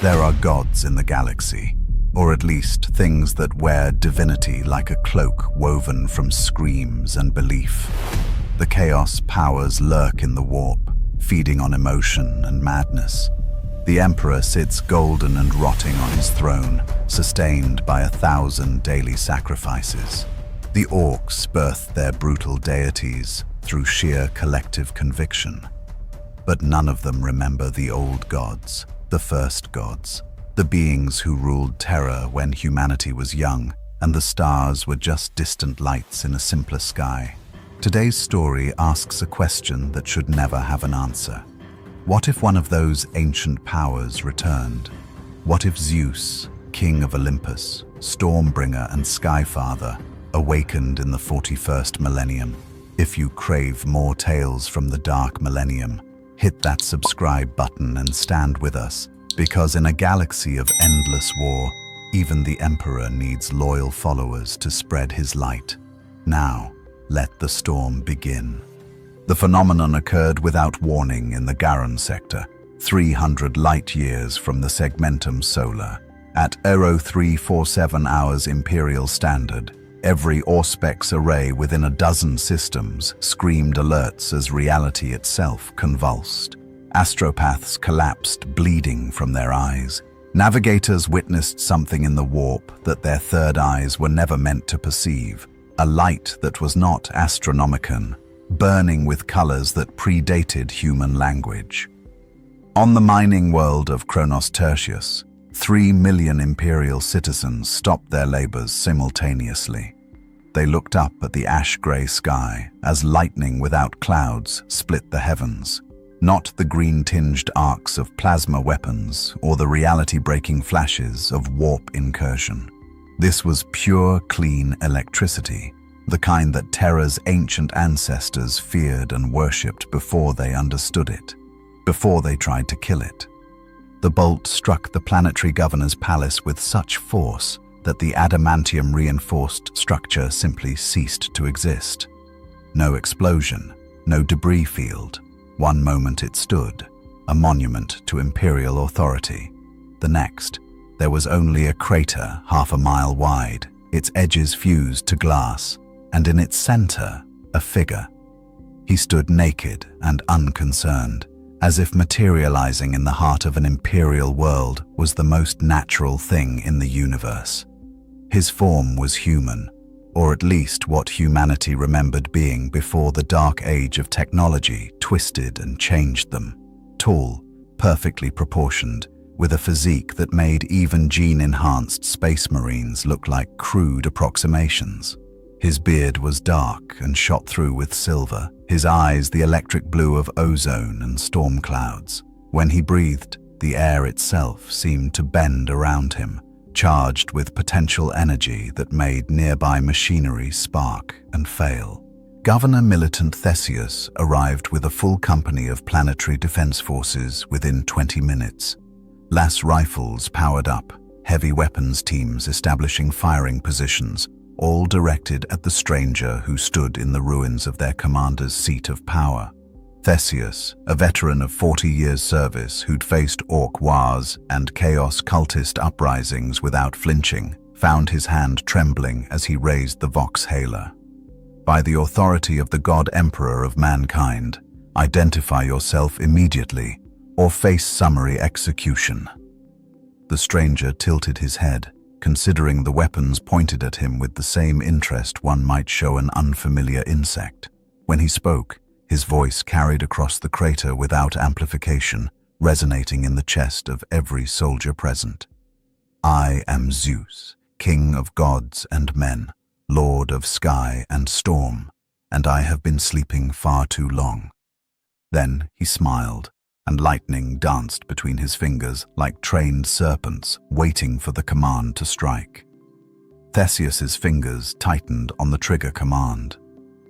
There are gods in the galaxy, or at least things that wear divinity like a cloak woven from screams and belief. The chaos powers lurk in the warp, feeding on emotion and madness. The Emperor sits golden and rotting on his throne, sustained by 1,000 daily sacrifices. The orcs birth their brutal deities through sheer collective conviction. But none of them remember the old gods, the first gods, the beings who ruled terror when humanity was young and the stars were just distant lights in a simpler sky. Today's story asks a question that should never have an answer. What if one of those ancient powers returned? What if Zeus, king of Olympus, Stormbringer and Skyfather, awakened in the 41st millennium? If you crave more tales from the dark millennium, hit that subscribe button and stand with us, because in a galaxy of endless war, even the Emperor needs loyal followers to spread his light. Now, let the storm begin. The phenomenon occurred without warning in the Garon sector, 300 light-years from the Segmentum Solar. At 0347 hours Imperial Standard, every Auspex array within a dozen systems screamed alerts as reality itself convulsed. Astropaths collapsed, bleeding from their eyes. Navigators witnessed something in the warp that their third eyes were never meant to perceive, a light that was not Astronomicon, burning with colors that predated human language. On the mining world of Kronos Tertius, 3 million Imperial citizens stopped their labors simultaneously. They looked up at the ash-gray sky as lightning without clouds split the heavens, not the green-tinged arcs of plasma weapons or the reality-breaking flashes of warp incursion. This was pure, clean electricity, the kind that Terra's ancient ancestors feared and worshipped before they understood it, before they tried to kill it. The bolt struck the planetary governor's palace with such force that the adamantium-reinforced structure simply ceased to exist. No explosion, no debris field. One moment it stood, a monument to Imperial authority. The next, there was only a crater half a mile wide, its edges fused to glass, and in its center, a figure. He stood naked and unconcerned, as if materializing in the heart of an imperial world was the most natural thing in the universe. His form was human, or at least what humanity remembered being before the dark age of technology twisted and changed them. Tall, perfectly proportioned, with a physique that made even gene-enhanced space marines look like crude approximations. His beard was dark and shot through with silver, his eyes the electric blue of ozone and storm clouds. When he breathed, the air itself seemed to bend around him, charged with potential energy that made nearby machinery spark and fail. Governor Militant Theseus arrived with a full company of planetary defense forces within 20 minutes. LAS rifles powered up, heavy weapons teams establishing firing positions, all directed at the stranger who stood in the ruins of their commander's seat of power. Theseus, a veteran of 40 years' service who'd faced orc wars and chaos cultist uprisings without flinching, found his hand trembling as he raised the Vox Hailer. By the authority of the God Emperor of mankind, identify yourself immediately or face summary execution. The stranger tilted his head, considering the weapons pointed at him with the same interest one might show an unfamiliar insect. When he spoke, his voice carried across the crater without amplification, resonating in the chest of every soldier present. I am Zeus, king of gods and men, lord of sky and storm, and I have been sleeping far too long. Then he smiled, and lightning danced between his fingers like trained serpents waiting for the command to strike. Theseus's fingers tightened on the trigger command.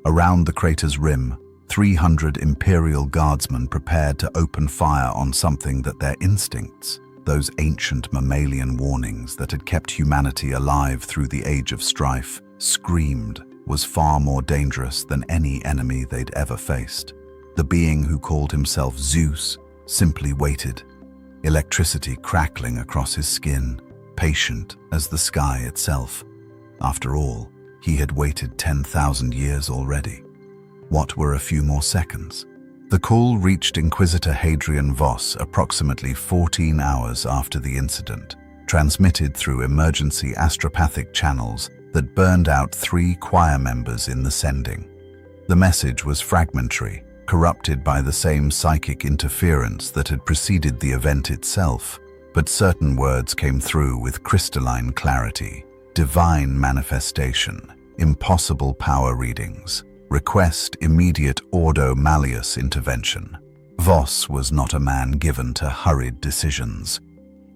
Around the crater's rim, 300 Imperial guardsmen prepared to open fire on something that their instincts, those ancient mammalian warnings that had kept humanity alive through the age of strife, screamed was far more dangerous than any enemy they'd ever faced. The being who called himself Zeus simply waited. electricity crackling across his skin, patient as the sky itself. After all, he had waited 10,000 years already. What were a few more seconds? The call reached Inquisitor Hadrian Voss approximately 14 hours after the incident, transmitted through emergency astropathic channels that burned out 3 choir members in the sending. The message was fragmentary, corrupted by the same psychic interference that had preceded the event itself, but certain words came through with crystalline clarity: divine manifestation, impossible power readings, request immediate Ordo Malleus intervention. Voss was not a man given to hurried decisions.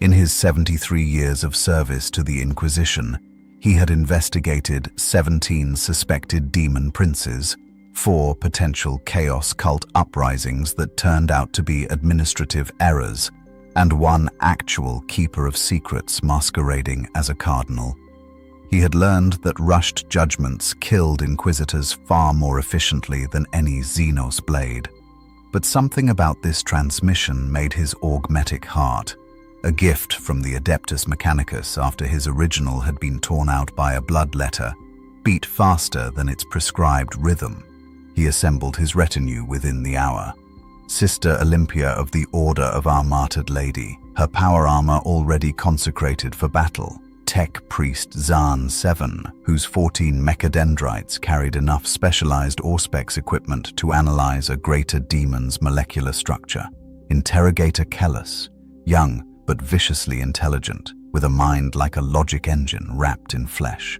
In his 73 years of service to the Inquisition, he had investigated 17 suspected demon princes, 4 potential chaos cult uprisings that turned out to be administrative errors, and 1 actual keeper of secrets masquerading as a cardinal. He had learned that rushed judgments killed inquisitors far more efficiently than any Xenos blade. But something about this transmission made his augmetic heart, a gift from the Adeptus Mechanicus after his original had been torn out by a bloodletter, beat faster than its prescribed rhythm. He assembled his retinue within the hour. Sister Olympia of the Order of Our Martyred Lady, her power armor already consecrated for battle. Tech priest Zan 7, whose 14 mechadendrites carried enough specialized Auspex equipment to analyze a greater demon's molecular structure. Interrogator Kellus, young but viciously intelligent, with a mind like a logic engine wrapped in flesh.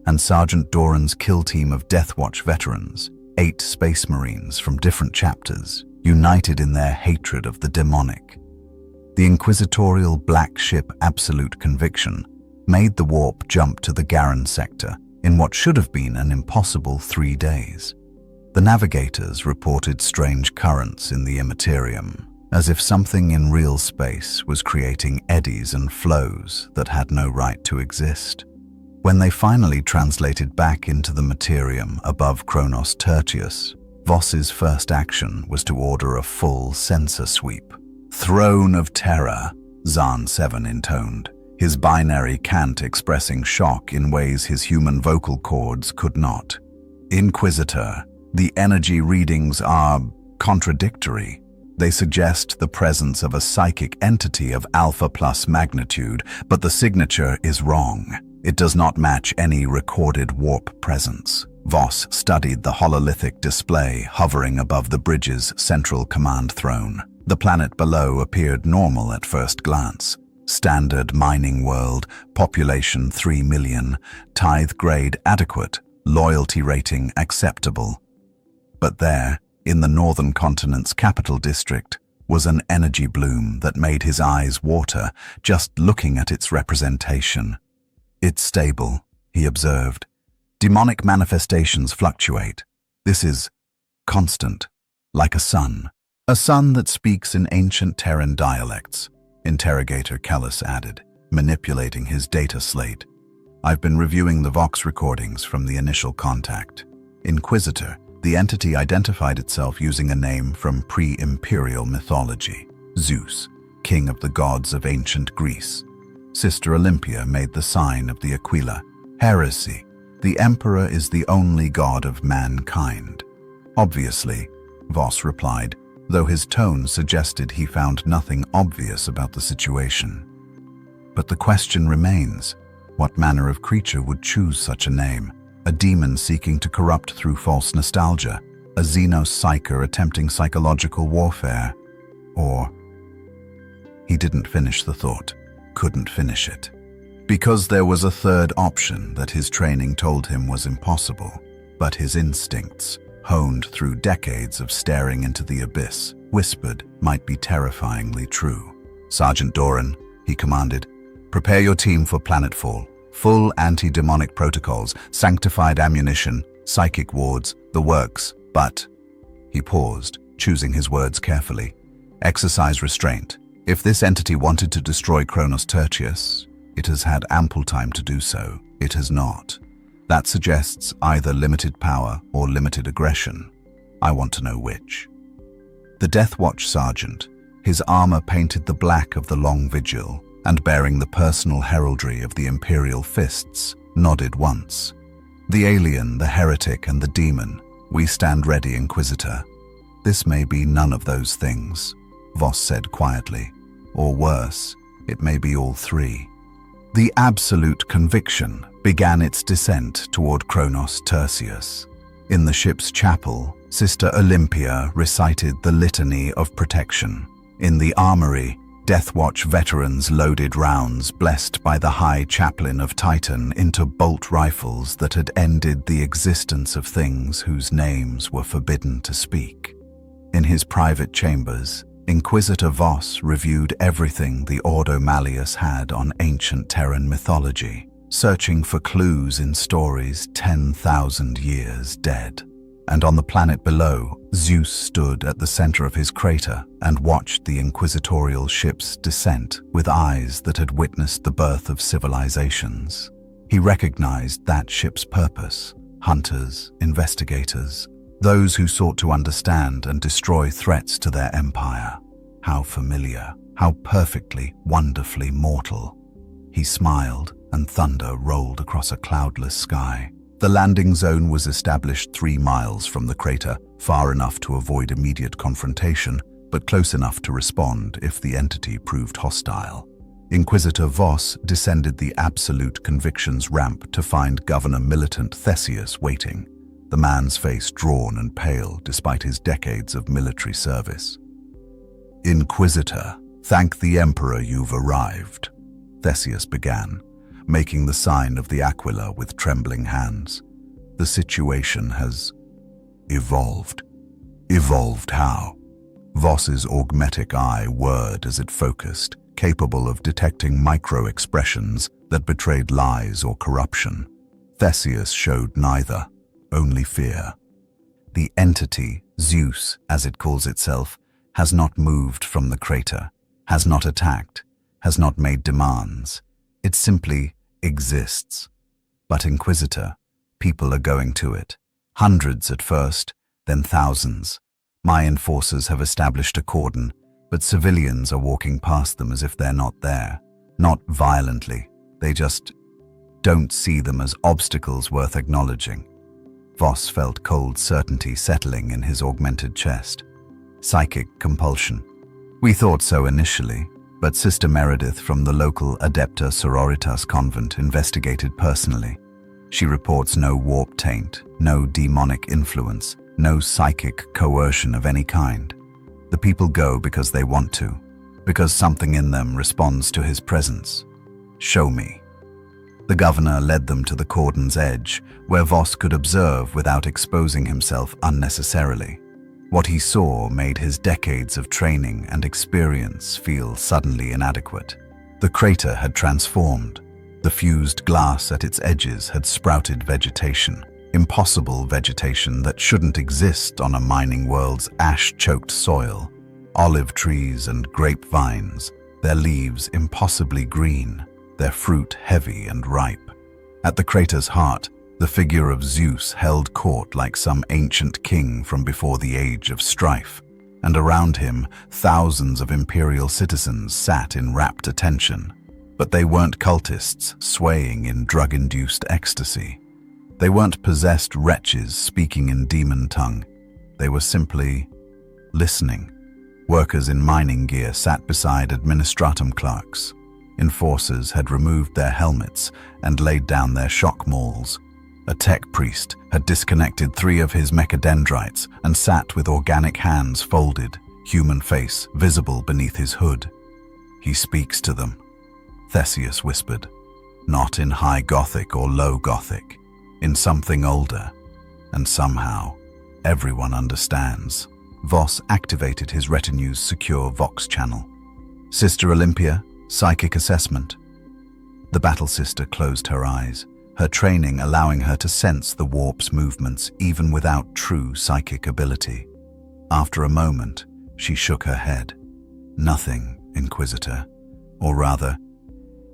And Sergeant Doran's kill team of Deathwatch veterans, 8 space marines from different chapters, united in their hatred of the demonic. The inquisitorial black ship Absolute Conviction made the warp jump to the Garan sector in what should have been an impossible 3 days. The navigators reported strange currents in the Imperium, as if something in real space was creating eddies and flows that had no right to exist. When they finally translated back into the Materium above Kronos Tertius, Voss's first action was to order a full sensor sweep. "Throne of Terror," Zan 7 intoned, his binary cant expressing shock in ways his human vocal cords could not. "Inquisitor, the energy readings are contradictory. They suggest the presence of a psychic entity of alpha plus magnitude, but the signature is wrong. It does not match any recorded warp presence." Voss studied the hololithic display hovering above the bridge's central command throne. The planet below appeared normal at first glance. Standard mining world, population 3 million, tithe grade adequate, loyalty rating acceptable. But there, in the northern continent's capital district, was an energy bloom that made his eyes water just looking at its representation. "It's stable," he observed. "Demonic manifestations fluctuate. This is constant, like a sun. A sun that speaks in ancient Terran dialects," Interrogator Kellus added, manipulating his data slate. "I've been reviewing the Vox recordings from the initial contact. Inquisitor, the entity identified itself using a name from pre-Imperial mythology: Zeus, king of the gods of ancient Greece. Sister Olympia made the sign of the Aquila. Heresy. The Emperor is the only god of mankind." "Obviously," Voss replied, though his tone suggested he found nothing obvious about the situation. "But the question remains, what manner of creature would choose such a name? A demon seeking to corrupt through false nostalgia, a Xenos psyker attempting psychological warfare, or—" He didn't finish the thought, couldn't finish it. Because there was a third option that his training told him was impossible, but his instincts, honed through decades of staring into the abyss, whispered might be terrifyingly true. "Sergeant Doran," he commanded, "prepare your team for planetfall. Full anti-demonic protocols, sanctified ammunition, psychic wards, the works, but—" He paused, choosing his words carefully. "Exercise restraint. If this entity wanted to destroy Kronos Tertius, it has had ample time to do so. It has not. That suggests either limited power or limited aggression. I want to know which." The Deathwatch sergeant, his armor painted the black of the long vigil, and bearing the personal heraldry of the Imperial fists, nodded once. "The alien, the heretic, and the demon, we stand ready, Inquisitor." "This may be none of those things," Voss said quietly. "Or worse, it may be all three." The absolute conviction began its descent toward Kronos Tertius. In the ship's chapel, Sister Olympia recited the litany of protection. In the armory, Deathwatch veterans loaded rounds blessed by the High Chaplain of Titan into bolt rifles that had ended the existence of things whose names were forbidden to speak. In his private chambers, Inquisitor Voss reviewed everything the Ordo Malleus had on ancient Terran mythology, searching for clues in stories 10,000 years dead. And on the planet below, Zeus stood at the center of his crater and watched the inquisitorial ship's descent with eyes that had witnessed the birth of civilizations. He recognized that ship's purpose: hunters, investigators, those who sought to understand and destroy threats to their empire. How familiar, how perfectly, wonderfully mortal. He smiled, and thunder rolled across a cloudless sky. The landing zone was established 3 miles from the crater, far enough to avoid immediate confrontation, but close enough to respond if the entity proved hostile. Inquisitor Voss descended the Absolute Convictions ramp to find Governor Militant Theseus waiting, the man's face drawn and pale despite his decades of military service. "Inquisitor, thank the Emperor you've arrived," Theseus began, making the sign of the Aquila with trembling hands. "The situation has evolved." "Evolved how?" Voss's augmetic eye whirred as it focused, capable of detecting micro-expressions that betrayed lies or corruption. Theseus showed neither, only fear. "The entity, Zeus, as it calls itself, has not moved from the crater, has not attacked, has not made demands. It simply exists. But Inquisitor, people are going to it. Hundreds at first, then thousands. My enforcers have established a cordon, but civilians are walking past them as if they're not there. Not violently, they just don't see them as obstacles worth acknowledging." Voss felt cold certainty settling in his augmented chest. "Psychic compulsion. We thought so initially, but Sister Meredith from the local Adeptus Sororitas convent investigated personally. She reports no warp taint, no demonic influence, no psychic coercion of any kind. The people go because they want to, because something in them responds to his presence. Show me." The governor led them to the cordon's edge, where Voss could observe without exposing himself unnecessarily. What he saw made his decades of training and experience feel suddenly inadequate. The crater had transformed. The fused glass at its edges had sprouted vegetation, impossible vegetation that shouldn't exist on a mining world's ash-choked soil. Olive trees and grapevines, their leaves impossibly green, their fruit heavy and ripe. At the crater's heart, the figure of Zeus held court like some ancient king from before the age of strife, and around him thousands of Imperial citizens sat in rapt attention. But they weren't cultists swaying in drug-induced ecstasy. They weren't possessed wretches speaking in demon tongue. They were simply listening. Workers in mining gear sat beside administratum clerks. Enforcers had removed their helmets and laid down their shock mauls. A tech priest had disconnected 3 of his mechadendrites and sat with organic hands folded, human face visible beneath his hood. "He speaks to them," Theseus whispered. "Not in high Gothic or low Gothic, in something older. And somehow, everyone understands." Voss activated his retinue's secure Vox channel. "Sister Olympia, psychic assessment." The battle sister closed her eyes, her training allowing her to sense the warp's movements even without true psychic ability. After a moment, she shook her head. "Nothing, Inquisitor. Or rather,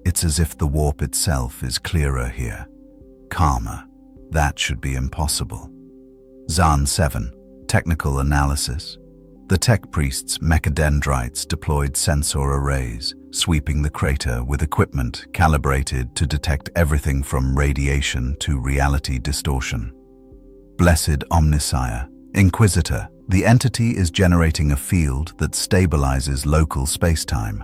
it's as if the warp itself is clearer here. Calmer. That should be impossible." Zahn 7, technical analysis. The tech priest's mechadendrites deployed sensor arrays, sweeping the crater with equipment calibrated to detect everything from radiation to reality distortion. Blessed Omnisire, Inquisitor, the entity is generating a field that stabilizes local spacetime.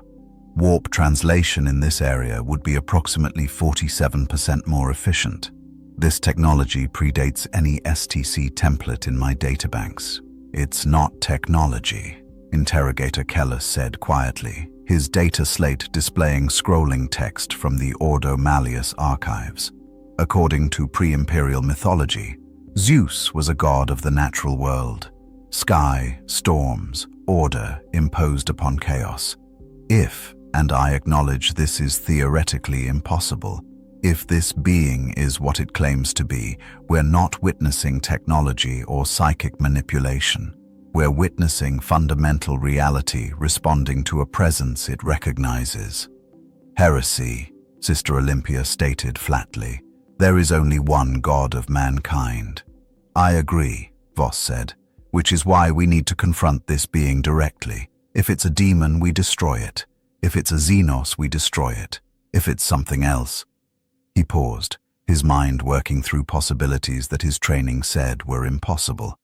Warp translation in this area would be approximately 47% more efficient. This technology predates any STC template in my databanks. It's not technology, Interrogator Keller said quietly, his data slate displaying scrolling text from the Ordo Malleus archives. According to pre-Imperial mythology, Zeus was a god of the natural world. Sky, storms, order imposed upon chaos. If, and I acknowledge this is theoretically impossible, if this being is what it claims to be, we're not witnessing technology or psychic manipulation. We're witnessing fundamental reality responding to a presence it recognizes. Heresy, Sister Olympia stated flatly. There is only one God of mankind. I agree, Voss said, which is why we need to confront this being directly. If it's a demon, we destroy it. If it's a Xenos, we destroy it. If it's something else. He paused, his mind working through possibilities that his training said were impossible.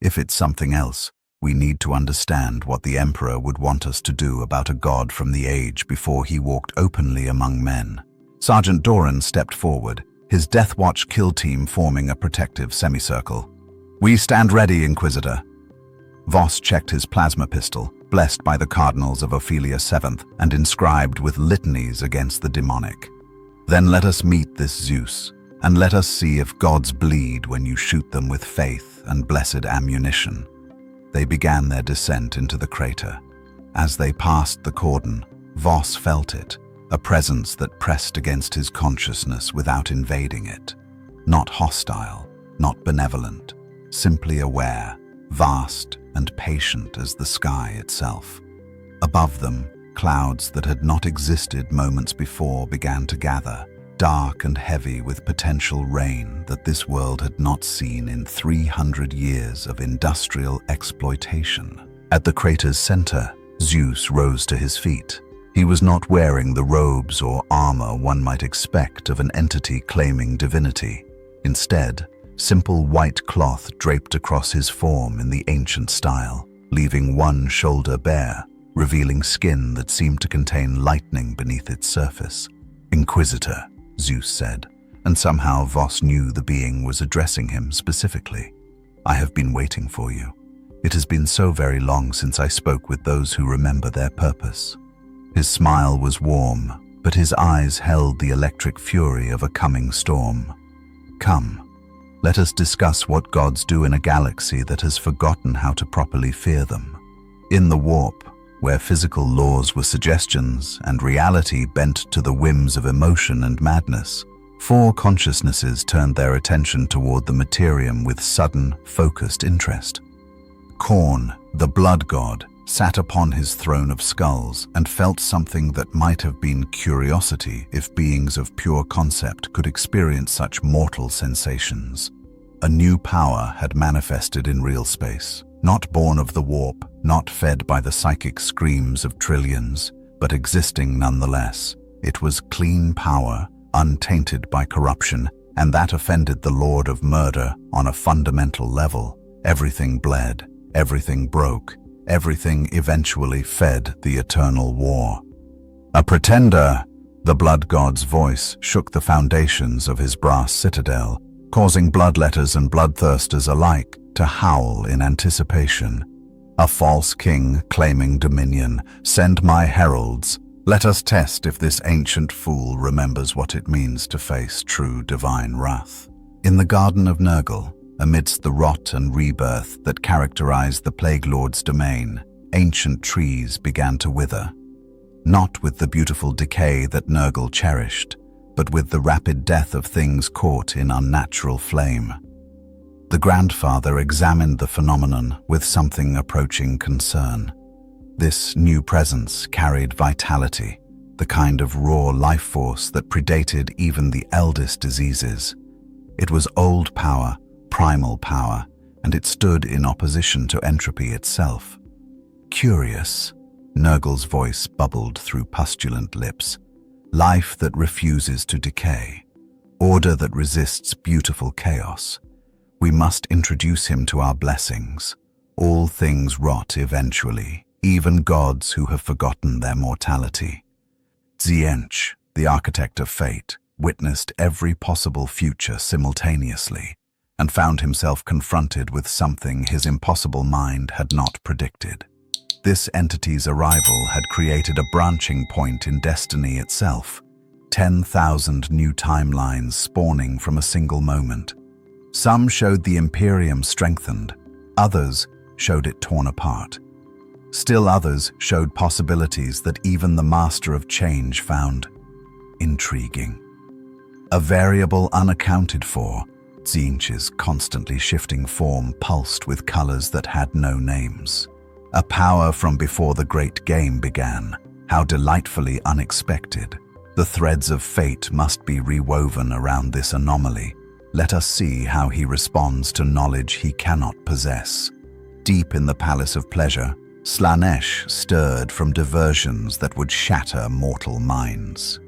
If it's something else, we need to understand what the Emperor would want us to do about a god from the age before he walked openly among men. Sergeant Doran stepped forward, his Death Watch kill team forming a protective semicircle. We stand ready, Inquisitor. Voss checked his plasma pistol, blessed by the cardinals of Ophelia VII and inscribed with litanies against the demonic. Then let us meet this Zeus, and let us see if gods bleed when you shoot them with faith and blessed ammunition. They began their descent into the crater. As they passed the cordon, Voss felt it, a presence that pressed against his consciousness without invading it. Not hostile, not benevolent, simply aware, vast and patient as the sky itself. Above them, clouds that had not existed moments before began to gather, dark and heavy with potential rain that this world had not seen in 300 years of industrial exploitation. At the crater's center, Zeus rose to his feet. He was not wearing the robes or armor one might expect of an entity claiming divinity. Instead, simple white cloth draped across his form in the ancient style, leaving one shoulder bare, revealing skin that seemed to contain lightning beneath its surface. Inquisitor, Zeus said, and somehow Voss knew the being was addressing him specifically. I have been waiting for you. It has been so very long since I spoke with those who remember their purpose. His smile was warm, but his eyes held the electric fury of a coming storm. Come, let us discuss what gods do in a galaxy that has forgotten how to properly fear them. In the warp, where physical laws were suggestions and reality bent to the whims of emotion and madness, four consciousnesses turned their attention toward the materium with sudden, focused interest. Khorne, the blood god, sat upon his throne of skulls and felt something that might have been curiosity if beings of pure concept could experience such mortal sensations. A new power had manifested in real space. Not born of the warp, not fed by the psychic screams of trillions, but existing nonetheless. It was clean power, untainted by corruption, and that offended the Lord of Murder on a fundamental level. Everything bled, everything broke, everything eventually fed the eternal war. A pretender, the blood god's voice shook the foundations of his brass citadel, causing bloodletters and bloodthirsters alike to howl in anticipation. A false king claiming dominion. Send my heralds. Let us test if this ancient fool remembers what it means to face true divine wrath. In the Garden of Nurgle, amidst the rot and rebirth that characterized the Plague Lord's domain, ancient trees began to wither. Not with the beautiful decay that Nurgle cherished, but with the rapid death of things caught in unnatural flame. The grandfather examined the phenomenon with something approaching concern. This new presence carried vitality, the kind of raw life force that predated even the eldest diseases. It was old power, primal power, and it stood in opposition to entropy itself. Curious, Nurgle's voice bubbled through pustulant lips. Life that refuses to decay. Order that resists beautiful chaos. We must introduce him to our blessings. All things rot eventually, even gods who have forgotten their mortality. Tzientch, the architect of fate, witnessed every possible future simultaneously and found himself confronted with something his impossible mind had not predicted. This entity's arrival had created a branching point in destiny itself, 10,000 new timelines spawning from a single moment. Some showed the Imperium strengthened, others showed it torn apart. Still others showed possibilities that even the Master of Change found intriguing. A variable unaccounted for, Tzientch's constantly shifting form pulsed with colors that had no names. A power from before the great game began, how delightfully unexpected. The threads of fate must be rewoven around this anomaly. Let us see how he responds to knowledge he cannot possess. Deep in the Palace of Pleasure, Slaanesh stirred from diversions that would shatter mortal minds.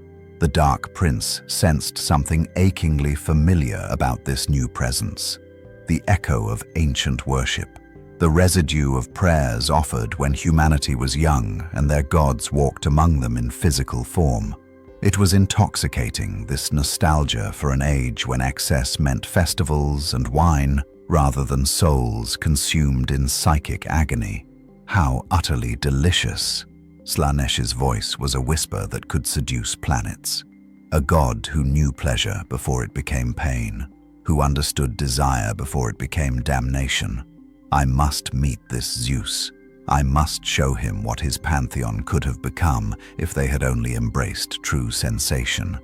The Dark Prince sensed something achingly familiar about this new presence. The echo of ancient worship, the residue of prayers offered when humanity was young and their gods walked among them in physical form. It was intoxicating, this nostalgia for an age when excess meant festivals and wine rather than souls consumed in psychic agony. How utterly delicious! Slaanesh's voice was a whisper that could seduce planets. A god who knew pleasure before it became pain, who understood desire before it became damnation. I must meet this Zeus. I must show him what his pantheon could have become if they had only embraced true sensation.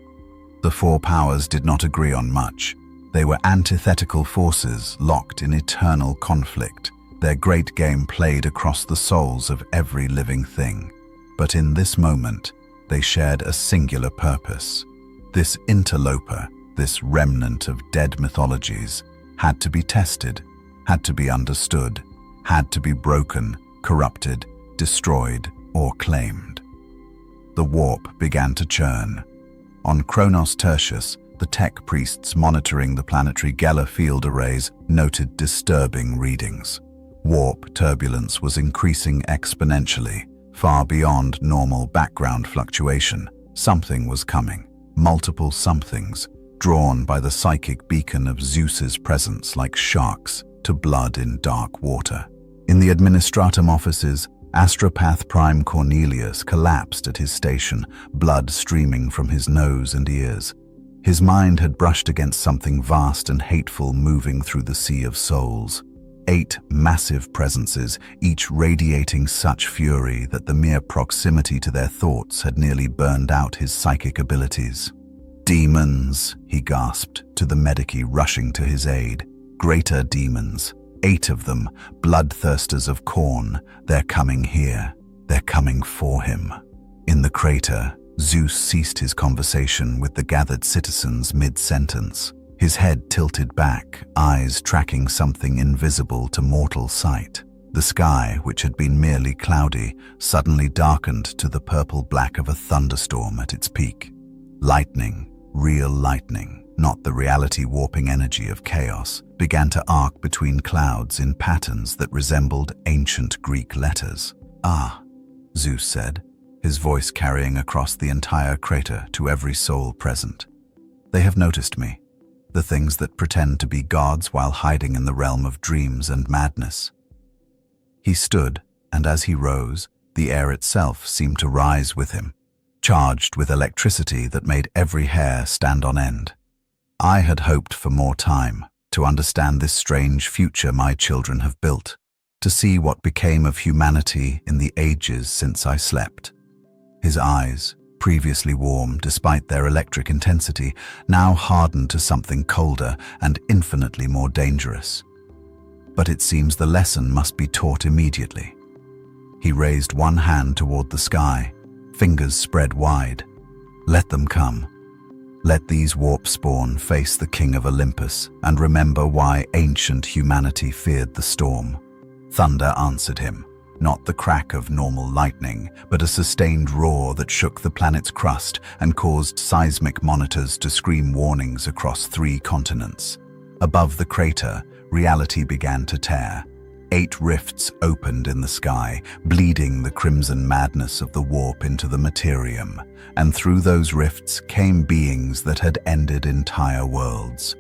The four powers did not agree on much. They were antithetical forces locked in eternal conflict, their great game played across the souls of every living thing. But in this moment, they shared a singular purpose. This interloper, this remnant of dead mythologies, had to be tested, had to be understood, had to be broken, corrupted, destroyed, or claimed. The warp began to churn. On Kronos Tertius, the tech priests monitoring the planetary Geller field arrays noted disturbing readings. Warp turbulence was increasing exponentially, far beyond normal background fluctuation. Something was coming, multiple somethings, drawn by the psychic beacon of Zeus's presence like sharks to blood in dark water. In the administratum offices, Astropath Prime Cornelius collapsed at his station, blood streaming from his nose and ears. His mind had brushed against something vast and hateful moving through the sea of souls. 8 massive presences, each radiating such fury that the mere proximity to their thoughts had nearly burned out his psychic abilities. "Demons," he gasped to the medici rushing to his aid. "Greater demons. 8 of them, bloodthirsters of Khorne. They're coming here. They're coming for him." In the crater, Zeus ceased his conversation with the gathered citizens mid-sentence. His head tilted back, eyes tracking something invisible to mortal sight. The sky, which had been merely cloudy, suddenly darkened to the purple-black of a thunderstorm at its peak. Lightning, real lightning, not the reality-warping energy of chaos, began to arc between clouds in patterns that resembled ancient Greek letters. "Ah," Zeus said, his voice carrying across the entire crater to every soul present. "They have noticed me. The things that pretend to be gods while hiding in the realm of dreams and madness." He stood, and as he rose, the air itself seemed to rise with him, charged with electricity that made every hair stand on end. "I had hoped for more time, to understand this strange future my children have built, to see what became of humanity in the ages since I slept." His eyes, previously warm despite their electric intensity, now hardened to something colder and infinitely more dangerous. But it seems the lesson must be taught immediately. He raised one hand toward the sky, fingers spread wide. "Let them come. Let these warp spawn face the king of Olympus and remember why ancient humanity feared the storm." Thunder answered him. not the crack of normal lightning, but a sustained roar that shook the planet's crust and caused seismic monitors to scream warnings across 3 continents. Above the crater, reality began to tear. 8 rifts opened in the sky, bleeding the crimson madness of the warp into the materium, and through those rifts came beings that had ended entire worlds.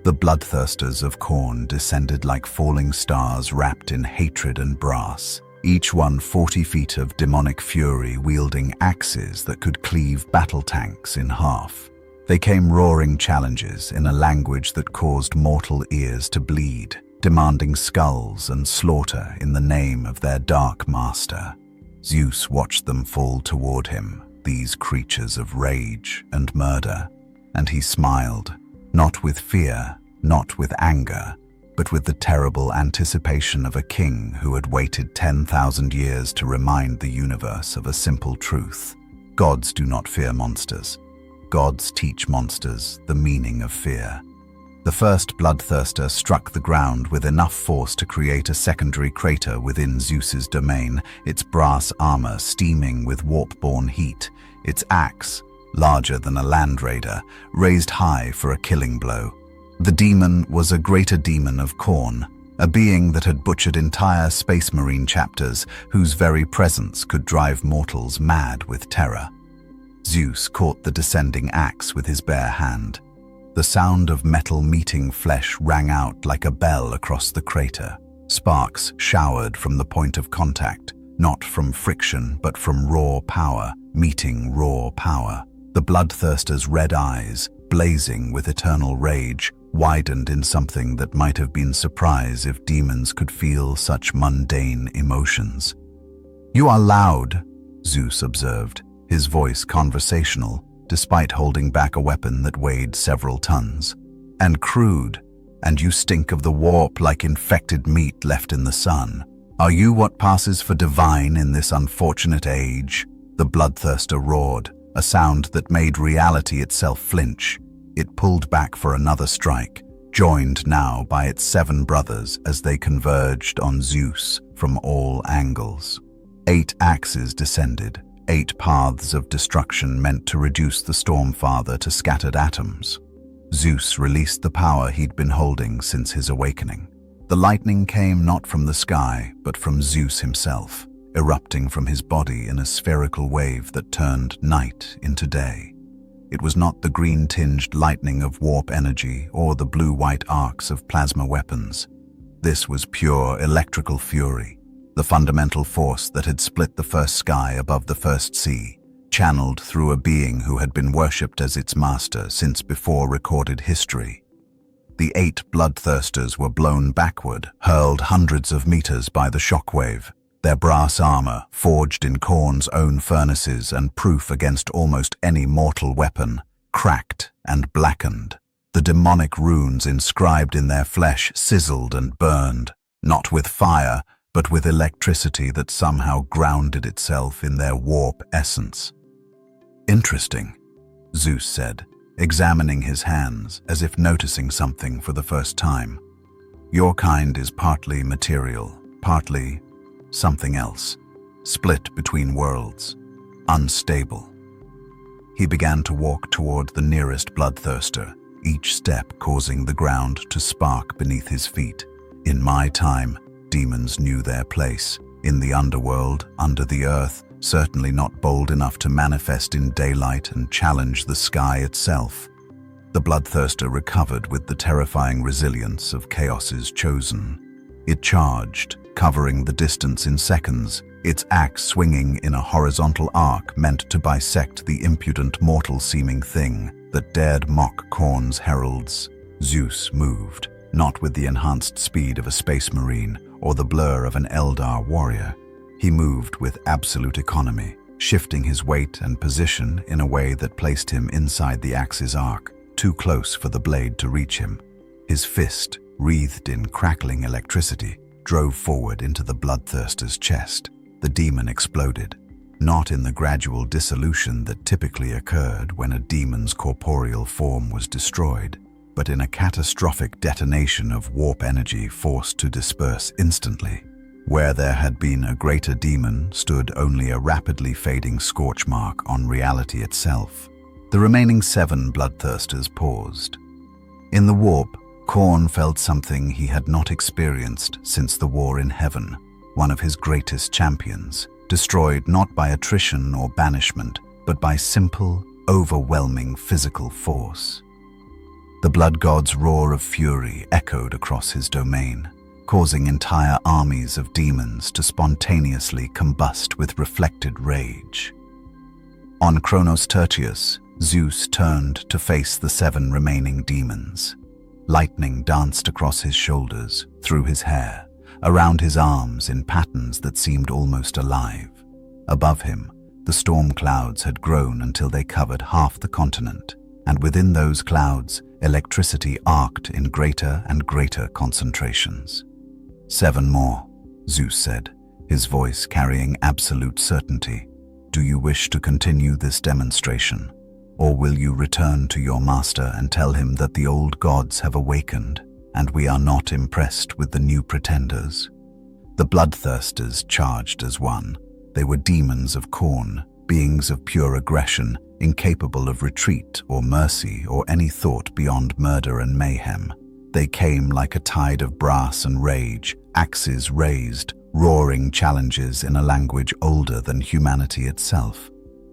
The bloodthirsters of Khorne descended like falling stars wrapped in hatred and brass, each one 40 feet of demonic fury wielding axes that could cleave battle tanks in half. They came roaring challenges in a language that caused mortal ears to bleed, demanding skulls and slaughter in the name of their dark master. Zeus watched them fall toward him, these creatures of rage and murder, and he smiled, not with fear, not with anger, but with the terrible anticipation of a king who had waited 10,000 years to remind the universe of a simple truth. Gods do not fear monsters. Gods teach monsters the meaning of fear. The first bloodthirster struck the ground with enough force to create a secondary crater within Zeus's domain, its brass armor steaming with warp-borne heat, its axe, larger than a land raider, raised high for a killing blow. The demon was a greater demon of Khorne, a being that had butchered entire Space Marine chapters, whose very presence could drive mortals mad with terror. Zeus caught the descending axe with his bare hand. The sound of metal meeting flesh rang out like a bell across the crater. Sparks showered from the point of contact, not from friction but from raw power, meeting raw power. The bloodthirster's red eyes, blazing with eternal rage, widened in something that might have been surprise if demons could feel such mundane emotions. "You are loud," Zeus observed, his voice conversational, despite holding back a weapon that weighed several tons. "And crude, and you stink of the warp like infected meat left in the sun. Are you what passes for divine in this unfortunate age?" The bloodthirster roared, a sound that made reality itself flinch. It pulled back for another strike, joined now by its 7 brothers as they converged on Zeus from all angles. 8 axes descended, 8 paths of destruction meant to reduce the Storm-Father to scattered atoms. Zeus released the power he'd been holding since his awakening. The lightning came not from the sky, but from Zeus himself, erupting from his body in a spherical wave that turned night into day. It was not the green-tinged lightning of warp energy or the blue-white arcs of plasma weapons. This was pure electrical fury, the fundamental force that had split the first sky above the first sea, channeled through a being who had been worshipped as its master since before recorded history. The 8 bloodthirsters were blown backward, hurled hundreds of meters by the shockwave. Their brass armor, forged in Khorne's own furnaces and proof against almost any mortal weapon, cracked and blackened. The demonic runes inscribed in their flesh sizzled and burned, not with fire, but with electricity that somehow grounded itself in their warp essence. "Interesting," Zeus said, examining his hands as if noticing something for the first time. "Your kind is partly material, partly something else, split between worlds, unstable." He began to walk toward the nearest bloodthirster, each step causing the ground to spark beneath his feet. "In my time, demons knew their place. In the underworld, under the earth, certainly not bold enough to manifest in daylight and challenge the sky itself." The bloodthirster recovered with the terrifying resilience of Chaos's chosen. It charged, covering the distance in seconds, its axe swinging in a horizontal arc meant to bisect the impudent mortal-seeming thing that dared mock Khorne's heralds. Zeus moved, not with the enhanced speed of a space marine or the blur of an Eldar warrior. He moved with absolute economy, shifting his weight and position in a way that placed him inside the axe's arc, too close for the blade to reach him. His fist, wreathed in crackling electricity, drove forward into the bloodthirster's chest. The demon exploded, not in the gradual dissolution that typically occurred when a demon's corporeal form was destroyed, but in a catastrophic detonation of warp energy forced to disperse instantly. Where there had been a greater demon stood only a rapidly fading scorch mark on reality itself. The remaining 7 bloodthirsters paused. In the warp, Khorne felt something he had not experienced since the war in heaven. One of his greatest champions, destroyed not by attrition or banishment, but by simple, overwhelming physical force. The blood god's roar of fury echoed across his domain, causing entire armies of demons to spontaneously combust with reflected rage. On Kronos Tertius, Zeus turned to face the 7 remaining demons. Lightning danced across his shoulders, through his hair, around his arms in patterns that seemed almost alive. Above him, the storm clouds had grown until they covered half the continent, and within those clouds, electricity arced in greater and greater concentrations. 7 more, Zeus said, his voice carrying absolute certainty. Do you wish to continue this demonstration, or will you return to your master and tell him that the old gods have awakened, and we are not impressed with the new pretenders? The bloodthirsters charged as one. They were demons of Khorne, beings of pure aggression, incapable of retreat or mercy or any thought beyond murder and mayhem. They came like a tide of brass and rage, axes raised, roaring challenges in a language older than humanity itself.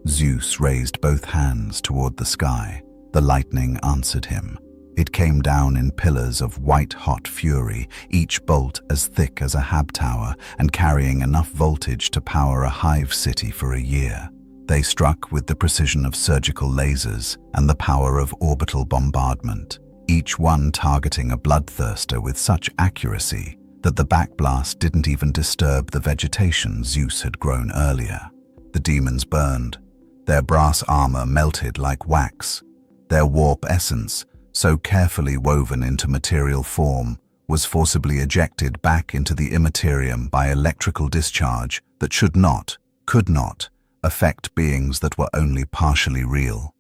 Zeus raised both hands toward the sky. The lightning answered him. It came down in pillars of white-hot fury, each bolt as thick as a hab tower and carrying enough voltage to power a hive city for a year. They struck with the precision of surgical lasers and the power of orbital bombardment, each one targeting a bloodthirster with such accuracy that the backblast didn't even disturb the vegetation Zeus had grown earlier. The demons burned. Their brass armor melted like wax. Their warp essence, so carefully woven into material form, was forcibly ejected back into the immaterium by electrical discharge that should not, could not, affect beings that were only partially real.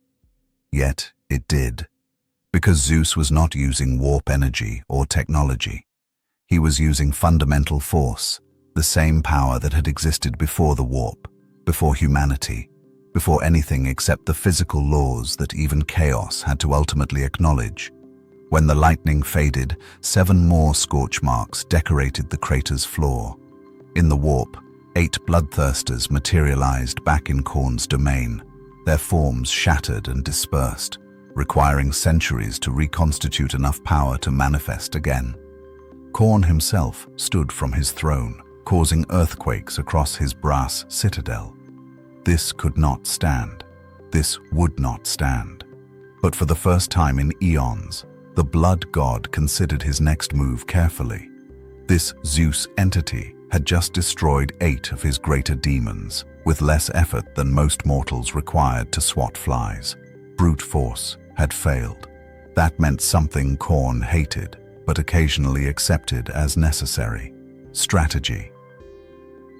Yet it did, because Zeus was not using warp energy or technology. He was using fundamental force, the same power that had existed before the warp, before humanity, before anything except the physical laws that even chaos had to ultimately acknowledge. When the lightning faded, 7 more scorch marks decorated the crater's floor. In the warp, 8 bloodthirsters materialized back in Khorne's domain, their forms shattered and dispersed, requiring centuries to reconstitute enough power to manifest again. Khorne himself stood from his throne, causing earthquakes across his brass citadel. This could not stand. This would not stand. But for the first time in eons, the blood god considered his next move carefully. This Zeus entity had just destroyed 8 of his greater demons, with less effort than most mortals required to swat flies. Brute force had failed. That meant something Khorne hated, but occasionally accepted as necessary: strategy.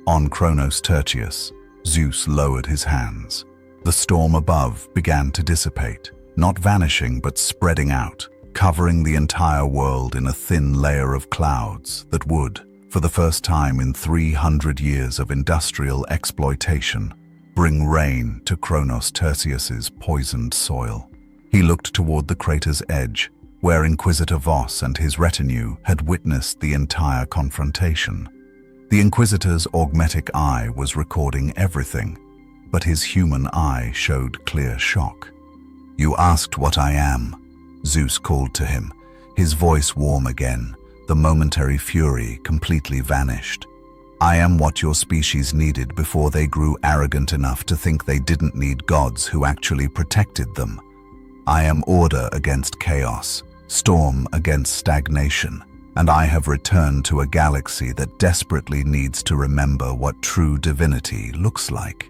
On Kronos Tertius, Zeus lowered his hands. The storm above began to dissipate, not vanishing but spreading out, covering the entire world in a thin layer of clouds that would, for the first time in 300 years of industrial exploitation, bring rain to Kronos Tertius's poisoned soil. He looked toward the crater's edge, where Inquisitor Voss and his retinue had witnessed the entire confrontation. The Inquisitor's augmetic eye was recording everything, but his human eye showed clear shock. "You asked what I am," Zeus called to him, his voice warm again, the momentary fury completely vanished. "I am what your species needed before they grew arrogant enough to think they didn't need gods who actually protected them. I am order against chaos, storm against stagnation, and I have returned to a galaxy that desperately needs to remember what true divinity looks like."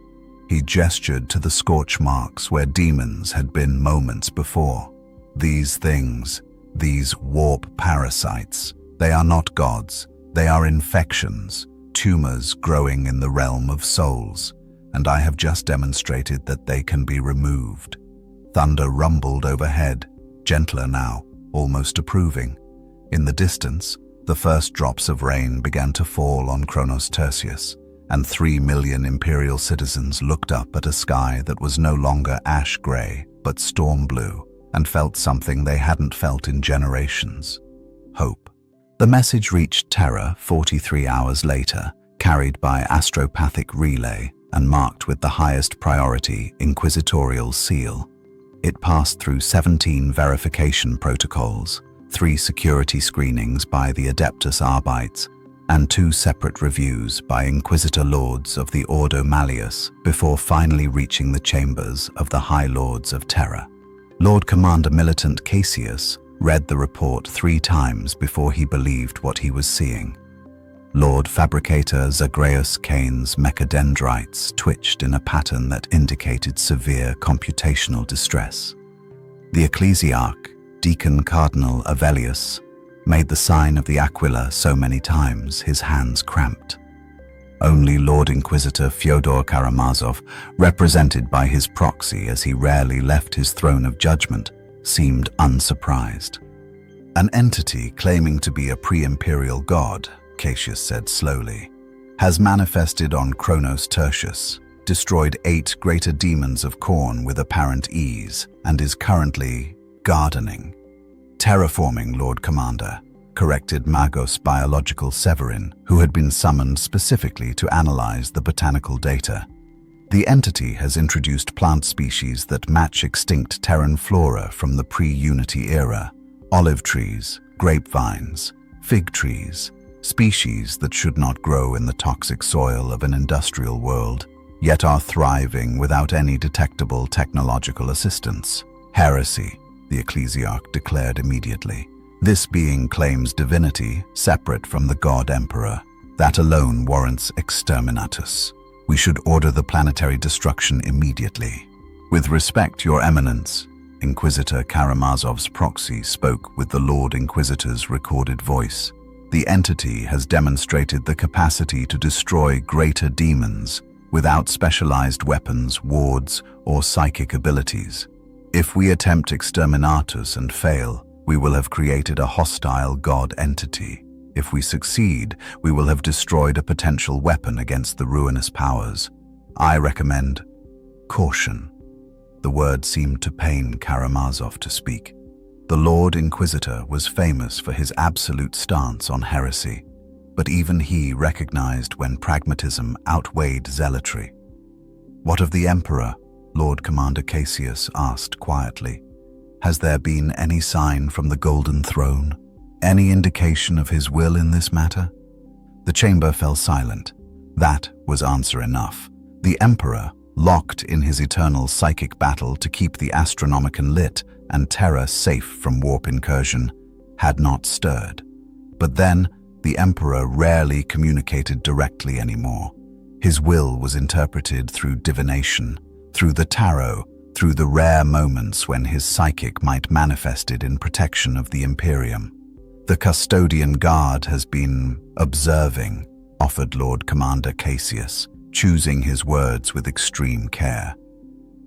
He gestured to the scorch marks where demons had been moments before. These things, these warp parasites, they are not gods, they are infections, tumors growing in the realm of souls, and I have just demonstrated that they can be removed. Thunder rumbled overhead, gentler now, almost approving. In the distance, The first drops of rain began to fall on Kronos Tertius, and 3 million Imperial citizens looked up at a sky that was no longer ash-grey, but storm-blue, and felt something they hadn't felt in generations: hope. The message reached Terra 43 hours later, carried by astropathic relay and marked with the highest priority inquisitorial seal. It passed through 17 verification protocols, 3 security screenings by the Adeptus Arbites, and 2 separate reviews by Inquisitor Lords of the Ordo Malleus before finally reaching the chambers of the High Lords of Terra. Lord Commander Militant Cassius read the report 3 times before he believed what he was seeing. Lord Fabricator Zagreus Kane's mechadendrites twitched in a pattern that indicated severe computational distress. The Ecclesiarch, Deacon Cardinal Avelius, made the sign of the Aquila so many times his hands cramped. Only Lord Inquisitor Fyodor Karamazov, represented by his proxy as he rarely left his throne of judgment, seemed unsurprised. An entity claiming to be a pre-imperial god, Cassius said slowly, has manifested on Kronos Tertius, destroyed 8 greater demons of Khorne with apparent ease, and is currently gardening. Terraforming, Lord Commander, corrected Magos Biological Severin, who had been summoned specifically to analyze the botanical data. The entity has introduced plant species that match extinct Terran flora from the pre-Unity era: olive trees, grapevines, fig trees, species that should not grow in the toxic soil of an industrial world, yet are thriving without any detectable technological assistance. Heresy, the Ecclesiarch declared immediately. This being claims divinity separate from the God Emperor. That alone warrants exterminatus. We should order the planetary destruction immediately. With respect, Your Eminence, Inquisitor Karamazov's proxy spoke with the Lord Inquisitor's recorded voice. The entity has demonstrated the capacity to destroy greater demons without specialized weapons, wards, or psychic abilities. If we attempt exterminatus and fail, we will have created a hostile god entity. If we succeed, we will have destroyed a potential weapon against the ruinous powers. I recommend caution. The word seemed to pain Karamazov to speak. The Lord Inquisitor was famous for his absolute stance on heresy, but even he recognized when pragmatism outweighed zealotry. What of the Emperor? Lord Commander Cassius asked quietly. Has there been any sign from the Golden Throne? Any indication of his will in this matter? The chamber fell silent. That was answer enough. The Emperor, locked in his eternal psychic battle to keep the Astronomicon lit and Terra safe from warp incursion, had not stirred. But then, the Emperor rarely communicated directly anymore. His will was interpreted through divination, through the tarot, through the rare moments when his psychic might manifested in protection of the Imperium. The Custodian Guard has been observing, offered Lord Commander Cassius, choosing his words with extreme care.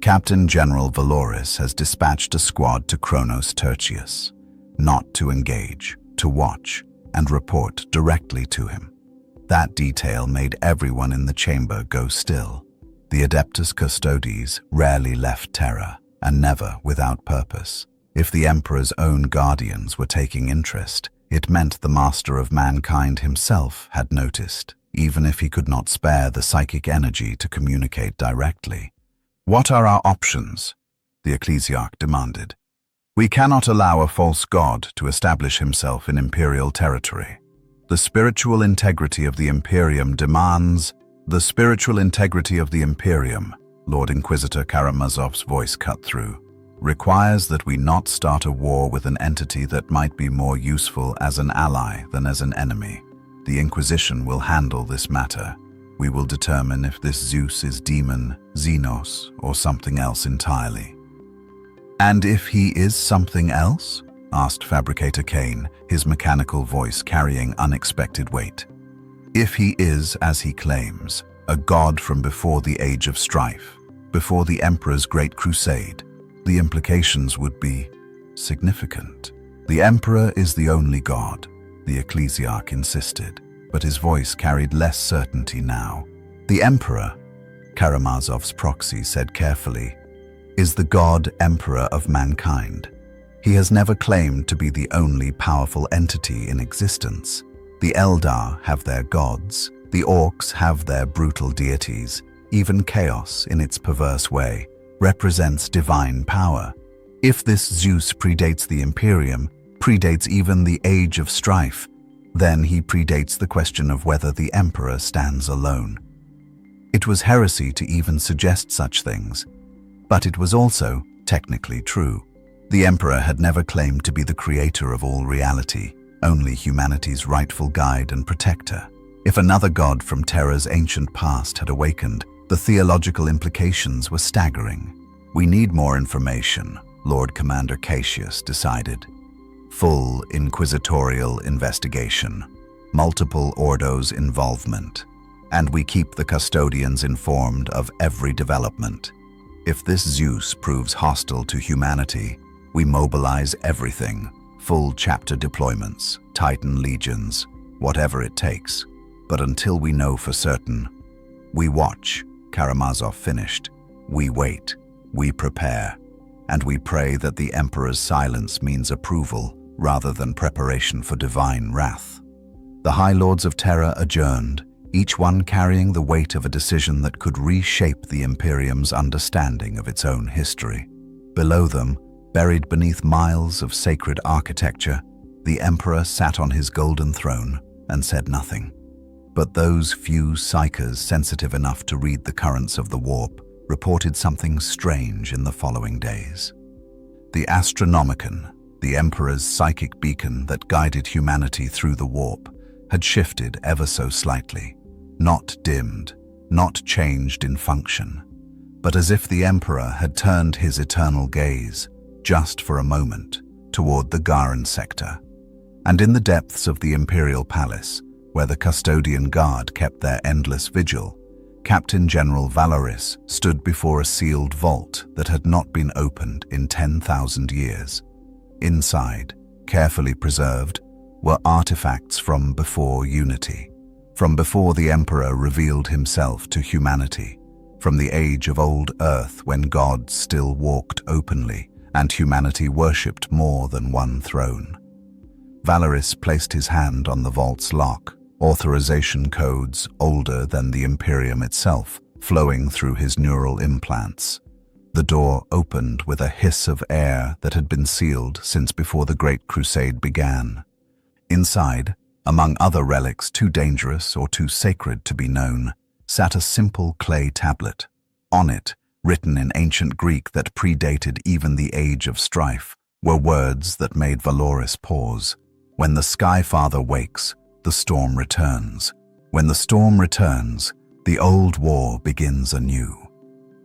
Captain General Valoris has dispatched a squad to Kronos Tertius, not to engage, to watch, and report directly to him. That detail made everyone in the chamber go still. The Adeptus Custodes rarely left Terra, and never without purpose. If the Emperor's own guardians were taking interest, it meant the Master of Mankind himself had noticed, even if he could not spare the psychic energy to communicate directly. What are our options? The Ecclesiarch demanded. We cannot allow a false god to establish himself in Imperial territory. The spiritual integrity of the Imperium demands the spiritual integrity of the Imperium, Lord Inquisitor Karamazov's voice cut through, requires that we not start a war with an entity that might be more useful as an ally than as an enemy. The Inquisition will handle this matter. We will determine if this Zeus is demon, Xenos, or something else entirely. And if he is something else? Asked Fabricator Kane, his mechanical voice carrying unexpected weight. If he is, as he claims, a god from before the Age of Strife, before the Emperor's Great Crusade, the implications would be significant. The Emperor is the only god. the ecclesiarch insisted, but his voice carried less certainty now. The Emperor, Karamazov's proxy said carefully, is the god emperor of mankind. He has never claimed to be the only powerful entity in existence. The Eldar have their gods, the Orcs have their brutal deities, even chaos, in its perverse way, represents divine power. If this Zeus predates the Imperium, predates even the Age of Strife, then he predates the question of whether the Emperor stands alone. It was heresy to even suggest such things, but it was also technically true. The Emperor had never claimed to be the creator of all reality, only humanity's rightful guide and protector. If another god from Terra's ancient past had awakened, the theological implications were staggering. We need more information, Lord Commander Cassius decided. Full inquisitorial investigation, multiple Ordo's involvement, and we keep the custodians informed of every development. If this Zeus proves hostile to humanity, we mobilize everything, full chapter deployments, Titan legions, whatever it takes. But until we know for certain, we watch, Karamazov finished. We wait, we prepare, and we pray that the Emperor's silence means approval rather than preparation for divine wrath. The High Lords of Terra adjourned, each one carrying the weight of a decision that could reshape the Imperium's understanding of its own history. Below them, buried beneath miles of sacred architecture, the Emperor sat on his golden throne and said nothing. But those few psychers sensitive enough to read the currents of the warp reported something strange in the following days. The Astronomicon, the Emperor's psychic beacon that guided humanity through the warp, had shifted ever so slightly, not dimmed, not changed in function, but as if the Emperor had turned his eternal gaze, just for a moment, toward the Garan sector. And in the depths of the Imperial Palace, where the custodian guard kept their endless vigil, Captain General Valoris stood before a sealed vault that had not been opened in 10,000 years. Inside, carefully preserved, were artifacts from before Unity, from before the Emperor revealed himself to humanity, from the age of old Earth when gods still walked openly and humanity worshipped more than one throne. Valoris placed his hand on the vault's lock, authorization codes older than the Imperium itself flowing through his neural implants. The door opened with a hiss of air that had been sealed since before the Great Crusade began. Inside, among other relics too dangerous or too sacred to be known, sat a simple clay tablet. On it, written in ancient Greek that predated even the Age of Strife, were words that made Valoris pause. When the Sky Father wakes, the storm returns. When the storm returns, the old war begins anew.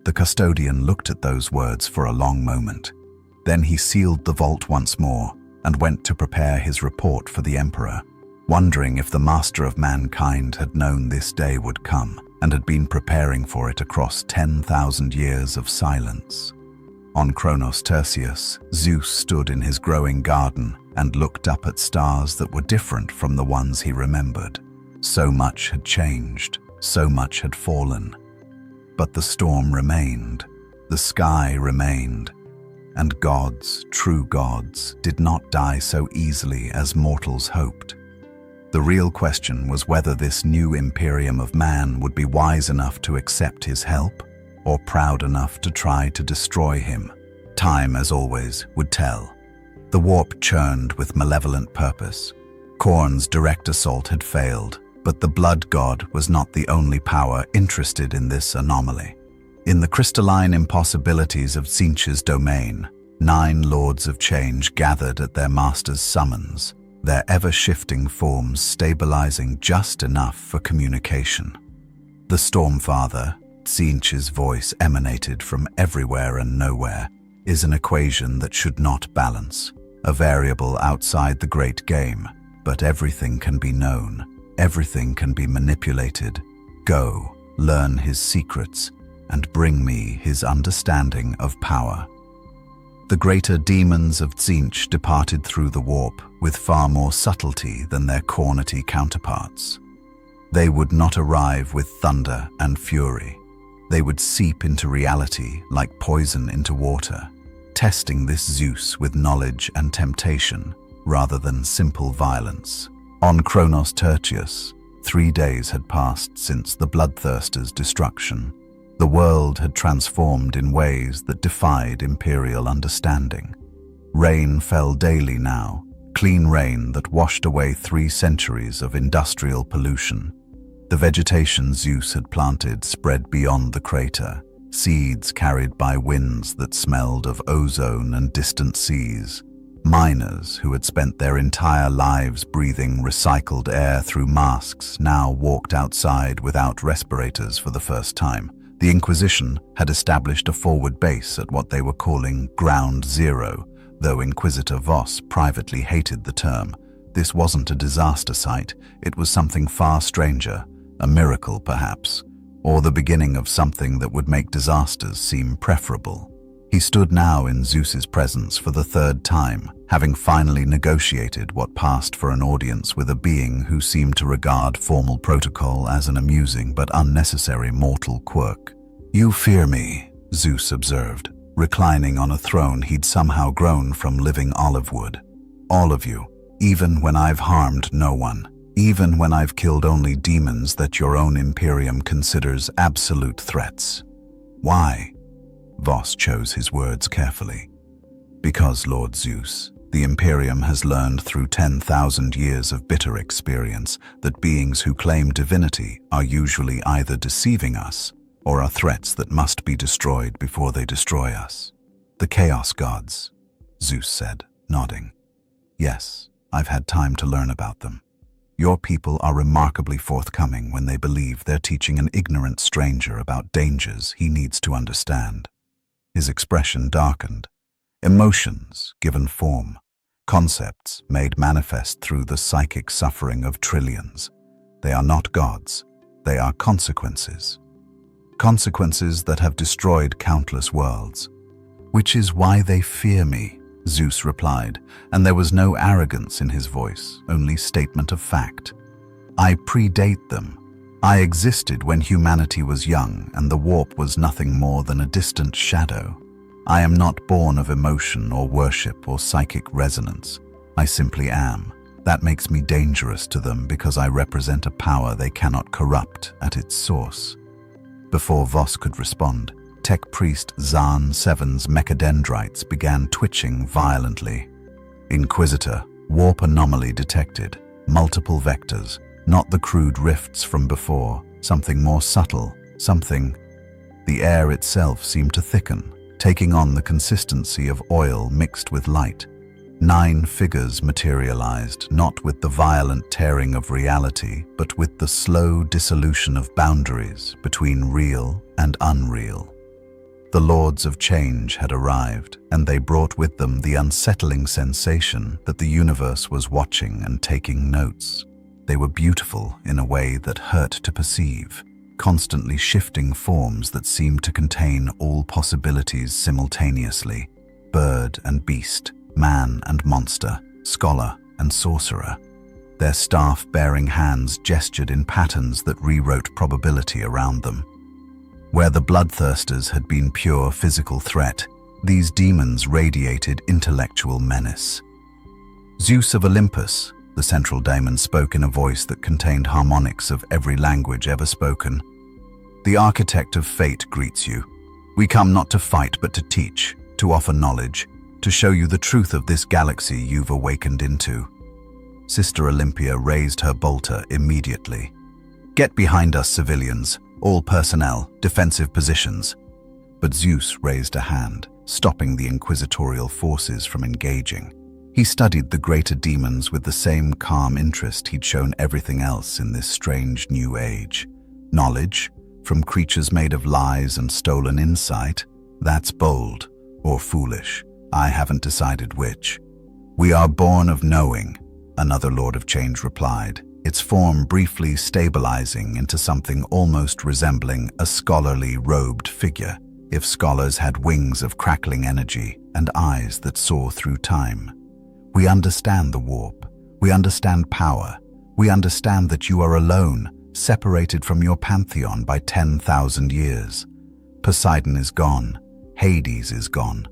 The custodian looked at those words for a long moment. Then he sealed the vault once more and went to prepare his report for the Emperor, wondering if the Master of Mankind had known this day would come and had been preparing for it across 10,000 years of silence. On Kronos Tertius, Zeus stood in his growing garden and looked up at stars that were different from the ones he remembered. So much had changed, so much had fallen. But the storm remained, the sky remained, and gods, true gods, did not die so easily as mortals hoped. The real question was whether this new Imperium of Man would be wise enough to accept his help, or proud enough to try to destroy him. Time, as always, would tell. The warp churned with malevolent purpose. Khorne's direct assault had failed, but the Blood God was not the only power interested in this anomaly. In the crystalline impossibilities of Tzeentch's domain, 9 Lords of Change gathered at their master's summons, their ever-shifting forms stabilizing just enough for communication. The Storm-Father, Tzeentch's voice emanated from everywhere and nowhere, is an equation that should not balance, a variable outside the great game, but everything can be known, everything can be manipulated. Go, learn his secrets, and bring me his understanding of power. The greater demons of Tzeentch departed through the warp with far more subtlety than their cornety counterparts. They would not arrive with thunder and fury. They would seep into reality like poison into water, testing this Zeus with knowledge and temptation rather than simple violence. On Kronos Tertius, 3 days had passed since the Bloodthirster's destruction. The world had transformed in ways that defied Imperial understanding. Rain fell daily now, clean rain that washed away 3 centuries of industrial pollution. The vegetation Zeus had planted spread beyond the crater, seeds carried by winds that smelled of ozone and distant seas. Miners who had spent their entire lives breathing recycled air through masks now walked outside without respirators for the first time. The Inquisition had established a forward base at what they were calling Ground Zero, though Inquisitor Voss privately hated the term. This wasn't a disaster site, it was something far stranger, a miracle perhaps, or the beginning of something that would make disasters seem preferable. He stood now in Zeus's presence for the 3rd time, having finally negotiated what passed for an audience with a being who seemed to regard formal protocol as an amusing but unnecessary mortal quirk. "You fear me," Zeus observed, reclining on a throne he'd somehow grown from living olive wood. "All of you, even when I've harmed no one, even when I've killed only demons that your own Imperium considers absolute threats." "Why?" Voss chose his words carefully. "Because, Lord Zeus, the Imperium has learned through 10,000 years of bitter experience that beings who claim divinity are usually either deceiving us or are threats that must be destroyed before they destroy us." "The Chaos Gods," Zeus said, nodding. "Yes, I've had time to learn about them. Your people are remarkably forthcoming when they believe they're teaching an ignorant stranger about dangers he needs to understand." His expression darkened. Emotions given form, concepts made manifest through the psychic suffering of trillions. They are not gods, they are consequences. Consequences that have destroyed countless worlds. "Which is why they fear me," Zeus replied, and there was no arrogance in his voice, only statement of fact. "I predate them. I existed when humanity was young and the warp was nothing more than a distant shadow. I am not born of emotion or worship or psychic resonance. I simply am. That makes me dangerous to them because I represent a power they cannot corrupt at its source." Before Voss could respond, Tech Priest Zahn Seven's mechadendrites began twitching violently. "Inquisitor, warp anomaly detected. Multiple vectors. Not the crude rifts from before, something more subtle, something." The air itself seemed to thicken, taking on the consistency of oil mixed with light. 9 figures materialized, not with the violent tearing of reality, but with the slow dissolution of boundaries between real and unreal. The Lords of Change had arrived, and they brought with them the unsettling sensation that the universe was watching and taking notes. They were beautiful in a way that hurt to perceive, constantly shifting forms that seemed to contain all possibilities simultaneously: bird and beast, man and monster, scholar and sorcerer. Their staff-bearing hands gestured in patterns that rewrote probability around them. Where the Bloodthirsters had been pure physical threat, these demons radiated intellectual menace. "Zeus of Olympus," the central daemon spoke in a voice that contained harmonics of every language ever spoken. "The architect of fate greets you. We come not to fight but to teach, to offer knowledge, to show you the truth of this galaxy you've awakened into." Sister Olympia raised her bolter immediately. "Get behind us, civilians, all personnel, defensive positions." But Zeus raised a hand, stopping the inquisitorial forces from engaging. He studied the greater demons with the same calm interest he'd shown everything else in this strange new age. Knowledge, from creatures made of lies and stolen insight, that's bold or foolish. I haven't decided which. "We are born of knowing," another Lord of Change replied, its form briefly stabilizing into something almost resembling a scholarly robed figure. if scholars had wings of crackling energy and eyes that saw through time. We understand the warp. We understand power. We understand that you are alone, separated from your pantheon by 10,000 years. Poseidon is gone. Hades is gone.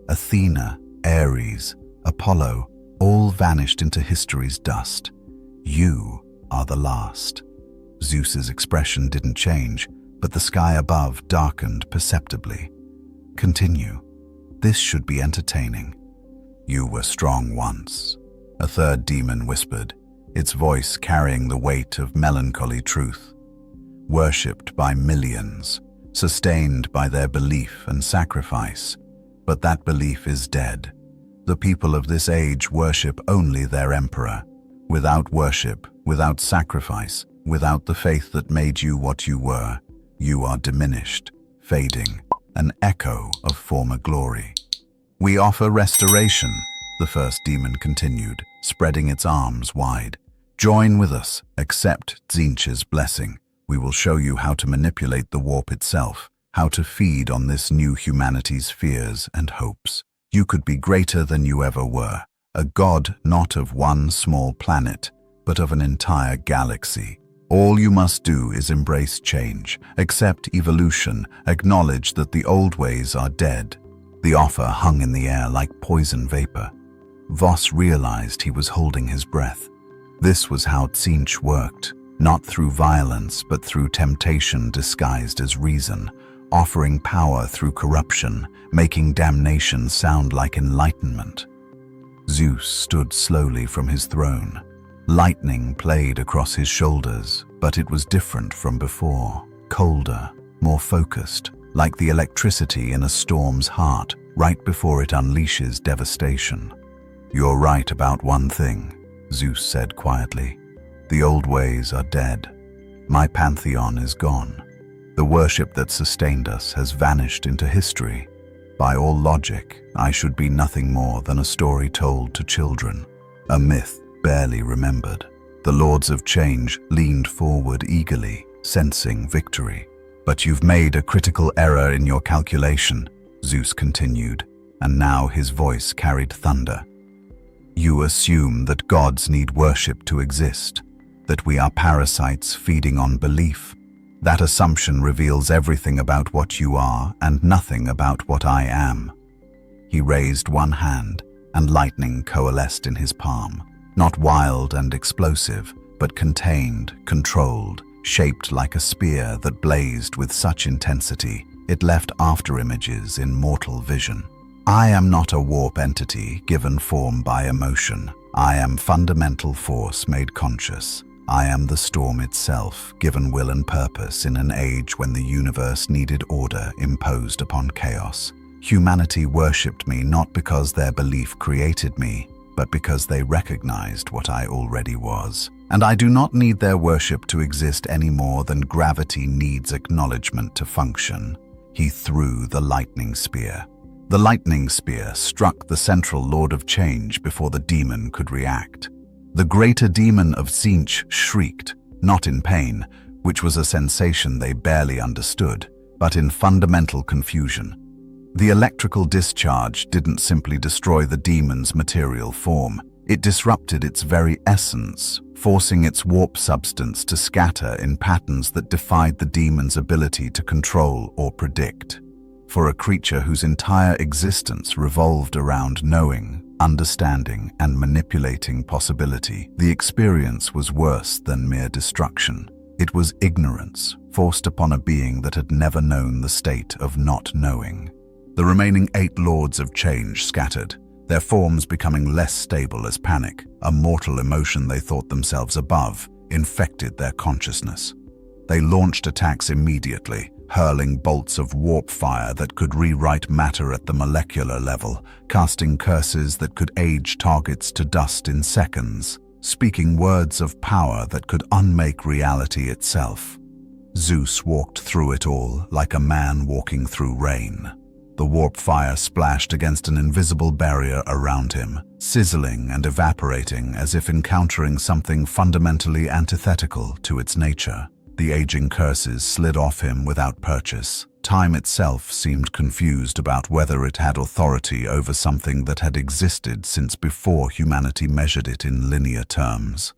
Athena, Ares, Apollo, all vanished into history's dust. You are the last. Zeus's expression didn't change, but the sky above darkened perceptibly. Continue. This should be entertaining. You were strong once, a third demon whispered, its voice carrying the weight of melancholy truth. Worshipped by millions, sustained by their belief and sacrifice. But that belief is dead. The people of this age worship only their emperor. Without worship, without sacrifice, without the faith that made you what you were, you are diminished, fading, an echo of former glory. We offer restoration, the first demon continued, spreading its arms wide. Join with us, accept Tzeentch's blessing. We will show you how to manipulate the warp itself, how to feed on this new humanity's fears and hopes. You could be greater than you ever were, a god not of one small planet, but of an entire galaxy. All you must do is embrace change, accept evolution, acknowledge that the old ways are dead. The offer hung in the air like poison vapor. Voss realized he was holding his breath. This was how Tzeentch worked, not through violence but through temptation disguised as reason, offering power through corruption, making damnation sound like enlightenment. Zeus stood slowly from his throne. Lightning played across his shoulders, but it was different from before, colder, more focused, like the electricity in a storm's heart right before it unleashes devastation. You're right about one thing, Zeus said quietly. The old ways are dead. My pantheon is gone. The worship that sustained us has vanished into history. By all logic, I should be nothing more than a story told to children, a myth barely remembered. The Lords of Change leaned forward eagerly, sensing victory. But you've made a critical error in your calculation, Zeus continued, and now his voice carried thunder. You assume that gods need worship to exist, that we are parasites feeding on belief. That assumption reveals everything about what you are and nothing about what I am. He raised one hand, and lightning coalesced in his palm. Not wild and explosive, but contained, controlled, shaped like a spear that blazed with such intensity it left afterimages in mortal vision. I am not a warp entity given form by emotion. I am fundamental force made conscious. I am the storm itself, given will and purpose in an age when the universe needed order imposed upon chaos. Humanity worshipped me not because their belief created me, but because they recognized what I already was. And I do not need their worship to exist any more than gravity needs acknowledgement to function. He threw the lightning spear. The lightning spear struck the central Lord of Change before the demon could react. The greater demon of Tzeentch shrieked, not in pain, which was a sensation they barely understood, but in fundamental confusion. The electrical discharge didn't simply destroy the demon's material form. It disrupted its very essence, forcing its warp substance to scatter in patterns that defied the demon's ability to control or predict. For a creature whose entire existence revolved around knowing, understanding, and manipulating possibility, the experience was worse than mere destruction. It was ignorance, forced upon a being that had never known the state of not knowing. The remaining 8 Lords of Change scattered, their forms becoming less stable as panic, a mortal emotion they thought themselves above, infected their consciousness. They launched attacks immediately, hurling bolts of warp fire that could rewrite matter at the molecular level, casting curses that could age targets to dust in seconds, speaking words of power that could unmake reality itself. Zeus walked through it all like a man walking through rain. The warp fire splashed against an invisible barrier around him, sizzling and evaporating as if encountering something fundamentally antithetical to its nature. The aging curses slid off him without purchase, Time itself seemed confused about whether it had authority over something that had existed since before humanity measured it in linear terms.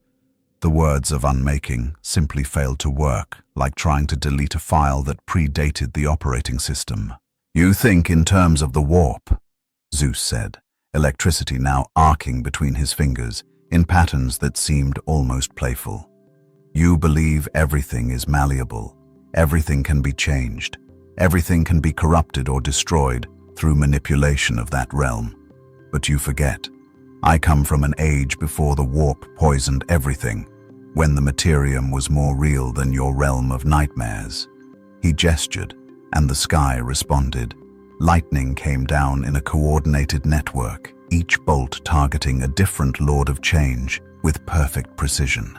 The words of unmaking simply failed to work, like trying to delete a file that predated the operating system. "You think in terms of the warp," Zeus said, electricity now arcing between his fingers in patterns that seemed almost playful. "You believe everything is malleable, everything can be changed, everything can be corrupted or destroyed through manipulation of that realm. But you forget, I come from an age before the warp poisoned everything, when the materium was more real than your realm of nightmares." He gestured, and the sky responded. Lightning came down in a coordinated network, each bolt targeting a different Lord of Change with perfect precision.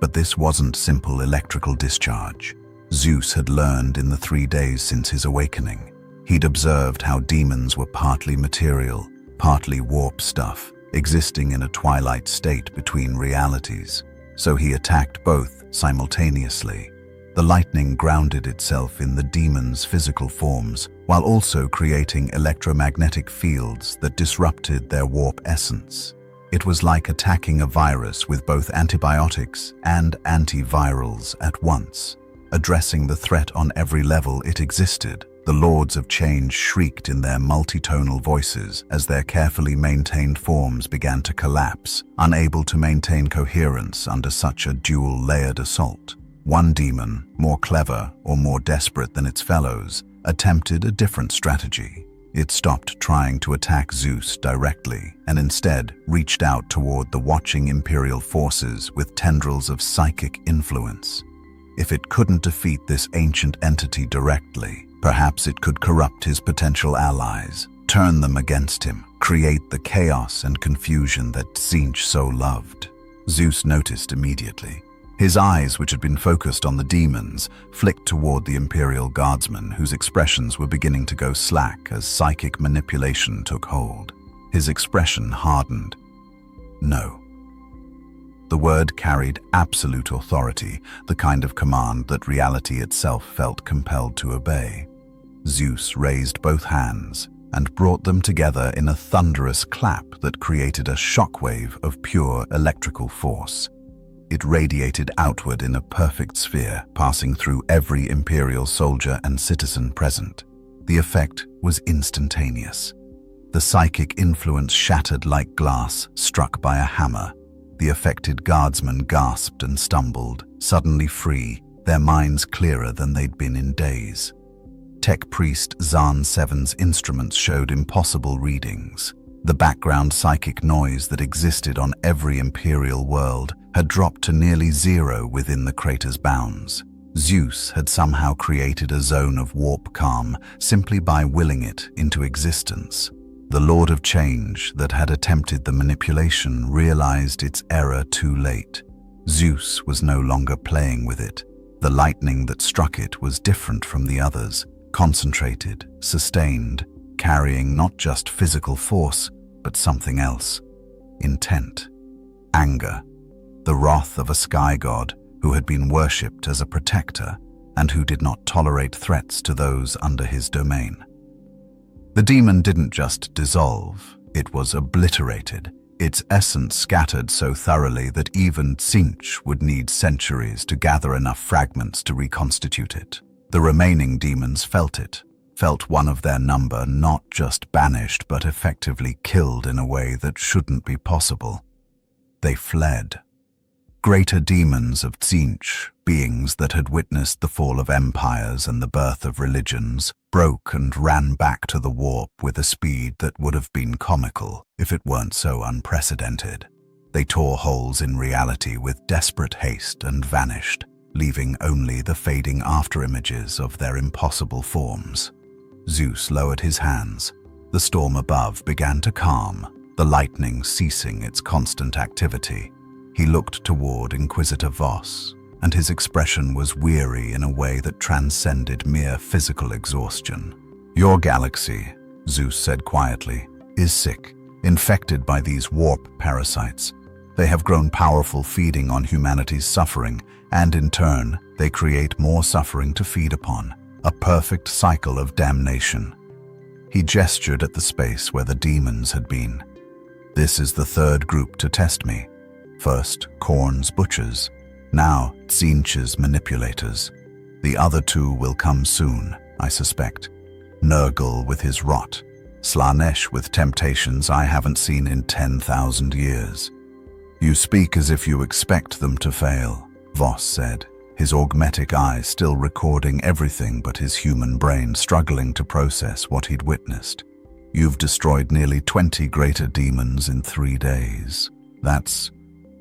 But this wasn't simple electrical discharge. Zeus had learned in the 3 days since his awakening. He'd observed how demons were partly material, partly warp stuff, existing in a twilight state between realities. So he attacked both simultaneously. The lightning grounded itself in the demons' physical forms, while also creating electromagnetic fields that disrupted their warp essence. It was like attacking a virus with both antibiotics and antivirals at once. Addressing the threat on every level it existed, the Lords of Change shrieked in their multitonal voices as their carefully maintained forms began to collapse, unable to maintain coherence under such a dual-layered assault. One demon, more clever or more desperate than its fellows, attempted a different strategy. It stopped trying to attack Zeus directly and instead reached out toward the watching Imperial forces with tendrils of psychic influence. If it couldn't defeat this ancient entity directly, perhaps it could corrupt his potential allies, turn them against him, create the chaos and confusion that Zeus so loved. Zeus noticed immediately. His eyes, which had been focused on the demons, flicked toward the Imperial guardsmen, whose expressions were beginning to go slack as psychic manipulation took hold. His expression hardened. No. The word carried absolute authority, the kind of command that reality itself felt compelled to obey. Zeus raised both hands and brought them together in a thunderous clap that created a shockwave of pure electrical force. It radiated outward in a perfect sphere, passing through every Imperial soldier and citizen present. The effect was instantaneous. The psychic influence shattered like glass struck by a hammer. The affected guardsmen gasped and stumbled, suddenly free, their minds clearer than they'd been in days. Tech priest Zan Seven's instruments showed impossible readings. The background psychic noise that existed on every Imperial world had dropped to nearly zero within the crater's bounds. Zeus had somehow created a zone of warp calm simply by willing it into existence. The Lord of Change that had attempted the manipulation realized its error too late. Zeus was no longer playing with it. The lightning that struck it was different from the others, concentrated, sustained, carrying not just physical force, but something else. Intent. Anger. The wrath of a sky god who had been worshipped as a protector and who did not tolerate threats to those under his domain. The demon didn't just dissolve, it was obliterated, its essence scattered so thoroughly that even Zeus would need centuries to gather enough fragments to reconstitute it. The remaining demons felt it, felt one of their number not just banished but effectively killed in a way that shouldn't be possible. They fled. Greater demons of Zeus, beings that had witnessed the fall of empires and the birth of religions, broke and ran back to the warp with a speed that would have been comical if it weren't so unprecedented. They tore holes in reality with desperate haste and vanished, leaving only the fading afterimages of their impossible forms. Zeus lowered his hands. The storm above began to calm, the lightning ceasing its constant activity. He looked toward Inquisitor Voss, and his expression was weary in a way that transcended mere physical exhaustion. "Your galaxy," Zeus said quietly, "is sick, infected by these warp parasites. They have grown powerful, feeding on humanity's suffering, and in turn, they create more suffering to feed upon. a perfect cycle of damnation. He gestured at the space where the demons had been. This is the third group to test me. First, Khorne's butchers. Now, Tzeentch's manipulators. The other two will come soon, I suspect. Nurgle with his rot. Slaanesh with temptations I haven't seen in 10,000 years. You speak as if you expect them to fail, Voss said, his augmetic eyes still recording everything but his human brain struggling to process what he'd witnessed. You've destroyed nearly 20 greater demons in 3 days. That's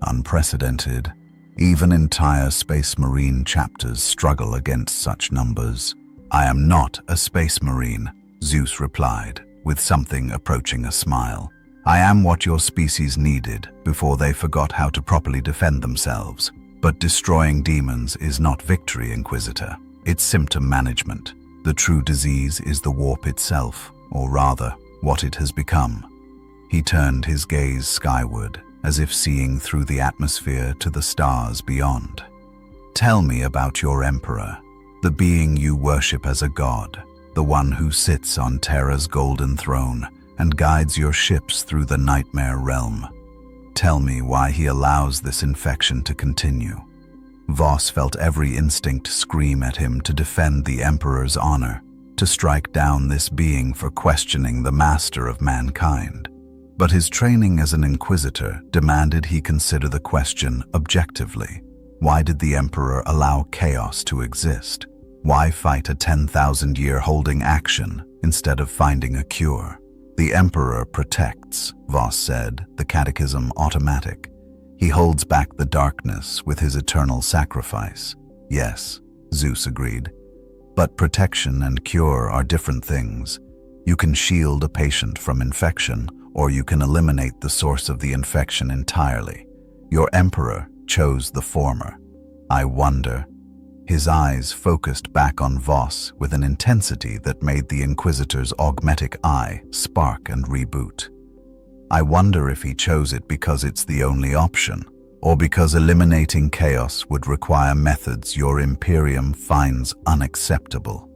unprecedented. Even entire Space Marine chapters struggle against such numbers. I am not a Space Marine, Zeus replied, with something approaching a smile. I am what your species needed before they forgot how to properly defend themselves. But destroying demons is not victory, Inquisitor. It's symptom management. The true disease is the warp itself, or rather, what it has become. He turned his gaze skyward, as if seeing through the atmosphere to the stars beyond. Tell me about your Emperor, the being you worship as a god, the one who sits on Terra's golden throne and guides your ships through the nightmare realm. Tell me why he allows this infection to continue. Voss felt every instinct scream at him to defend the Emperor's honor, to strike down this being for questioning the master of mankind. But his training as an Inquisitor demanded he consider the question objectively. Why did the Emperor allow chaos to exist? Why fight a 10,000-year holding action instead of finding a cure? The Emperor protects, Voss said, the catechism automatic. He holds back the darkness with his eternal sacrifice. Yes, Zeus agreed. But protection and cure are different things. You can shield a patient from infection, or you can eliminate the source of the infection entirely. Your Emperor chose the former. I wonder. His eyes focused back on Voss with an intensity that made the Inquisitor's augmetic eye spark and reboot. I wonder if he chose it because it's the only option, or because eliminating chaos would require methods your Imperium finds unacceptable.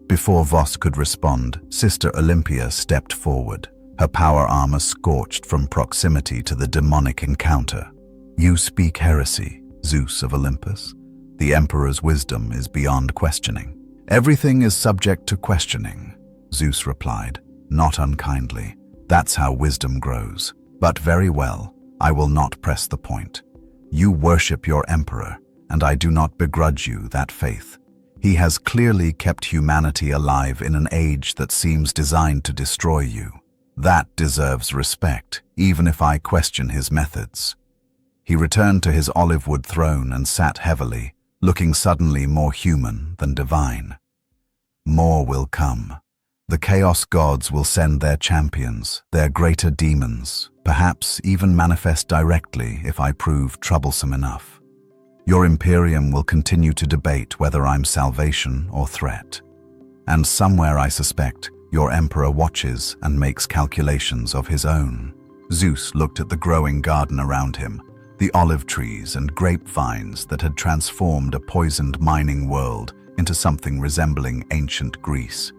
Before Voss could respond, Sister Olympia stepped forward, her power armor scorched from proximity to the demonic encounter. You speak heresy, Zeus of Olympus. The Emperor's wisdom is beyond questioning. Everything is subject to questioning, Zeus replied, not unkindly. That's how wisdom grows. But very well, I will not press the point. You worship your Emperor, and I do not begrudge you that faith. He has clearly kept humanity alive in an age that seems designed to destroy you. That deserves respect, even if I question his methods. He returned to his olive-wood throne and sat heavily, looking suddenly more human than divine. More will come. The Chaos Gods will send their champions, their greater demons, perhaps even manifest directly if I prove troublesome enough. Your Imperium will continue to debate whether I'm salvation or threat. And somewhere, I suspect, your Emperor watches and makes calculations of his own. Zeus looked at the growing garden around him, the olive trees and grapevines that had transformed a poisoned mining world into something resembling ancient Greece.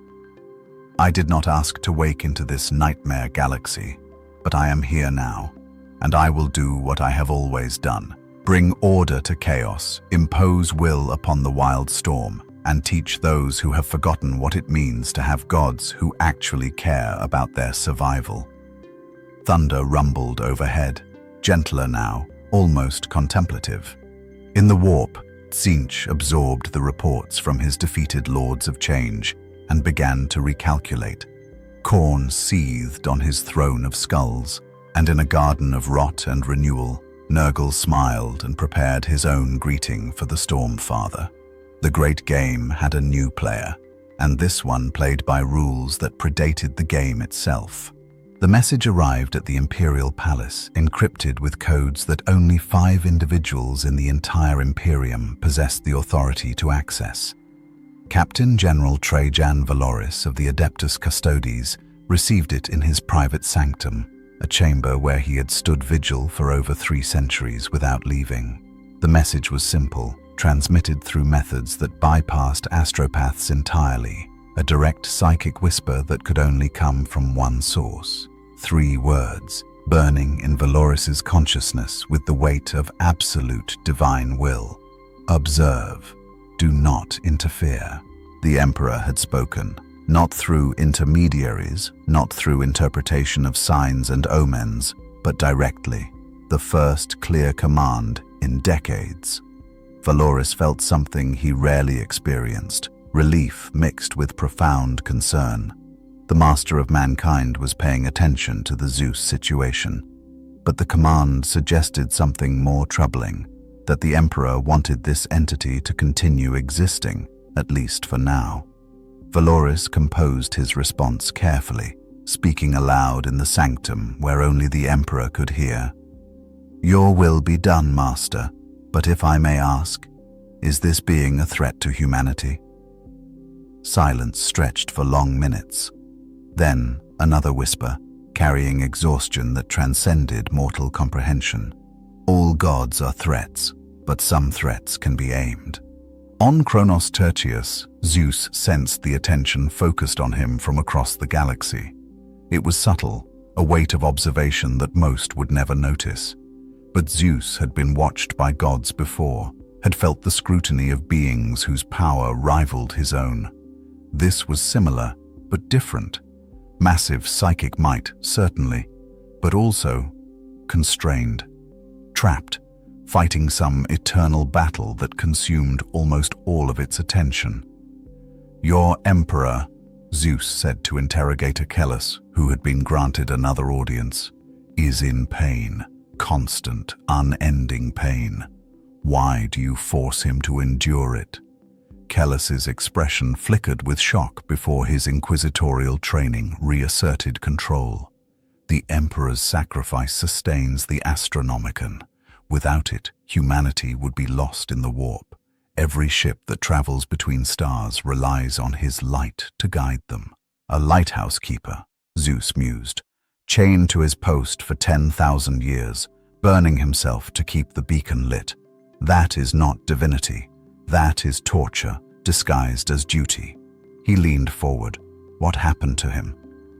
I did not ask to wake into this nightmare galaxy, but I am here now, and I will do what I have always done. Bring order to chaos, impose will upon the wild storm, and teach those who have forgotten what it means to have gods who actually care about their survival. Thunder rumbled overhead, gentler now, almost contemplative. In the warp, Tzeentch absorbed the reports from his defeated Lords of Change and began to recalculate. Khorne seethed on his throne of skulls, and in a garden of rot and renewal, Nurgle smiled and prepared his own greeting for the Storm-Father. The great game had a new player, and this one played by rules that predated the game itself. The message arrived at the Imperial Palace, encrypted with codes that only 5 individuals in the entire Imperium possessed the authority to access. Captain General Trajan Valoris of the Adeptus Custodes received it in his private sanctum, a chamber where he had stood vigil for over 3 centuries without leaving. The message was simple: transmitted through methods that bypassed astropaths entirely, a direct psychic whisper that could only come from one source. 3 words, burning in Valoris's consciousness with the weight of absolute divine will. Observe. Do not interfere. The Emperor had spoken, not through intermediaries, not through interpretation of signs and omens, but directly, the first clear command in decades. Valoris felt something he rarely experienced, relief mixed with profound concern. The master of mankind was paying attention to the Zeus situation, but the command suggested something more troubling, that the Emperor wanted this entity to continue existing, at least for now. Valoris composed his response carefully, speaking aloud in the sanctum where only the Emperor could hear. "Your will be done, Master, but if I may ask, is this being a threat to humanity?" Silence stretched for long minutes. Then another whisper, carrying exhaustion that transcended mortal comprehension. "All gods are threats, but some threats can be aimed." On Kronos Tertius, Zeus sensed the attention focused on him from across the galaxy. It was subtle, a weight of observation that most would never notice. But Zeus had been watched by gods before, had felt the scrutiny of beings whose power rivaled his own. This was similar, but different. Massive psychic might, certainly, but also constrained, trapped, fighting some eternal battle that consumed almost all of its attention. "Your Emperor," Zeus said to interrogator Kellus, who had been granted another audience, "is in pain, constant, unending pain. Why do you force him to endure it?" Kellus's expression flickered with shock before his inquisitorial training reasserted control. The Emperor's sacrifice sustains the Astronomicon. Without it, humanity would be lost in the warp. Every ship that travels between stars relies on his light to guide them. A lighthouse keeper, Zeus mused, chained to his post for 10,000 years, burning himself to keep the beacon lit. That is not divinity. That is torture, disguised as duty. He leaned forward. What happened to him?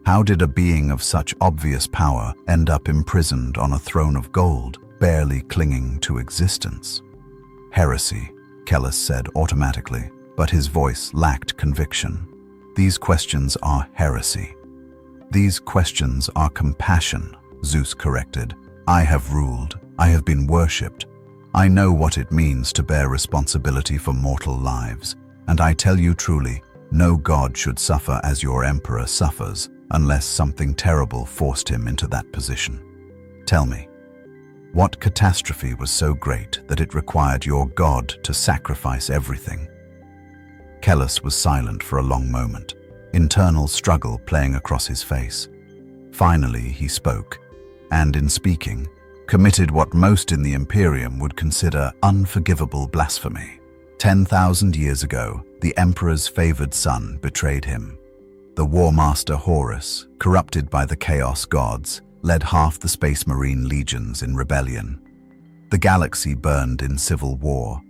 How did a being of such obvious power end up imprisoned on a throne of gold, barely clinging to existence? "Heresy," Kellus said automatically, but his voice lacked conviction. "These questions are heresy." "These questions are compassion," Zeus corrected. "I have ruled. I have been worshipped. I know what it means to bear responsibility for mortal lives, and I tell you truly, no god should suffer as your Emperor suffers unless something terrible forced him into that position. Tell me, what catastrophe was so great that it required your god to sacrifice everything?" Kellus was silent for a long moment, internal struggle playing across his face. Finally he spoke, and in speaking, committed what most in the Imperium would consider unforgivable blasphemy. 10,000 years ago, the Emperor's favored son betrayed him. The War Master Horus, corrupted by the Chaos Gods, led half the Space Marine legions in rebellion. The galaxy burned in civil war.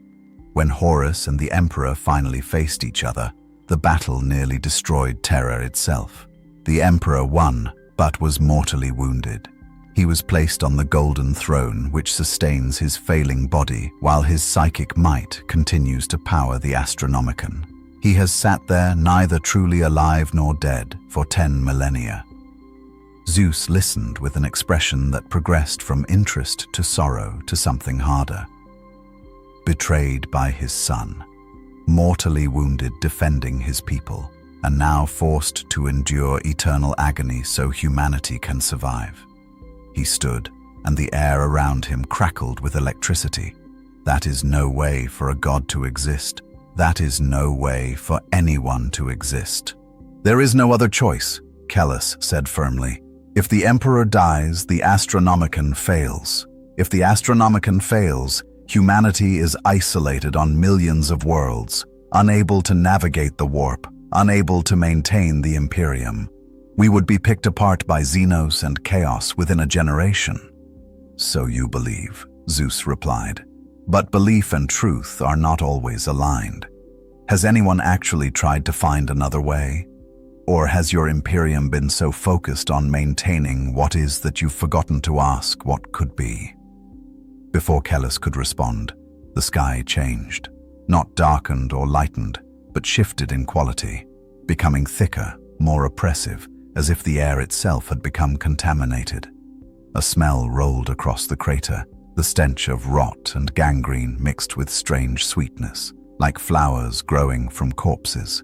When Horus and the Emperor finally faced each other, the battle nearly destroyed Terra itself. The Emperor won, but was mortally wounded. He was placed on the golden throne which sustains his failing body while his psychic might continues to power the Astronomicon. He has sat there neither truly alive nor dead for 10 millennia. Zeus listened with an expression that progressed from interest to sorrow to something harder. Betrayed by his son, mortally wounded defending his people, and now forced to endure eternal agony so humanity can survive. He stood, and the air around him crackled with electricity. That is no way for a god to exist. That is no way for anyone to exist. "There is no other choice," Kellus said firmly. "If the Emperor dies, the Astronomicon fails. If the Astronomicon fails, humanity is isolated on millions of worlds, unable to navigate the warp, unable to maintain the Imperium. We would be picked apart by Xenos and Chaos within a generation." "So you believe," Zeus replied. But belief and truth are not always aligned. Has anyone actually tried to find another way? Or has your Imperium been so focused on maintaining what is that you've forgotten to ask what could be? Before Kellus could respond, the sky changed. Not darkened or lightened, but shifted in quality, becoming thicker, more oppressive, as if the air itself had become contaminated. A smell rolled across the crater, the stench of rot and gangrene mixed with strange sweetness, like flowers growing from corpses.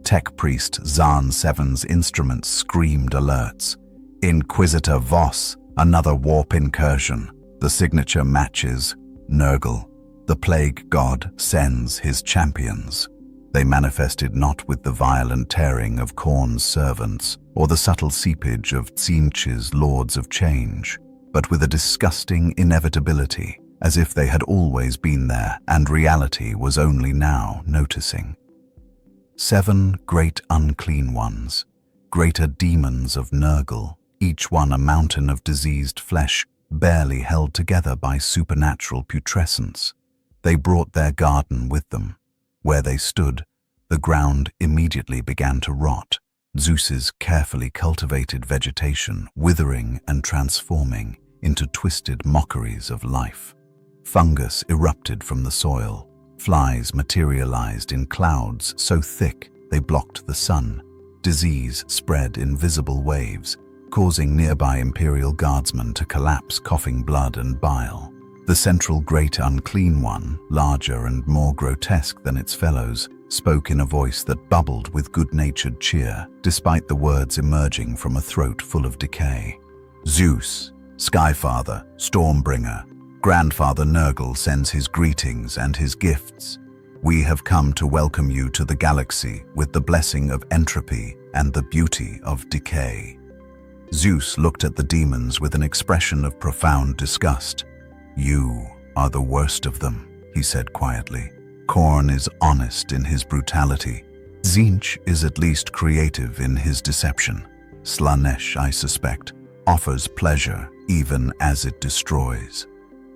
Tech priest Zahn Seven's instruments screamed alerts. Inquisitor Voss, another warp incursion. The signature matches. Nurgle, the plague god, sends his champions. They manifested not with the violent tearing of Khorne's servants or the subtle seepage of Tzeentch's lords of change, but with a disgusting inevitability, as if they had always been there and reality was only now noticing. 7 great unclean ones, greater demons of Nurgle, each one a mountain of diseased flesh, barely held together by supernatural putrescence. They brought their garden with them. Where they stood, the ground immediately began to rot, Zeus's carefully cultivated vegetation withering and transforming into twisted mockeries of life. Fungus erupted from the soil. Flies materialized in clouds so thick they blocked the sun. Disease spread in visible waves, causing nearby Imperial guardsmen to collapse, coughing blood and bile. The central great unclean one, larger and more grotesque than its fellows, spoke in a voice that bubbled with good-natured cheer, despite the words emerging from a throat full of decay. Zeus, Skyfather, Stormbringer, Grandfather Nurgle sends his greetings and his gifts. We have come to welcome you to the galaxy with the blessing of entropy and the beauty of decay. Zeus looked at the demons with an expression of profound disgust. You are the worst of them, he said quietly. Khorne is honest in his brutality. Tzeentch is at least creative in his deception. Slaanesh, I suspect, offers pleasure even as it destroys.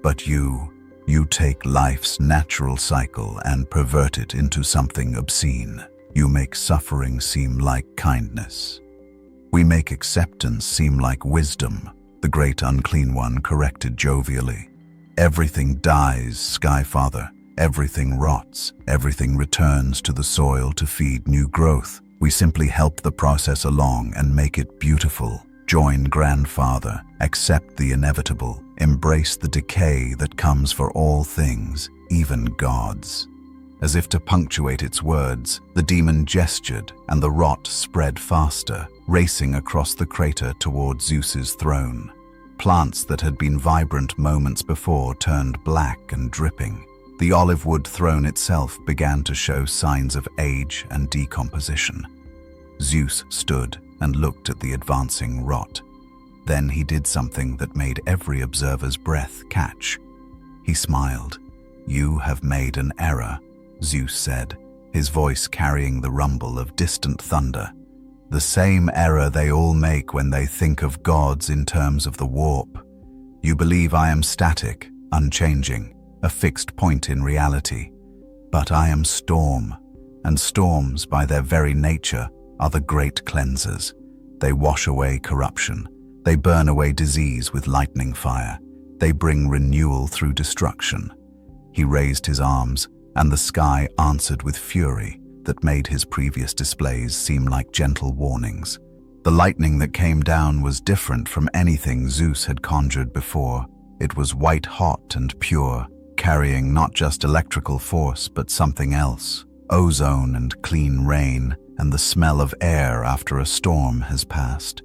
But you take life's natural cycle and pervert it into something obscene. You make suffering seem like kindness. We make acceptance seem like wisdom, the great unclean one corrected jovially. Everything dies, Skyfather. Everything rots. Everything returns to the soil to feed new growth. We simply help the process along and make it beautiful. Join Grandfather, accept the inevitable, embrace the decay that comes for all things, even gods. As if to punctuate its words, the demon gestured and the rot spread faster, racing across the crater toward Zeus's throne. Plants that had been vibrant moments before turned black and dripping. The olive wood throne itself began to show signs of age and decomposition. Zeus stood and looked at the advancing rot. Then he did something that made every observer's breath catch. He smiled. You have made an error, Zeus said, his voice carrying the rumble of distant thunder. The same error they all make when they think of gods in terms of the warp. You believe I am static, unchanging, a fixed point in reality. But I am storm, and storms by their very nature are the great cleansers. They wash away corruption. They burn away disease with lightning fire. They bring renewal through destruction. He raised his arms, and the sky answered with fury that made his previous displays seem like gentle warnings. The lightning that came down was different from anything Zeus had conjured before. It was white-hot and pure, carrying not just electrical force but something else, ozone and clean rain, and the smell of air after a storm has passed.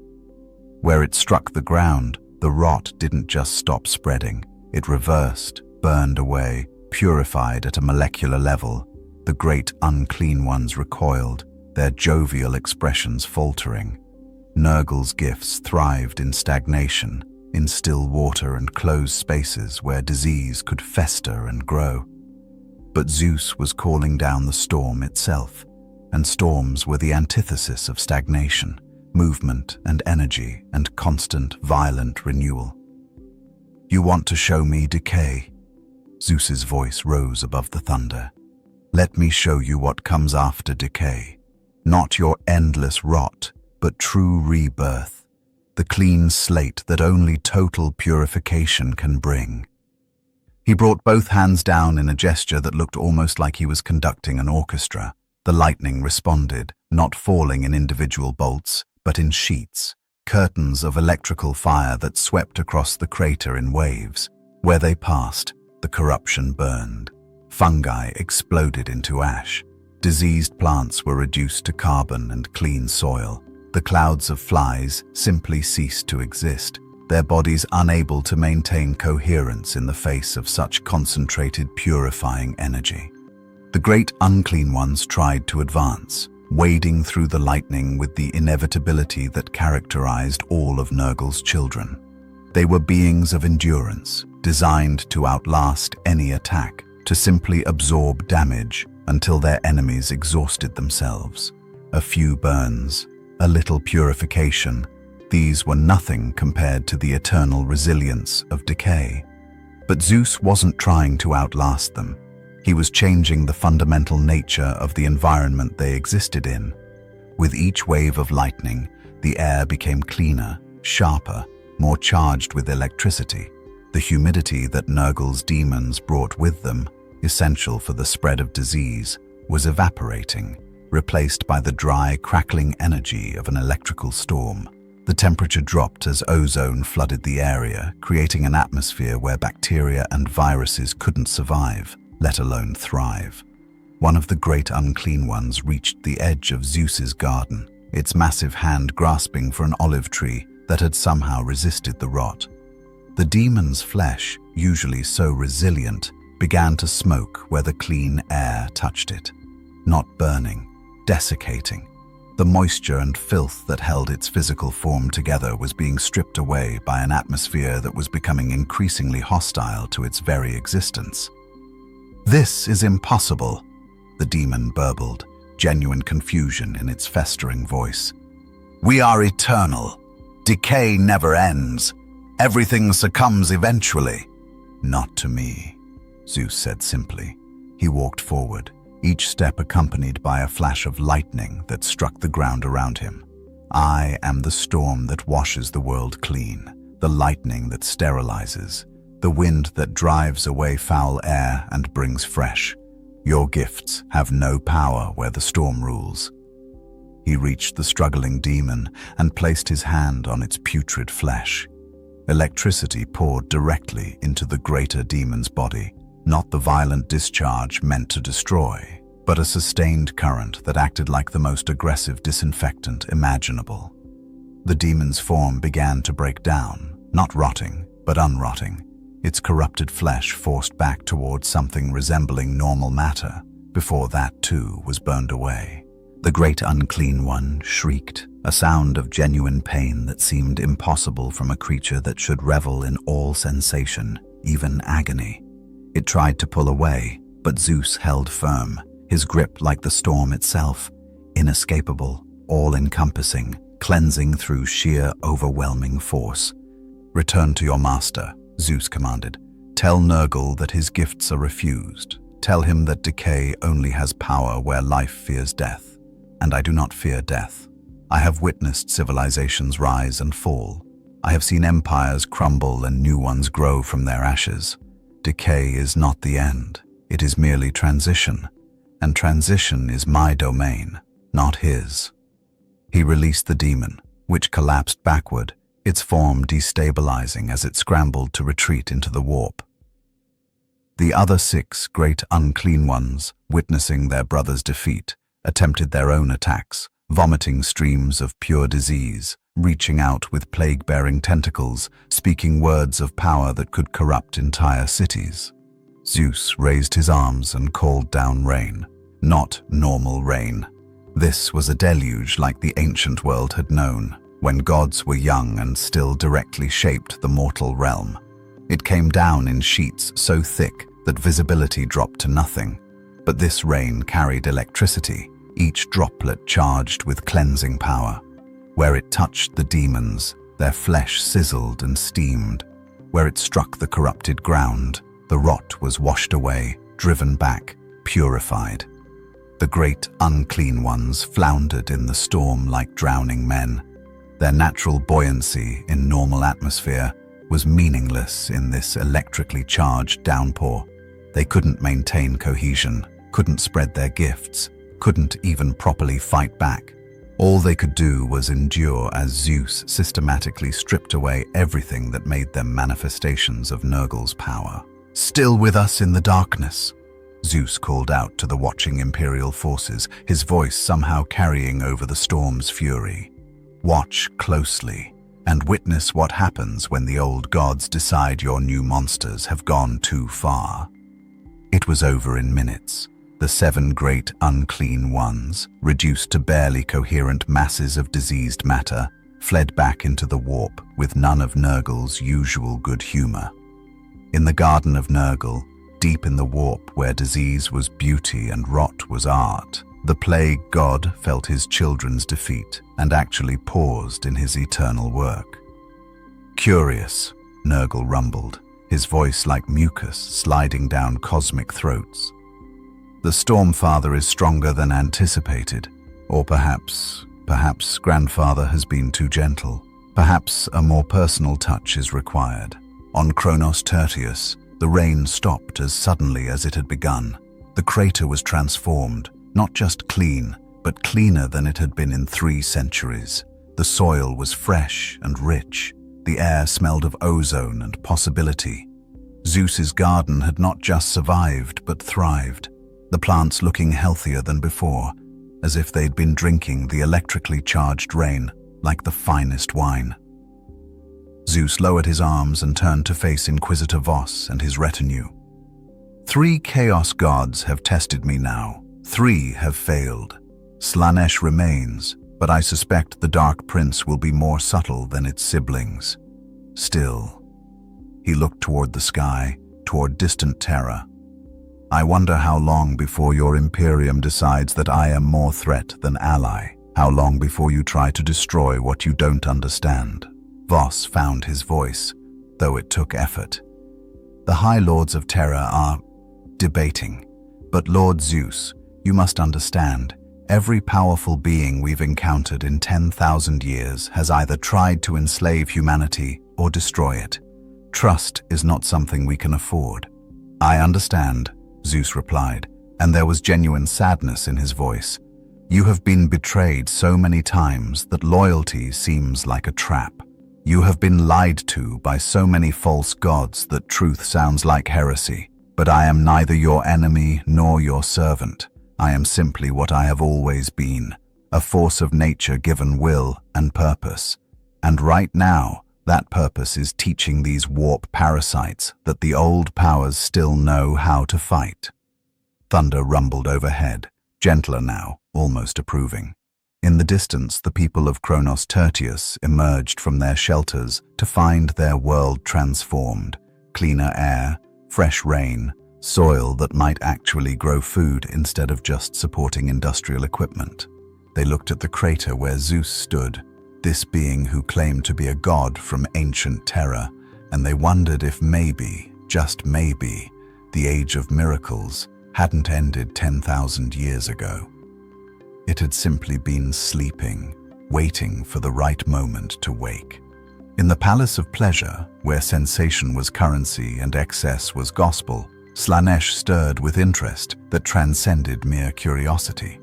Where it struck the ground, the rot didn't just stop spreading. It reversed, burned away, purified at a molecular level. The great unclean ones recoiled, their jovial expressions faltering. Nurgle's gifts thrived in stagnation, in still water and closed spaces where disease could fester and grow. But Zeus was calling down the storm itself, and storms were the antithesis of stagnation, movement and energy and constant, violent renewal. You want to show me decay? Zeus's voice rose above the thunder. "Let me show you what comes after decay. Not your endless rot, but true rebirth. The clean slate that only total purification can bring." He brought both hands down in a gesture that looked almost like he was conducting an orchestra. The lightning responded, not falling in individual bolts, but in sheets, curtains of electrical fire that swept across the crater in waves. Where they passed, the corruption burned. Fungi exploded into ash. Diseased plants were reduced to carbon and clean soil. The clouds of flies simply ceased to exist, their bodies unable to maintain coherence in the face of such concentrated purifying energy. The great unclean ones tried to advance, wading through the lightning with the inevitability that characterized all of Nurgle's children. They were beings of endurance, designed to outlast any attack, to simply absorb damage until their enemies exhausted themselves. A few burns, a little purification, these were nothing compared to the eternal resilience of decay. But Zeus wasn't trying to outlast them. He was changing the fundamental nature of the environment they existed in. With each wave of lightning, the air became cleaner, sharper, more charged with electricity. The humidity that Nurgle's demons brought with them, essential for the spread of disease, was evaporating, replaced by the dry, crackling energy of an electrical storm. The temperature dropped as ozone flooded the area, creating an atmosphere where bacteria and viruses couldn't survive, let alone thrive. One of the great unclean ones reached the edge of Zeus's garden, its massive hand grasping for an olive tree that had somehow resisted the rot. The demon's flesh, usually so resilient, began to smoke where the clean air touched it. Not burning, desiccating. The moisture and filth that held its physical form together was being stripped away by an atmosphere that was becoming increasingly hostile to its very existence. "This is impossible," the demon burbled, genuine confusion in its festering voice. "We are eternal. Decay never ends. Everything succumbs eventually." "Not to me," Zeus said simply. He walked forward, each step accompanied by a flash of lightning that struck the ground around him. "I am the storm that washes the world clean, the lightning that sterilizes, the wind that drives away foul air and brings fresh. Your gifts have no power where the storm rules." He reached the struggling demon and placed his hand on its putrid flesh. Electricity poured directly into the greater demon's body, not the violent discharge meant to destroy, but a sustained current that acted like the most aggressive disinfectant imaginable. The demon's form began to break down, not rotting, but unrotting, its corrupted flesh forced back towards something resembling normal matter, before that too was burned away. The great unclean one shrieked, a sound of genuine pain that seemed impossible from a creature that should revel in all sensation, even agony. It tried to pull away, but Zeus held firm, his grip like the storm itself, inescapable, all-encompassing, cleansing through sheer, overwhelming force. "Return to your master," Zeus commanded. "Tell Nurgle that his gifts are refused. Tell him that decay only has power where life fears death. And I do not fear death. I have witnessed civilizations rise and fall. I have seen empires crumble and new ones grow from their ashes. Decay is not the end. It is merely transition. And transition is my domain, not his." He released the demon, which collapsed backward, its form destabilizing as it scrambled to retreat into the warp. The other 6 great unclean ones, witnessing their brother's defeat, attempted their own attacks, vomiting streams of pure disease, reaching out with plague-bearing tentacles, speaking words of power that could corrupt entire cities. Zeus raised his arms and called down rain, not normal rain. This was a deluge like the ancient world had known, when gods were young and still directly shaped the mortal realm. It came down in sheets so thick that visibility dropped to nothing. But this rain carried electricity, each droplet charged with cleansing power. Where it touched the demons, their flesh sizzled and steamed. Where it struck the corrupted ground, The rot was washed away, driven back, purified. The great unclean ones floundered in the storm like drowning men. Their natural buoyancy in normal atmosphere was meaningless in this electrically charged downpour. They couldn't maintain cohesion, couldn't spread their gifts, couldn't even properly fight back. All they could do was endure as Zeus systematically stripped away everything that made them manifestations of Nurgle's power. "Still with us in the darkness," Zeus called out to the watching Imperial forces, his voice somehow carrying over the storm's fury. "Watch closely and witness what happens when the old gods decide your new monsters have gone too far." It was over in minutes. The 7 great unclean ones, reduced to barely coherent masses of diseased matter, fled back into the warp with none of Nurgle's usual good humor. In the garden of Nurgle, deep in the warp where disease was beauty and rot was art, the plague god felt his children's defeat and actually paused in his eternal work. "Curious," Nurgle rumbled, his voice like mucus sliding down cosmic throats. "The Storm-Father is stronger than anticipated, or perhaps Grandfather has been too gentle. Perhaps a more personal touch is required." On Kronos Tertius, the rain stopped as suddenly as it had begun. The crater was transformed, not just clean, but cleaner than it had been in 3 centuries. The soil was fresh and rich. The air smelled of ozone and possibility. Zeus's garden had not just survived, but thrived. The plants looking healthier than before, as if they'd been drinking the electrically charged rain like the finest wine. Zeus lowered his arms and turned to face Inquisitor Voss and his retinue. 3 chaos gods have tested me now. 3 have failed. Slaanesh remains, but I suspect the Dark Prince will be more subtle than its siblings. Still, he looked toward the sky, toward distant Terra. "I wonder how long before your Imperium decides that I am more threat than ally. How long before you try to destroy what you don't understand." Voss found his voice, though it took effort. "The High Lords of Terra are debating. But Lord Zeus, you must understand, every powerful being we've encountered in 10,000 years has either tried to enslave humanity or destroy it. Trust is not something we can afford." "I understand," Zeus replied, and there was genuine sadness in his voice. "You have been betrayed so many times that loyalty seems like a trap. You have been lied to by so many false gods that truth sounds like heresy. But I am neither your enemy nor your servant. I am simply what I have always been, a force of nature given will and purpose. And right now, that purpose is teaching these warp parasites that the old powers still know how to fight." Thunder rumbled overhead, gentler now, almost approving. In the distance, the people of Kronos Tertius emerged from their shelters to find their world transformed. Cleaner air, fresh rain, soil that might actually grow food instead of just supporting industrial equipment. They looked at the crater where Zeus stood, this being who claimed to be a god from ancient Terra, and they wondered if maybe, just maybe, the age of miracles hadn't ended 10,000 years ago. It had simply been sleeping, waiting for the right moment to wake. In the palace of pleasure, where sensation was currency and excess was gospel, Slaanesh stirred with interest that transcended mere curiosity.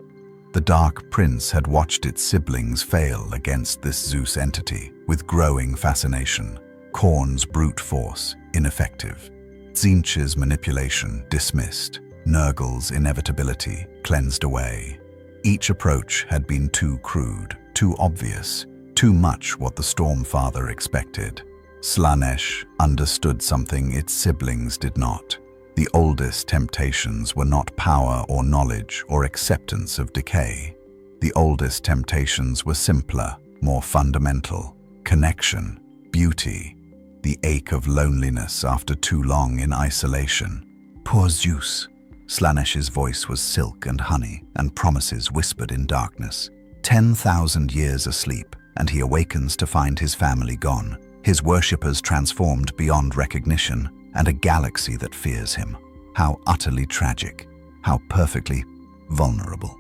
The Dark Prince had watched its siblings fail against this Zeus entity with growing fascination. Khorne's brute force, ineffective. Tzeentch's manipulation, dismissed. Nurgle's inevitability, cleansed away. Each approach had been too crude, too obvious, too much what the Storm-Father expected. Slaanesh understood something its siblings did not. The oldest temptations were not power or knowledge or acceptance of decay. The oldest temptations were simpler, more fundamental. Connection, beauty, the ache of loneliness after too long in isolation. Poor Zeus. Slaanesh's voice was silk and honey, and promises whispered in darkness. 10,000 years asleep, and he awakens to find his family gone, his worshippers transformed beyond recognition. and a galaxy that fears him. How utterly tragic, how perfectly vulnerable.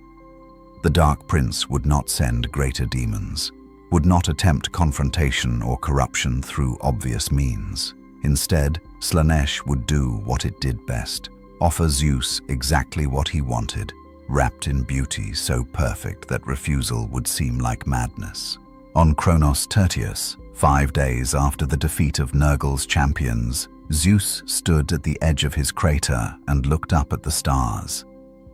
The Dark Prince would not send greater demons, would not attempt confrontation or corruption through obvious means. Instead, Slaanesh would do what it did best, offer Zeus exactly what he wanted, wrapped in beauty so perfect that refusal would seem like madness. On Kronos Tertius, 5 days after the defeat of Nurgle's champions, Zeus stood at the edge of his crater and looked up at the stars.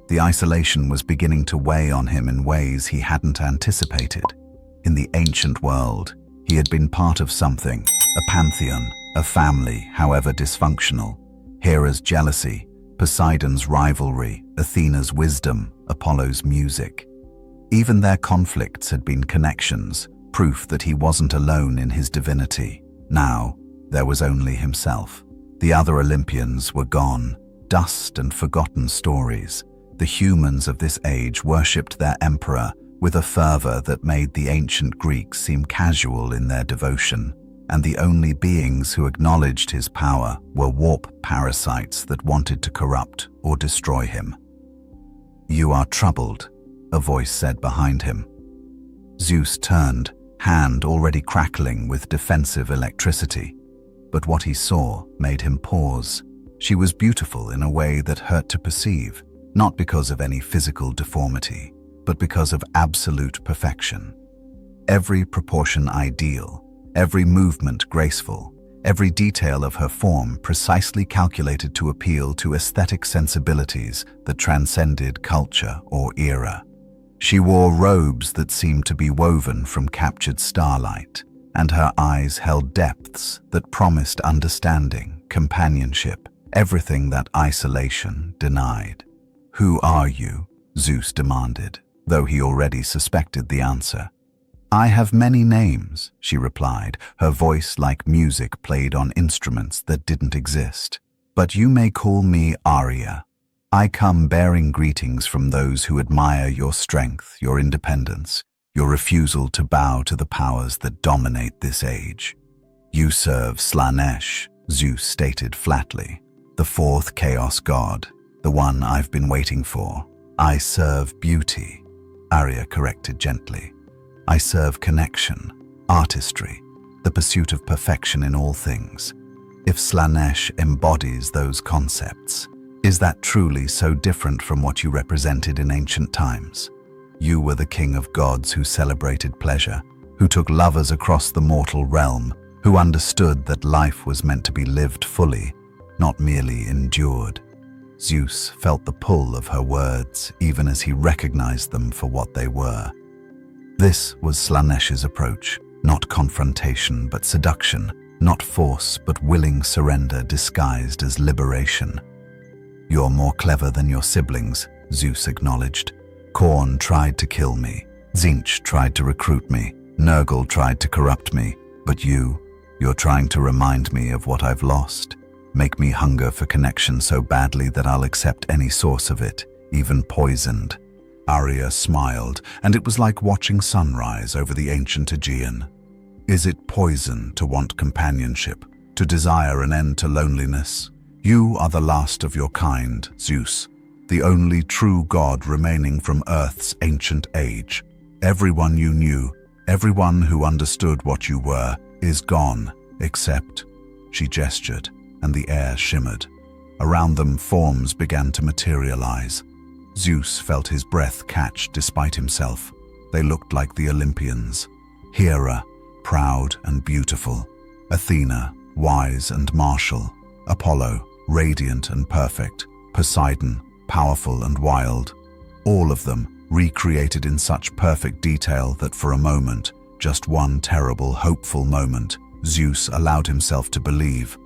The isolation was beginning to weigh on him in ways he hadn't anticipated. In the ancient world, he had been part of something, a pantheon, a family, however dysfunctional. Hera's jealousy, Poseidon's rivalry, Athena's wisdom, Apollo's music. Even their conflicts had been connections, proof that he wasn't alone in his divinity. Now, there was only himself. The other Olympians were gone, dust and forgotten stories. The humans of this age worshipped their emperor with a fervor that made the ancient Greeks seem casual in their devotion, and the only beings who acknowledged his power were warp parasites that wanted to corrupt or destroy him. "You are troubled," a voice said behind him. Zeus turned, hand already crackling with defensive electricity. But what he saw made him pause. She was beautiful in a way that hurt to perceive, not because of any physical deformity, but because of absolute perfection. Every proportion ideal, every movement graceful, every detail of her form precisely calculated to appeal to aesthetic sensibilities that transcended culture or era. She wore robes that seemed to be woven from captured starlight, and her eyes held depths that promised understanding, companionship, everything that isolation denied. "Who are you?" Zeus demanded, though he already suspected the answer. "I have many names," she replied, her voice like music played on instruments that didn't exist. "But you may call me Arya. I come bearing greetings from those who admire your strength, your independence, your refusal to bow to the powers that dominate this age." "You serve Slaanesh," Zeus stated flatly, "the fourth chaos god, the one I've been waiting for." "I serve beauty," Arya corrected gently. "I serve connection, artistry, the pursuit of perfection in all things. If Slaanesh embodies those concepts, is that truly so different from what you represented in ancient times? You were the king of gods who celebrated pleasure, who took lovers across the mortal realm, who understood that life was meant to be lived fully, not merely endured." Zeus felt the pull of her words, even as he recognized them for what they were. This was Slaanesh's approach, not confrontation but seduction, not force but willing surrender disguised as liberation. "You're more clever than your siblings," Zeus acknowledged. "Khorne tried to kill me, Tzeentch tried to recruit me, Nurgle tried to corrupt me, but you're trying to remind me of what I've lost. Make me hunger for connection so badly that I'll accept any source of it, even poisoned." Arya smiled, and it was like watching sunrise over the ancient Aegean. "Is it poison to want companionship, to desire an end to loneliness? You are the last of your kind, Zeus, the only true god remaining from Earth's ancient age. Everyone you knew, everyone who understood what you were, is gone, except..." She gestured, and the air shimmered. Around them, forms began to materialize. Zeus felt his breath catch despite himself. They looked like the Olympians. Hera, proud and beautiful. Athena, wise and martial. Apollo, radiant and perfect. Poseidon, powerful and wild. All of them recreated in such perfect detail that for a moment, just one terrible, hopeful moment, Zeus allowed himself to believe.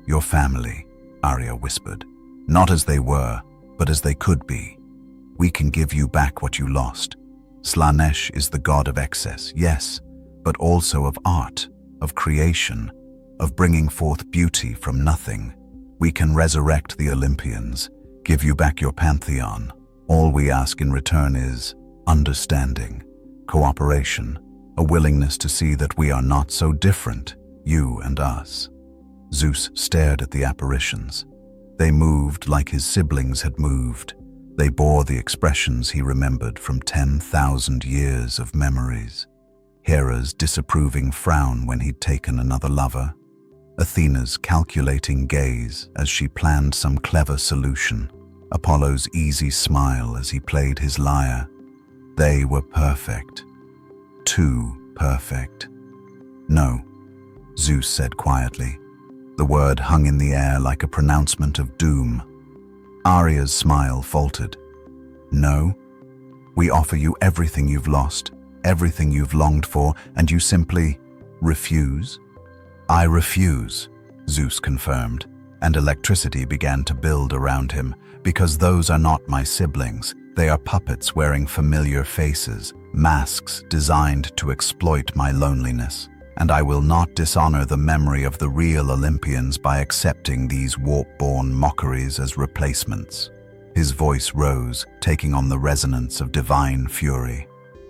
"Your family," Arya whispered. "Not as they were, but as they could be. We can give you back what you lost. Slaanesh is the god of excess, yes, but also of art, of creation, of bringing forth beauty from nothing. We can resurrect the Olympians, give you back your pantheon. All we ask in return is understanding, cooperation, a willingness to see that we are not so different, you and us." Zeus stared at the apparitions. They moved like his siblings had moved. They bore the expressions he remembered from 10,000 years of memories. Hera's disapproving frown when he'd taken another lover. Athena's calculating gaze as she planned some clever solution. Apollo's easy smile as he played his lyre. They were perfect. Too perfect. No, Zeus said quietly. The word hung in the air like a pronouncement of doom. Arya's smile faltered. No, we offer you everything you've lost, everything you've longed for, and you simply refuse? I refuse, Zeus confirmed, and electricity began to build around him, because those are not my siblings. They are puppets wearing familiar faces, masks designed to exploit my loneliness. And I will not dishonor the memory of the real Olympians by accepting these warp-born mockeries as replacements. His voice rose, taking on the resonance of divine fury.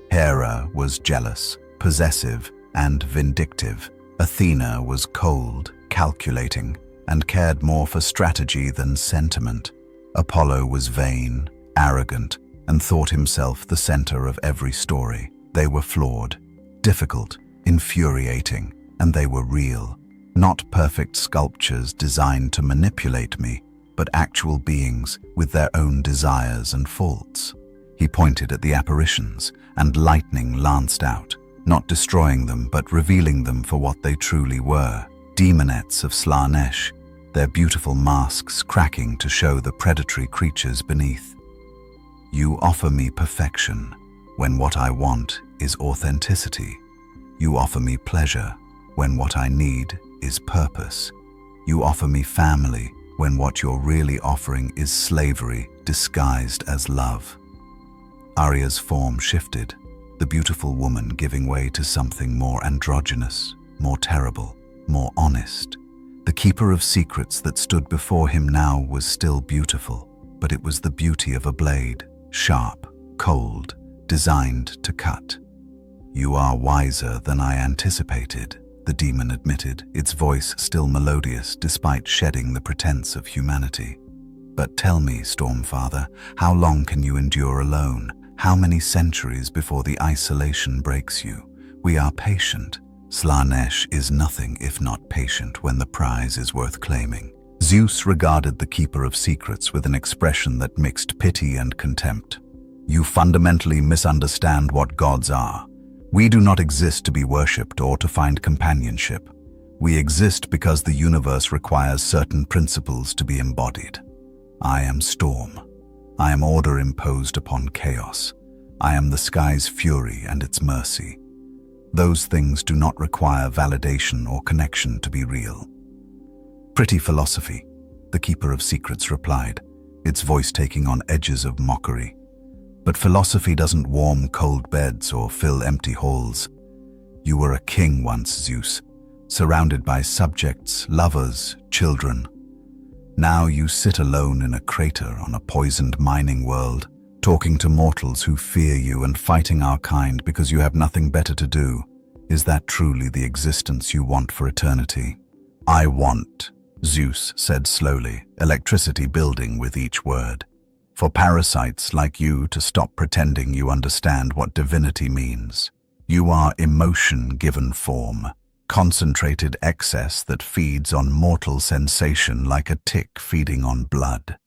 Hera was jealous, possessive, and vindictive. Athena was cold, calculating, and cared more for strategy than sentiment. Apollo was vain, arrogant, and thought himself the center of every story. They were flawed, difficult, infuriating, and they were real. Not perfect sculptures designed to manipulate me, but actual beings with their own desires and faults. He pointed at the apparitions, and lightning lanced out, not destroying them but revealing them for what they truly were. Demonettes of Slaanesh, their beautiful masks cracking to show the predatory creatures beneath. You offer me perfection, when what I want is authenticity. You offer me pleasure, when what I need is purpose. You offer me family, when what you're really offering is slavery disguised as love. Arya's form shifted, the beautiful woman giving way to something more androgynous, more terrible, more honest. The keeper of secrets that stood before him now was still beautiful, but it was the beauty of a blade, sharp, cold, designed to cut. You are wiser than I anticipated, the demon admitted, its voice still melodious despite shedding the pretense of humanity. But tell me, Storm-Father, how long can you endure alone? How many centuries before the isolation breaks you? We are patient. Slaanesh is nothing if not patient when the prize is worth claiming. Zeus regarded the keeper of secrets with an expression that mixed pity and contempt. You fundamentally misunderstand what gods are. We do not exist to be worshipped or to find companionship. We exist because the universe requires certain principles to be embodied. I am storm. I am order imposed upon chaos. I am the sky's fury and its mercy. Those things do not require validation or connection to be real. Pretty philosophy, the keeper of secrets replied, its voice taking on edges of mockery. But philosophy doesn't warm cold beds or fill empty halls. You were a king once, Zeus, surrounded by subjects, lovers, children. Now you sit alone in a crater on a poisoned mining world, talking to mortals who fear you and fighting our kind because you have nothing better to do. Is that truly the existence you want for eternity? I want, Zeus said slowly, electricity building with each word. For parasites like you to stop pretending you understand what divinity means. You are emotion given form, concentrated excess that feeds on mortal sensation like a tick feeding on blood.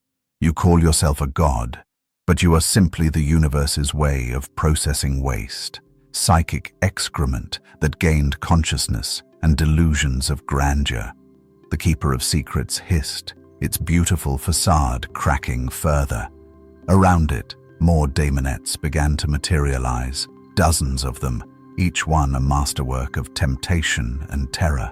You call yourself a god, but you are simply the universe's way of processing waste, psychic excrement that gained consciousness and delusions of grandeur. The keeper of secrets hissed, its beautiful facade cracking further. Around it, more daemonettes began to materialize, dozens of them, each one a masterwork of temptation and terror.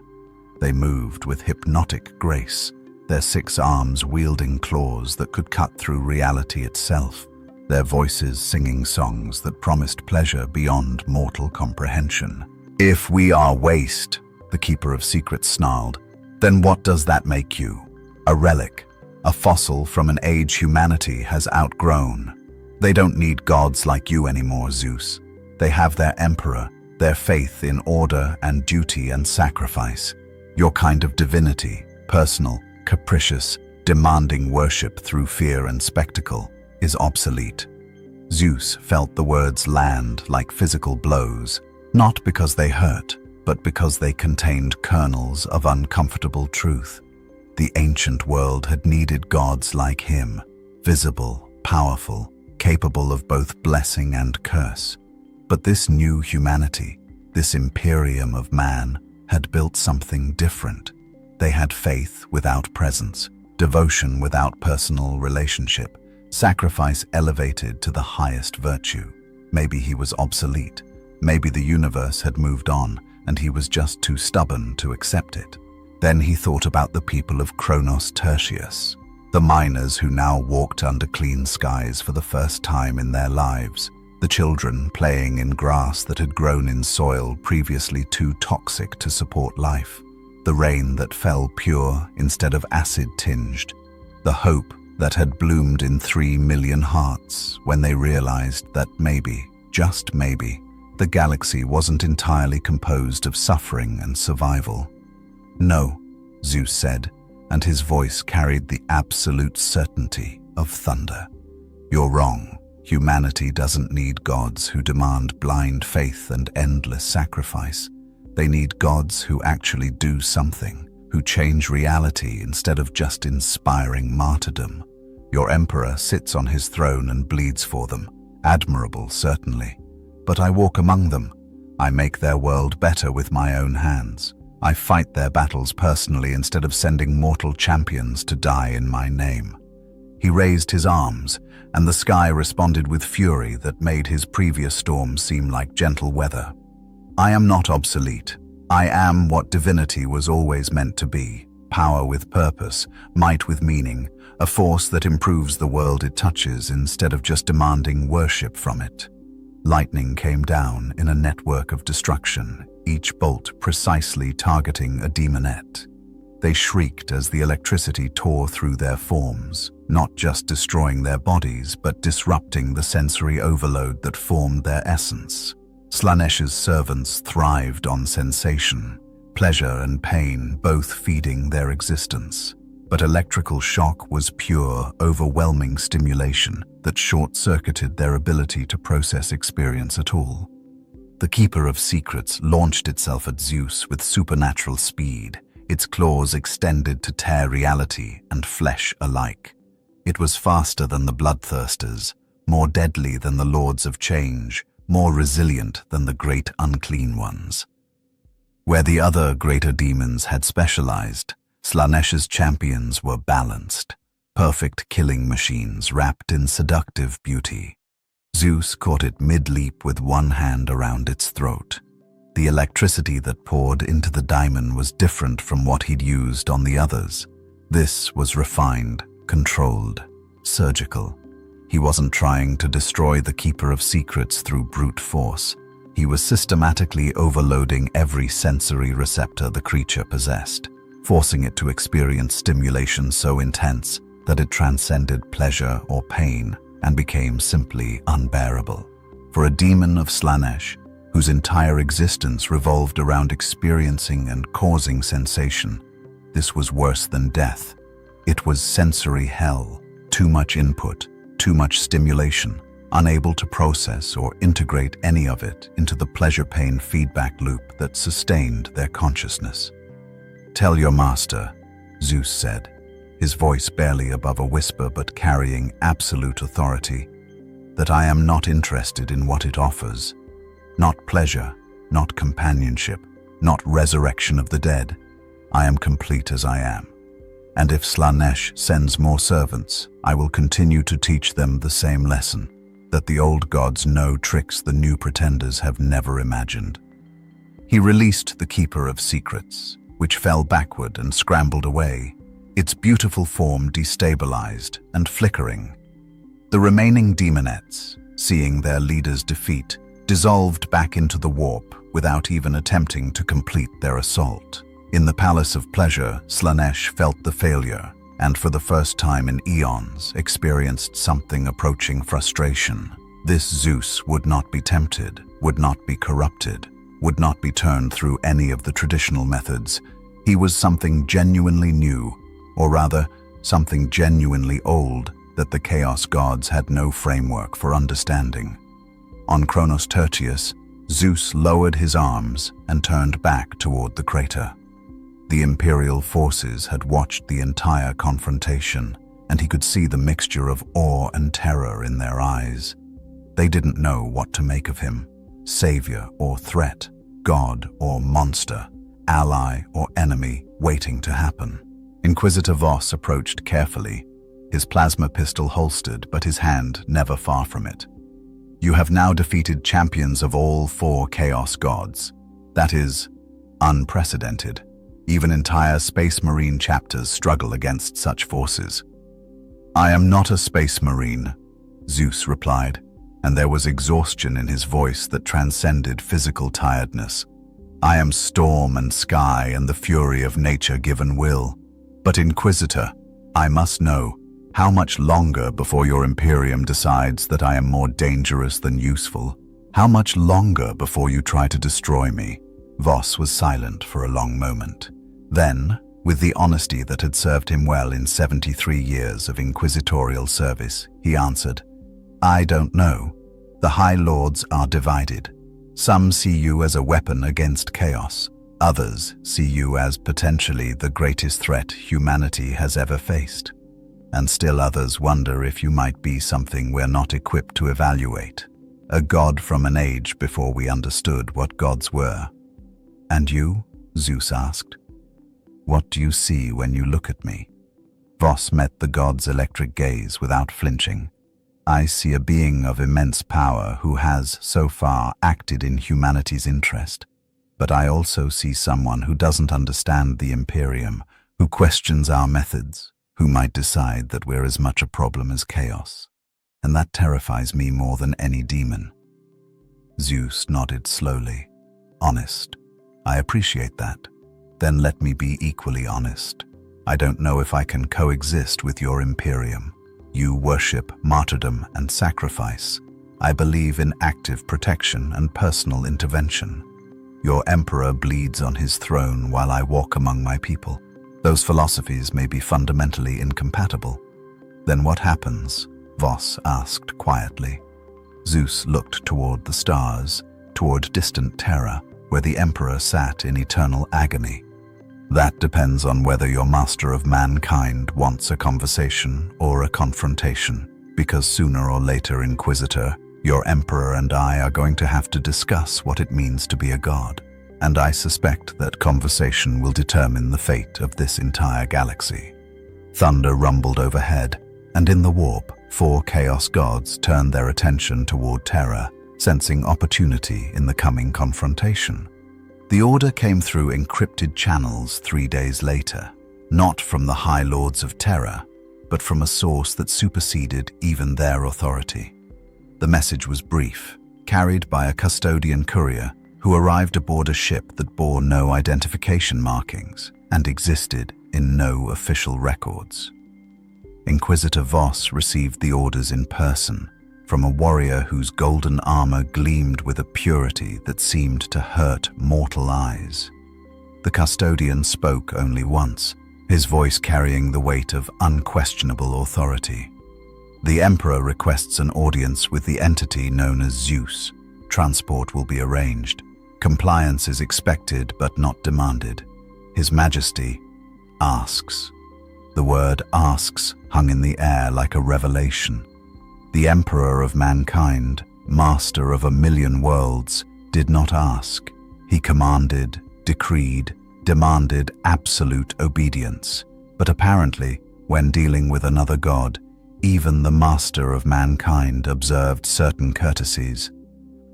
They moved with hypnotic grace, their 6 arms wielding claws that could cut through reality itself, their voices singing songs that promised pleasure beyond mortal comprehension. If we are waste, the keeper of secrets snarled, then what does that make you? A relic, a fossil from an age humanity has outgrown. They don't need gods like you anymore, Zeus. They have their emperor, their faith in order and duty and sacrifice. Your kind of divinity, personal, capricious, demanding worship through fear and spectacle, is obsolete. Zeus felt the words land like physical blows, not because they hurt, but because they contained kernels of uncomfortable truth. The ancient world had needed gods like him, visible, powerful, capable of both blessing and curse. But this new humanity, this Imperium of Man, had built something different. They had faith without presence, devotion without personal relationship, sacrifice elevated to the highest virtue. Maybe he was obsolete. Maybe the universe had moved on, and he was just too stubborn to accept it. Then he thought about the people of Kronos Tertius, the miners who now walked under clean skies for the first time in their lives, the children playing in grass that had grown in soil previously too toxic to support life, the rain that fell pure instead of acid-tinged, the hope that had bloomed in 3 million hearts when they realized that maybe, just maybe, the galaxy wasn't entirely composed of suffering and survival. "No," Zeus said, and his voice carried the absolute certainty of thunder. "You're wrong. Humanity doesn't need gods who demand blind faith and endless sacrifice. They need gods who actually do something, who change reality instead of just inspiring martyrdom. Your emperor sits on his throne and bleeds for them. Admirable, certainly. But I walk among them. I make their world better with my own hands. I fight their battles personally instead of sending mortal champions to die in my name." He raised his arms, and the sky responded with fury that made his previous storms seem like gentle weather. "I am not obsolete. I am what divinity was always meant to be, power with purpose, might with meaning, a force that improves the world it touches instead of just demanding worship from it." Lightning came down in a network of destruction, each bolt precisely targeting a demonette. They shrieked as the electricity tore through their forms, not just destroying their bodies, but disrupting the sensory overload that formed their essence. Slanesh's servants thrived on sensation, pleasure and pain both feeding their existence. But electrical shock was pure, overwhelming stimulation that short-circuited their ability to process experience at all. The Keeper of Secrets launched itself at Zeus with supernatural speed, its claws extended to tear reality and flesh alike. It was faster than the Bloodthirsters, more deadly than the Lords of Change, more resilient than the Great Unclean Ones. Where the other greater demons had specialized, Slanesh's champions were balanced, perfect killing machines wrapped in seductive beauty. Zeus caught it mid-leap with one hand around its throat. The electricity that poured into the diamond was different from what he'd used on the others. This was refined, controlled, surgical. He wasn't trying to destroy the Keeper of Secrets through brute force. He was systematically overloading every sensory receptor the creature possessed, forcing it to experience stimulation so intense that it transcended pleasure or pain and became simply unbearable. For a demon of Slanesh, whose entire existence revolved around experiencing and causing sensation, this was worse than death. It was sensory hell, too much input, too much stimulation, unable to process or integrate any of it into the pleasure-pain feedback loop that sustained their consciousness. "Tell your master," Zeus said, his voice barely above a whisper but carrying absolute authority, "that I am not interested in what it offers. Not pleasure, not companionship, not resurrection of the dead. I am complete as I am. And if Slanesh sends more servants, I will continue to teach them the same lesson, that the old gods know tricks the new pretenders have never imagined." He released the Keeper of Secrets, which fell backward and scrambled away, its beautiful form destabilized and flickering. The remaining demonettes, seeing their leader's defeat, dissolved back into the warp without even attempting to complete their assault. In the Palace of Pleasure, Slanesh felt the failure, and for the first time in eons, experienced something approaching frustration. This Zeus would not be tempted, would not be corrupted, would not be turned through any of the traditional methods. He was something genuinely new, or rather, something genuinely old that the Chaos Gods had no framework for understanding. On Kronos Tertius, Zeus lowered his arms and turned back toward the crater. The Imperial forces had watched the entire confrontation, and he could see the mixture of awe and terror in their eyes. They didn't know what to make of him, savior or threat, god or monster, ally or enemy waiting to happen. Inquisitor Voss approached carefully, his plasma pistol holstered but his hand never far from it. You have now defeated champions of all 4 Chaos Gods. That is unprecedented. Even entire Space Marine chapters struggle against such forces. I am not a Space Marine, Zeus replied, and there was exhaustion in his voice that transcended physical tiredness. I am storm and sky and the fury of nature-given will. But Inquisitor, I must know, how much longer before your Imperium decides that I am more dangerous than useful? How much longer before you try to destroy me? Voss was silent for a long moment. Then, with the honesty that had served him well in 73 years of inquisitorial service, he answered, I don't know. The High Lords are divided. Some see you as a weapon against chaos. Others see you as potentially the greatest threat humanity has ever faced. And still others wonder if you might be something we're not equipped to evaluate. A god from an age before we understood what gods were. And you? Zeus asked. What do you see when you look at me? Voss met the god's electric gaze without flinching. I see a being of immense power who has, so far, acted in humanity's interest. But I also see someone who doesn't understand the Imperium, who questions our methods, who might decide that we're as much a problem as chaos. And that terrifies me more than any demon. Zeus nodded slowly. Honest. I appreciate that. Then let me be equally honest. I don't know if I can coexist with your Imperium. You worship martyrdom and sacrifice. I believe in active protection and personal intervention. Your emperor bleeds on his throne while I walk among my people. Those philosophies may be fundamentally incompatible. Then what happens? Voss asked quietly. Zeus looked toward the stars, toward distant Terra, where the emperor sat in eternal agony. That depends on whether your master of mankind wants a conversation or a confrontation, because sooner or later, Inquisitor, your emperor and I are going to have to discuss what it means to be a god. And I suspect that conversation will determine the fate of this entire galaxy. Thunder rumbled overhead, and in the warp, 4 Chaos Gods turned their attention toward Terra, sensing opportunity in the coming confrontation. The order came through encrypted channels 3 days later, not from the High Lords of Terra, but from a source that superseded even their authority. The message was brief, carried by a custodian courier who arrived aboard a ship that bore no identification markings and existed in no official records. Inquisitor Voss received the orders in person from a warrior whose golden armor gleamed with a purity that seemed to hurt mortal eyes. The custodian spoke only once, his voice carrying the weight of unquestionable authority. The Emperor requests an audience with the entity known as Zeus. Transport will be arranged. Compliance is expected but not demanded. His Majesty asks. The word asks hung in the air like a revelation. The Emperor of mankind, master of 1,000,000 worlds, did not ask. He commanded, decreed, demanded absolute obedience. But apparently, when dealing with another god, even the master of mankind observed certain courtesies.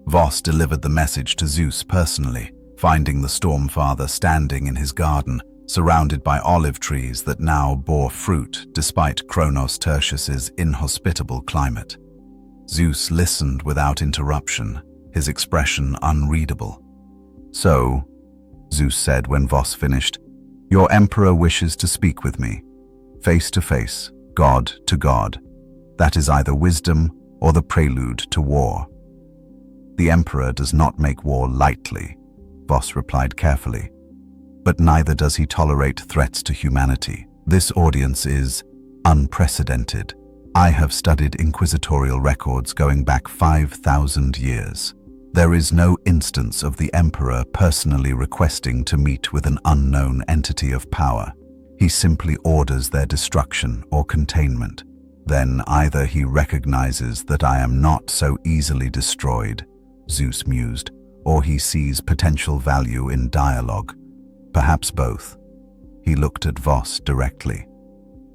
Voss delivered the message to Zeus personally, finding the Storm-Father standing in his garden, surrounded by olive trees that now bore fruit despite Kronos Tertius's inhospitable climate. Zeus listened without interruption, his expression unreadable. So, Zeus said when Voss finished, your emperor wishes to speak with me, face to face, god to god. That is either wisdom or the prelude to war. The emperor does not make war lightly, Voss replied carefully. but neither does he tolerate threats to humanity. This audience is unprecedented. I have studied inquisitorial records going back 5,000 years. There is no instance of the Emperor personally requesting to meet with an unknown entity of power. He simply orders their destruction or containment. Then either he recognizes that I am not so easily destroyed, Zeus mused, or he sees potential value in dialogue. Perhaps both. He looked at Voss directly.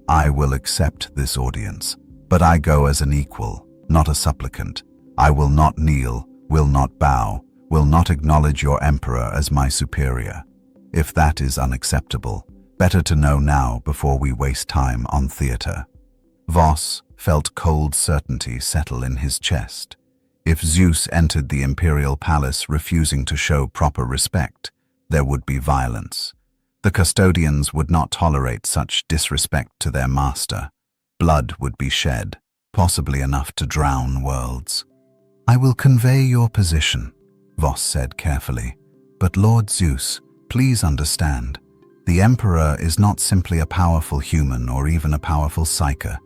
I will accept this audience, but I go as an equal, not a supplicant. I will not kneel, will not bow, will not acknowledge your emperor as my superior. If that is unacceptable, better to know now before we waste time on theater. Voss felt cold certainty settle in his chest. If Zeus entered the Imperial palace refusing to show proper respect, there would be violence. The custodians would not tolerate such disrespect to their master. Blood would be shed, possibly enough to drown worlds. I will convey your position, Voss said carefully. But Lord Zeus, please understand, the Emperor is not simply a powerful human or even a powerful psyker.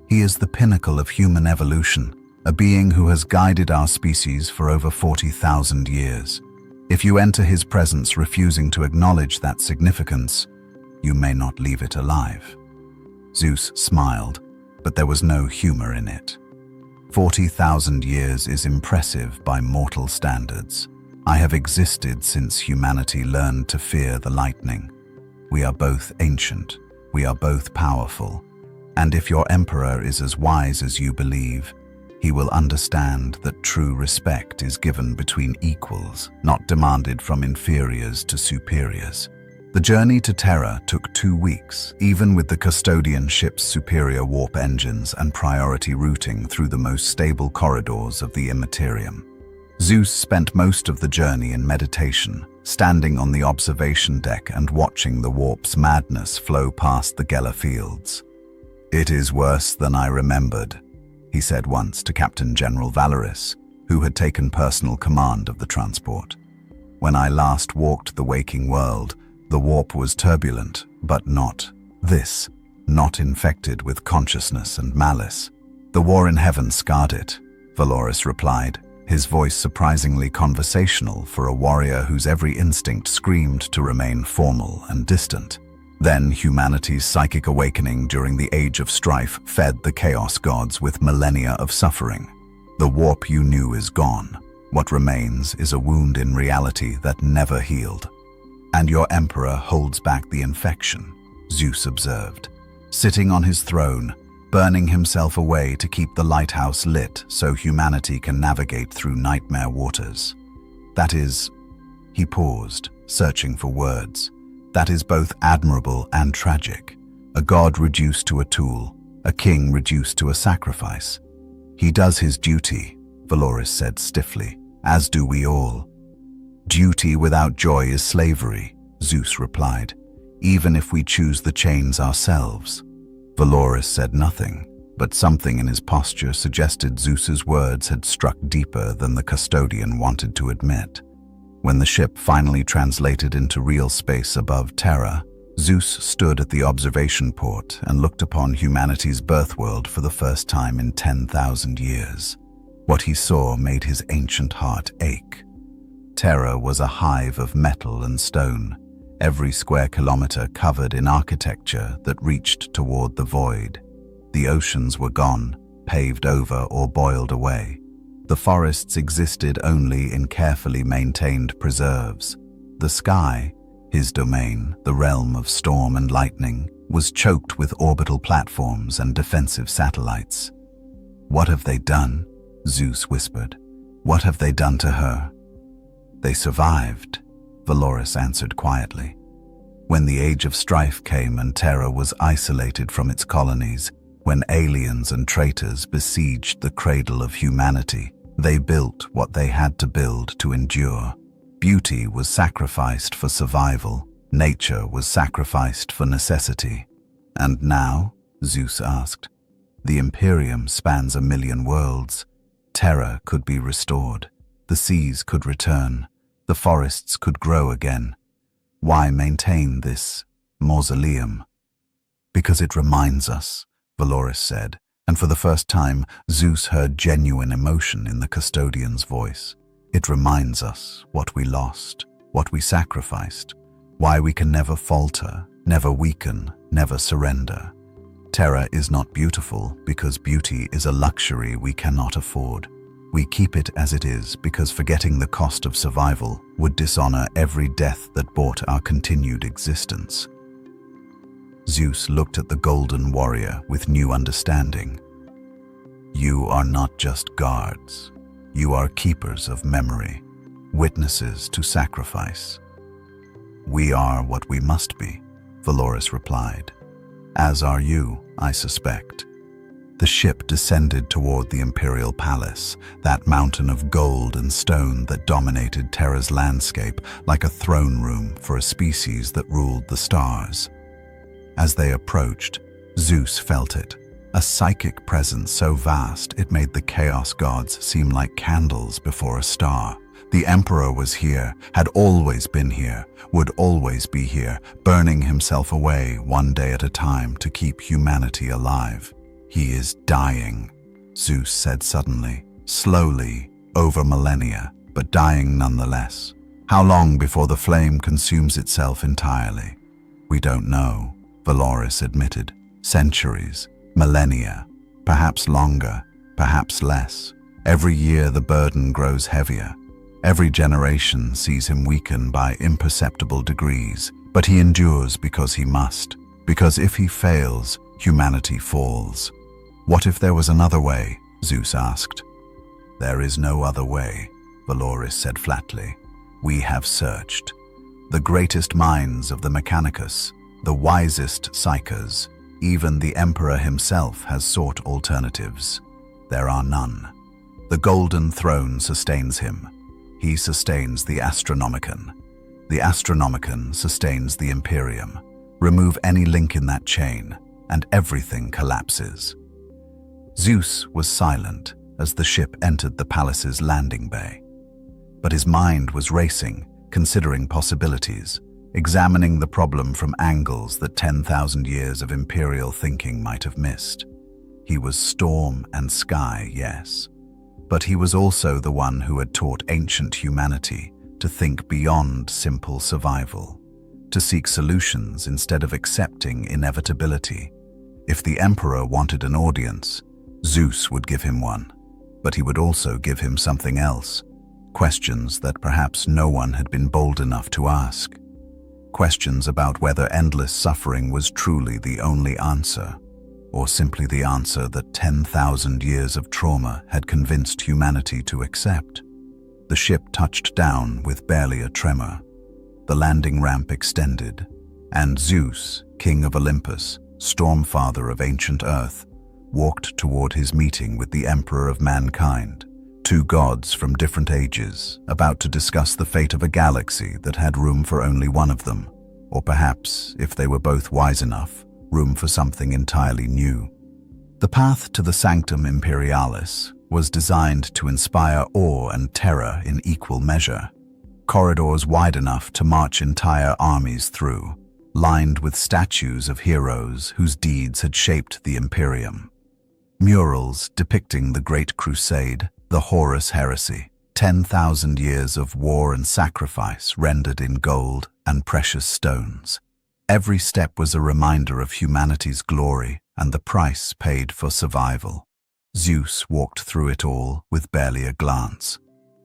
He is the pinnacle of human evolution, a being who has guided our species for over 40,000 years. If you enter his presence refusing to acknowledge that significance, you may not leave it alive. Zeus smiled, but there was no humor in it. 40,000 years is impressive by mortal standards. I have existed since humanity learned to fear the lightning. We are both ancient, we are both powerful, and if your emperor is as wise as you believe, he will understand that true respect is given between equals, not demanded from inferiors to superiors. The journey to Terra took 2 weeks, even with the custodian ship's superior warp engines and priority routing through the most stable corridors of the Imperium. Zeus spent most of the journey in meditation, standing on the observation deck and watching the warp's madness flow past the Gela fields. It is worse than I remembered, he said once to Captain General Valoris, who had taken personal command of the transport. When I last walked the waking world, the warp was turbulent, but not this, not infected with consciousness and malice. The war in heaven scarred it, Valoris replied, his voice surprisingly conversational for a warrior whose every instinct screamed to remain formal and distant. Then humanity's psychic awakening during the Age of Strife fed the Chaos Gods with millennia of suffering. The warp you knew is gone. What remains is a wound in reality that never healed. And your emperor holds back the infection, Zeus observed, sitting on his throne, burning himself away to keep the lighthouse lit so humanity can navigate through nightmare waters. That is, he paused, searching for words. That is both admirable and tragic. A god reduced to a tool, a king reduced to a sacrifice. He does his duty, Valoris said stiffly, as do we all. Duty without joy is slavery, Zeus replied, even if we choose the chains ourselves. Valoris said nothing, but something in his posture suggested Zeus's words had struck deeper than the custodian wanted to admit. When the ship finally translated into real space above Terra, Zeus stood at the observation port and looked upon humanity's birthworld for the first time in 10,000 years. What he saw made his ancient heart ache. Terra was a hive of metal and stone, every square kilometer covered in architecture that reached toward the void. The oceans were gone, paved over or boiled away. The forests existed only in carefully maintained preserves. The sky, his domain, the realm of storm and lightning, was choked with orbital platforms and defensive satellites. What have they done? Zeus whispered. What have they done to her? They survived, Valoris answered quietly. When the Age of Strife came and Terra was isolated from its colonies, when aliens and traitors besieged the cradle of humanity, they built what they had to build to endure. Beauty was sacrificed for survival. Nature was sacrificed for necessity. And now, Zeus asked, the Imperium spans 1,000,000 worlds. Terra could be restored. The seas could return. The forests could grow again. Why maintain this mausoleum? Because it reminds us, Valorous said, and for the first time, Zeus heard genuine emotion in the custodian's voice. It reminds us what we lost, what we sacrificed, why we can never falter, never weaken, never surrender. Terror is not beautiful because beauty is a luxury we cannot afford. We keep it as it is because forgetting the cost of survival would dishonor every death that bought our continued existence. Zeus looked at the golden warrior with new understanding. You are not just guards. You are keepers of memory, witnesses to sacrifice. We are what we must be, Valorous replied. As are you, I suspect. The ship descended toward the Imperial Palace, that mountain of gold and stone that dominated Terra's landscape like a throne room for a species that ruled the stars. As they approached, Zeus felt it, a psychic presence so vast it made the chaos gods seem like candles before a star. The Emperor was here, had always been here, would always be here, burning himself away one day at a time to keep humanity alive. He is dying, Zeus said suddenly, slowly, over millennia, but dying nonetheless. How long before the flame consumes itself entirely? We don't know, Valorous admitted. Centuries, millennia, perhaps longer, perhaps less. Every year the burden grows heavier. Every generation sees him weaken by imperceptible degrees, but he endures because he must, because if he fails, humanity falls. What if there was another way? Zeus asked. There is no other way, Valorous said flatly. We have searched. The greatest minds of the Mechanicus, the wisest psychers, even the Emperor himself has sought alternatives. There are none. The Golden Throne sustains him. He sustains the Astronomicon. The Astronomicon sustains the Imperium. Remove any link in that chain, and everything collapses. Zeus was silent as the ship entered the palace's landing bay. But his mind was racing, considering possibilities, examining the problem from angles that 10,000 years of imperial thinking might have missed. He was storm and sky, yes, but he was also the one who had taught ancient humanity to think beyond simple survival, to seek solutions instead of accepting inevitability. If the Emperor wanted an audience, Zeus would give him one, but he would also give him something else, questions that perhaps no one had been bold enough to ask. Questions about whether endless suffering was truly the only answer, or simply the answer that 10,000 years of trauma had convinced humanity to accept. The ship touched down with barely a tremor. The landing ramp extended, and Zeus, king of Olympus, Storm-Father of ancient Earth, walked toward his meeting with the Emperor of Mankind, two gods from different ages, about to discuss the fate of a galaxy that had room for only one of them, or perhaps, if they were both wise enough, room for something entirely new. The path to the Sanctum Imperialis was designed to inspire awe and terror in equal measure. Corridors wide enough to march entire armies through, lined with statues of heroes whose deeds had shaped the Imperium. Murals depicting the Great Crusade, the Horus Heresy, 10,000 years of war and sacrifice rendered in gold and precious stones. Every step was a reminder of humanity's glory and the price paid for survival. Zeus walked through it all with barely a glance.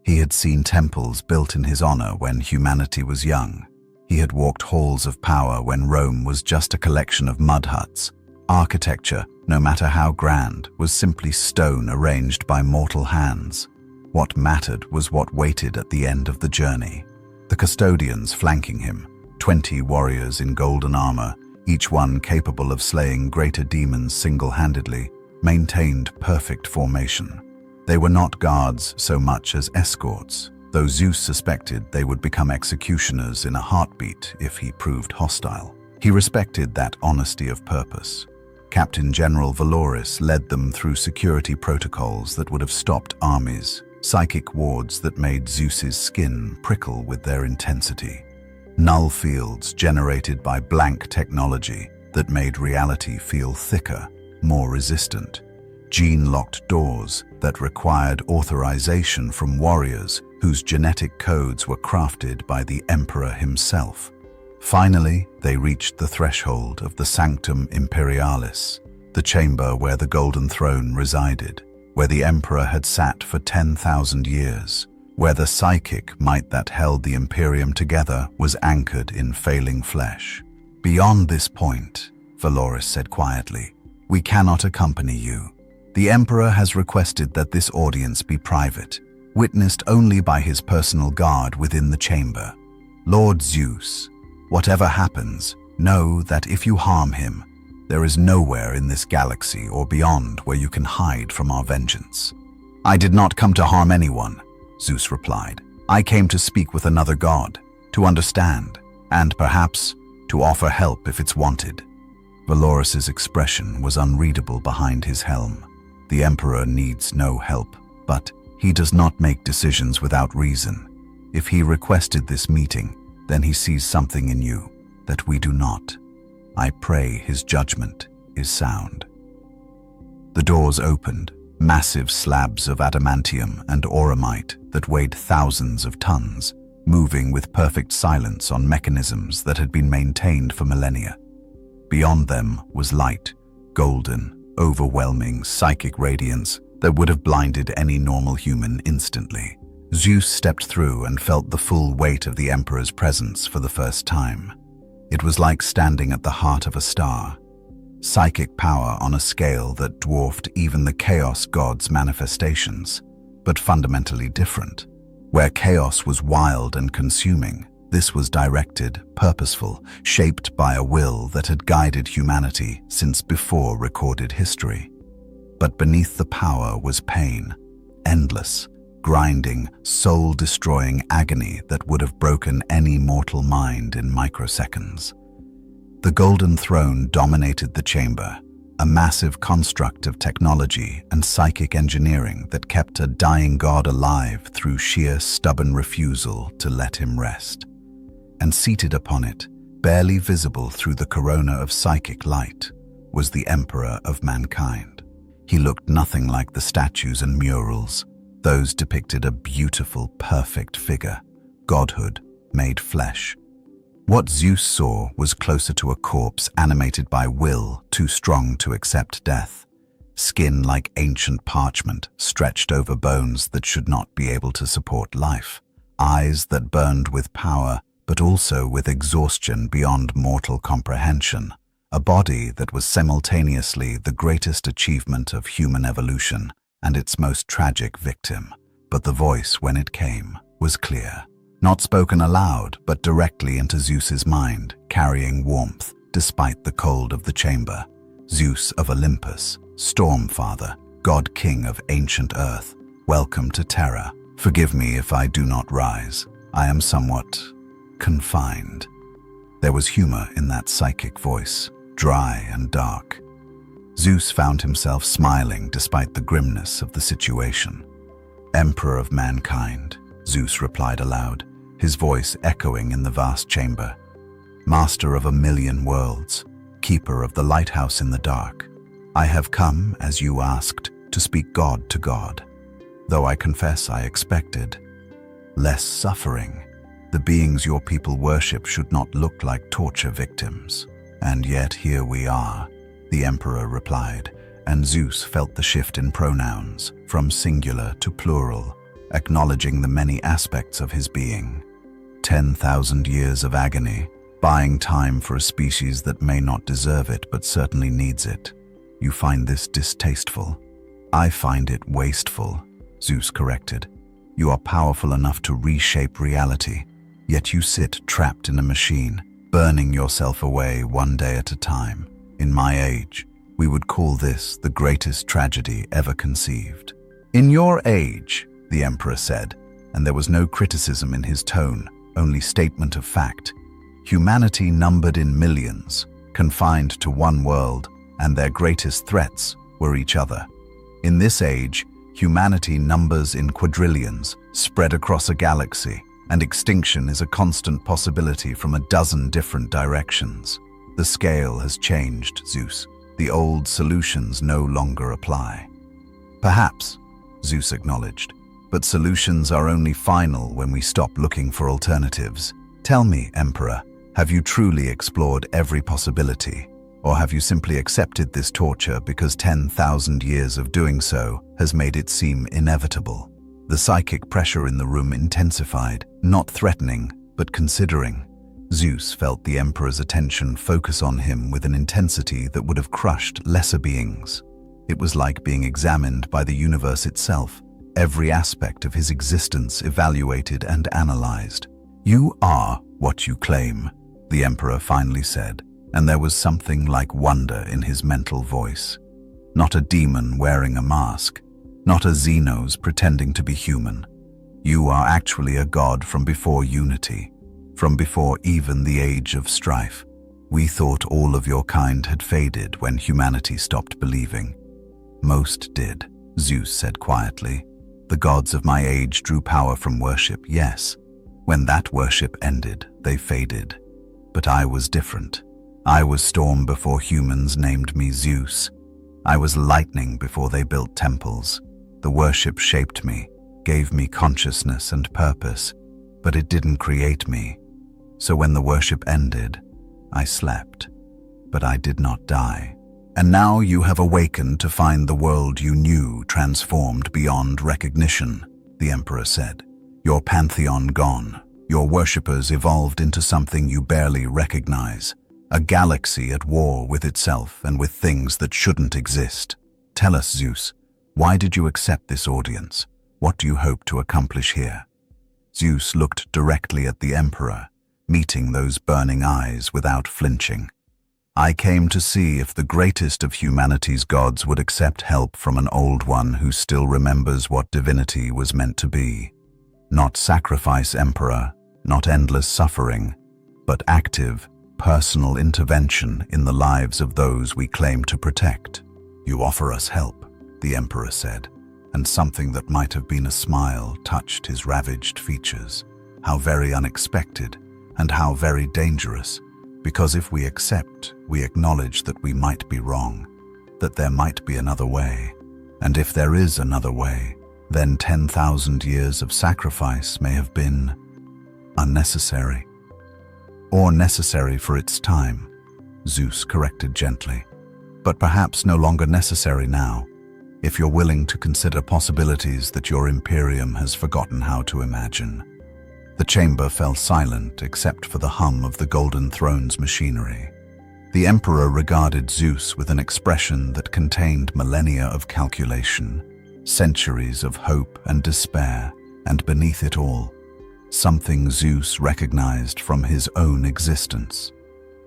He had seen temples built in his honor when humanity was young. He had walked halls of power when Rome was just a collection of mud huts. Architecture, no matter how grand, was simply stone arranged by mortal hands. What mattered was what waited at the end of the journey. The custodians flanking him, 20 warriors in golden armor, each one capable of slaying greater demons single-handedly, maintained perfect formation. They were not guards so much as escorts, though Zeus suspected they would become executioners in a heartbeat if he proved hostile. He respected that honesty of purpose. Captain General Valorous led them through security protocols that would have stopped armies, psychic wards that made Zeus's skin prickle with their intensity. null fields generated by blank technology that made reality feel thicker, more resistant, gene-locked doors that required authorization from warriors whose genetic codes were crafted by the Emperor himself. Finally, they reached the threshold of the Sanctum Imperialis, the chamber where the Golden Throne resided, where the Emperor had sat for 10,000 years, where the psychic might that held the Imperium together was anchored in failing flesh. "Beyond this point," Valoris said quietly, "we cannot accompany you. The Emperor has requested that this audience be private, witnessed only by his personal guard within the chamber. Lord Zeus, whatever happens, know that if you harm him, there is nowhere in this galaxy or beyond where you can hide from our vengeance." "I did not come to harm anyone," Zeus replied. "I came to speak with another god, to understand, and perhaps to offer help if it's wanted." Valoris's expression was unreadable behind his helm. The Emperor needs no help, but he does not make decisions without reason. If he requested this meeting, then he sees something in you that we do not. I pray his judgment is sound. The doors opened, massive slabs of adamantium and auramite that weighed thousands of tons, moving with perfect silence on mechanisms that had been maintained for millennia. Beyond them was light, golden, overwhelming psychic radiance that would have blinded any normal human instantly. Zeus stepped through and felt the full weight of the Emperor's presence for the first time. It was like standing at the heart of a star, psychic power on a scale that dwarfed even the Chaos God's manifestations, but fundamentally different. Where chaos was wild and consuming, this was directed, purposeful, shaped by a will that had guided humanity since before recorded history. But beneath the power was pain, endless, grinding, soul-destroying agony that would have broken any mortal mind in microseconds. The Golden Throne dominated the chamber, a massive construct of technology and psychic engineering that kept a dying god alive through sheer stubborn refusal to let him rest. And seated upon it, barely visible through the corona of psychic light, was the Emperor of Mankind. He looked nothing like the statues and murals. Those depicted a beautiful, perfect figure, godhood made flesh. What Zeus saw was closer to a corpse animated by will too strong to accept death. Skin like ancient parchment stretched over bones that should not be able to support life. Eyes that burned with power, but also with exhaustion beyond mortal comprehension. A body that was simultaneously the greatest achievement of human evolution and its most tragic victim. But the voice, when it came, was clear. Not spoken aloud, but directly into Zeus's mind, carrying warmth despite the cold of the chamber. Zeus of Olympus, Storm-Father, God-King of ancient earth, welcome to Terra. Forgive me if I do not rise. I am somewhat confined. There was humor in that psychic voice, dry and dark. Zeus found himself smiling despite the grimness of the situation. "Emperor of mankind," Zeus replied aloud, his voice echoing in the vast chamber. "Master of 1,000,000 worlds, keeper of the lighthouse in the dark, I have come, as you asked, to speak God to God. Though I confess I expected less suffering. The beings your people worship should not look like torture victims. And yet here we are," the Emperor replied, and Zeus felt the shift in pronouns, from singular to plural, acknowledging the many aspects of his being. 10,000 years of agony, buying time for a species that may not deserve it but certainly needs it. You find this distasteful? I find it wasteful, Zeus corrected. You are powerful enough to reshape reality, yet you sit trapped in a machine, burning yourself away one day at a time. In my age, we would call this the greatest tragedy ever conceived. In your age, the Emperor said, and there was no criticism in his tone, only statement of fact. Humanity numbered in millions, confined to one world, and their greatest threats were each other. In this age, humanity numbers in quadrillions, spread across a galaxy, and extinction is a constant possibility from a dozen different directions. The scale has changed, Zeus. The old solutions no longer apply. Perhaps, Zeus acknowledged, but solutions are only final when we stop looking for alternatives. Tell me, Emperor, have you truly explored every possibility, or have you simply accepted this torture because 10,000 years of doing so has made it seem inevitable? The psychic pressure in the room intensified, not threatening, but considering. Zeus felt the Emperor's attention focus on him with an intensity that would have crushed lesser beings. It was like being examined by the universe itself, every aspect of his existence evaluated and analyzed. "You are what you claim," the Emperor finally said, and there was something like wonder in his mental voice. Not a demon wearing a mask, not a Xenos pretending to be human. You are actually a god from before unity, from before even the age of strife. We thought all of your kind had faded when humanity stopped believing. Most did, Zeus said quietly. The gods of my age drew power from worship, yes. When that worship ended, they faded. But I was different. I was storm before humans named me Zeus. I was lightning before they built temples. The worship shaped me, gave me consciousness and purpose, but it didn't create me. So when the worship ended, I slept, but I did not die. And now you have awakened to find the world you knew transformed beyond recognition, the Emperor said. Your pantheon gone, your worshippers evolved into something you barely recognize, a galaxy at war with itself and with things that shouldn't exist. Tell us, Zeus, why did you accept this audience? What do you hope to accomplish here? Zeus looked directly at the Emperor, meeting those burning eyes without flinching. I came to see if the greatest of humanity's gods would accept help from an old one who still remembers what divinity was meant to be. Not sacrifice, Emperor, not endless suffering, but active, personal intervention in the lives of those we claim to protect. You offer us help, the Emperor said, and something that might have been a smile touched his ravaged features. How very unexpected, and how very dangerous. Because if we accept, we acknowledge that we might be wrong, that there might be another way. And if there is another way, then 10,000 years of sacrifice may have been unnecessary. Or necessary for its time, Zeus corrected gently. But perhaps no longer necessary now, if you're willing to consider possibilities that your Imperium has forgotten how to imagine. The chamber fell silent except for the hum of the Golden Throne's machinery. The Emperor regarded Zeus with an expression that contained millennia of calculation, centuries of hope and despair, and beneath it all, something Zeus recognized from his own existence: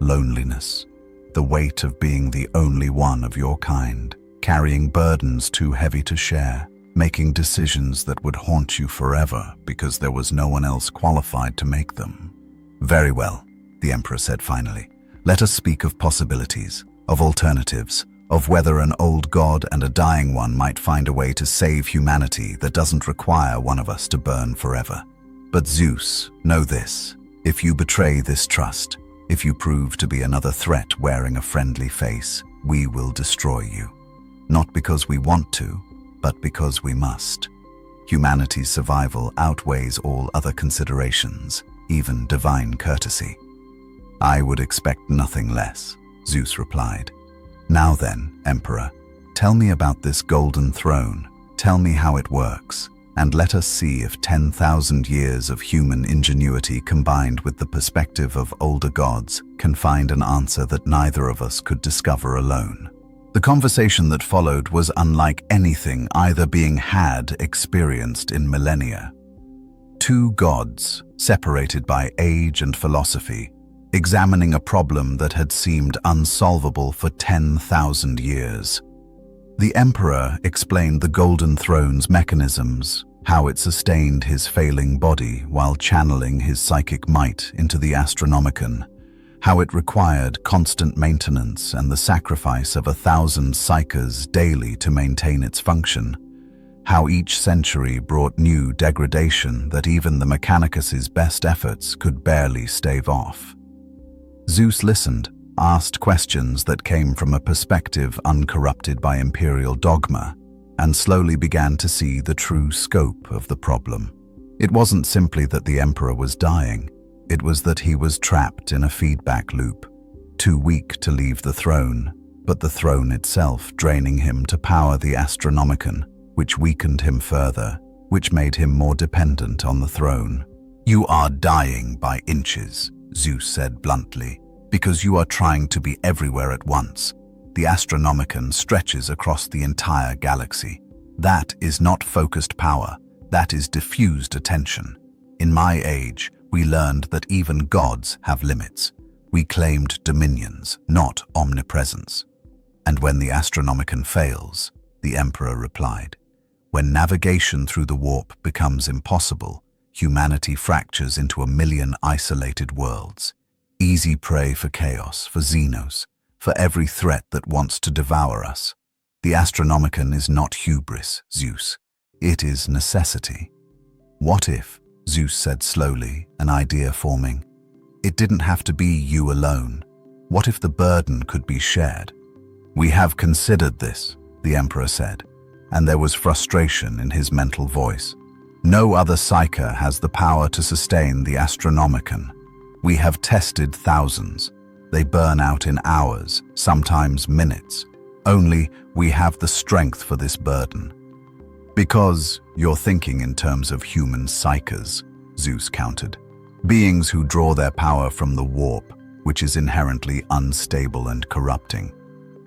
loneliness, the weight of being the only one of your kind, carrying burdens too heavy to share, making decisions that would haunt you forever because there was no one else qualified to make them. Very well, the Emperor said finally. Let us speak of possibilities, of alternatives, of whether an old god and a dying one might find a way to save humanity that doesn't require one of us to burn forever. But Zeus, know this: if you betray this trust, if you prove to be another threat wearing a friendly face, we will destroy you. Not because we want to, but because we must. Humanity's survival outweighs all other considerations, even divine courtesy. I would expect nothing less, Zeus replied. Now then, Emperor, tell me about this golden throne. Tell me how it works, and let us see if 10,000 years of human ingenuity combined with the perspective of older gods can find an answer that neither of us could discover alone. The conversation that followed was unlike anything either being had experienced in millennia. Two gods, separated by age and philosophy, examining a problem that had seemed unsolvable for 10,000 years. The Emperor explained the Golden Throne's mechanisms, how it sustained his failing body while channeling his psychic might into the Astronomicon, how it required constant maintenance and the sacrifice of 1,000 psychers daily to maintain its function. how each century brought new degradation that even the Mechanicus's best efforts could barely stave off. Zeus listened, asked questions that came from a perspective uncorrupted by imperial dogma, and slowly began to see the true scope of the problem. It wasn't simply that the emperor was dying, it was that he was trapped in a feedback loop, too weak to leave the throne, but the throne itself draining him to power the Astronomicon, which weakened him further, which made him more dependent on the throne. "You are dying by inches," Zeus said bluntly, "because you are trying to be everywhere at once. The Astronomicon stretches across the entire galaxy. That is not focused power, that is diffused attention. In my age, we learned that even gods have limits. We claimed dominions, not omnipresence. And when the Astronomicon fails," the emperor replied, "when navigation through the warp becomes impossible, humanity fractures into a million isolated worlds. Easy prey for chaos, for Xenos, for every threat that wants to devour us. The Astronomicon is not hubris, Zeus. It is necessity." "What if," Zeus said slowly, an idea forming, "it didn't have to be you alone? What if the burden could be shared?" "We have considered this," the emperor said, and there was frustration in his mental voice. "No other psyker has the power to sustain the Astronomicon. We have tested thousands. They burn out in hours, sometimes minutes. Only we have the strength for this burden." "Because you're thinking in terms of human psykers," Zeus countered. "Beings who draw their power from the warp, which is inherently unstable and corrupting.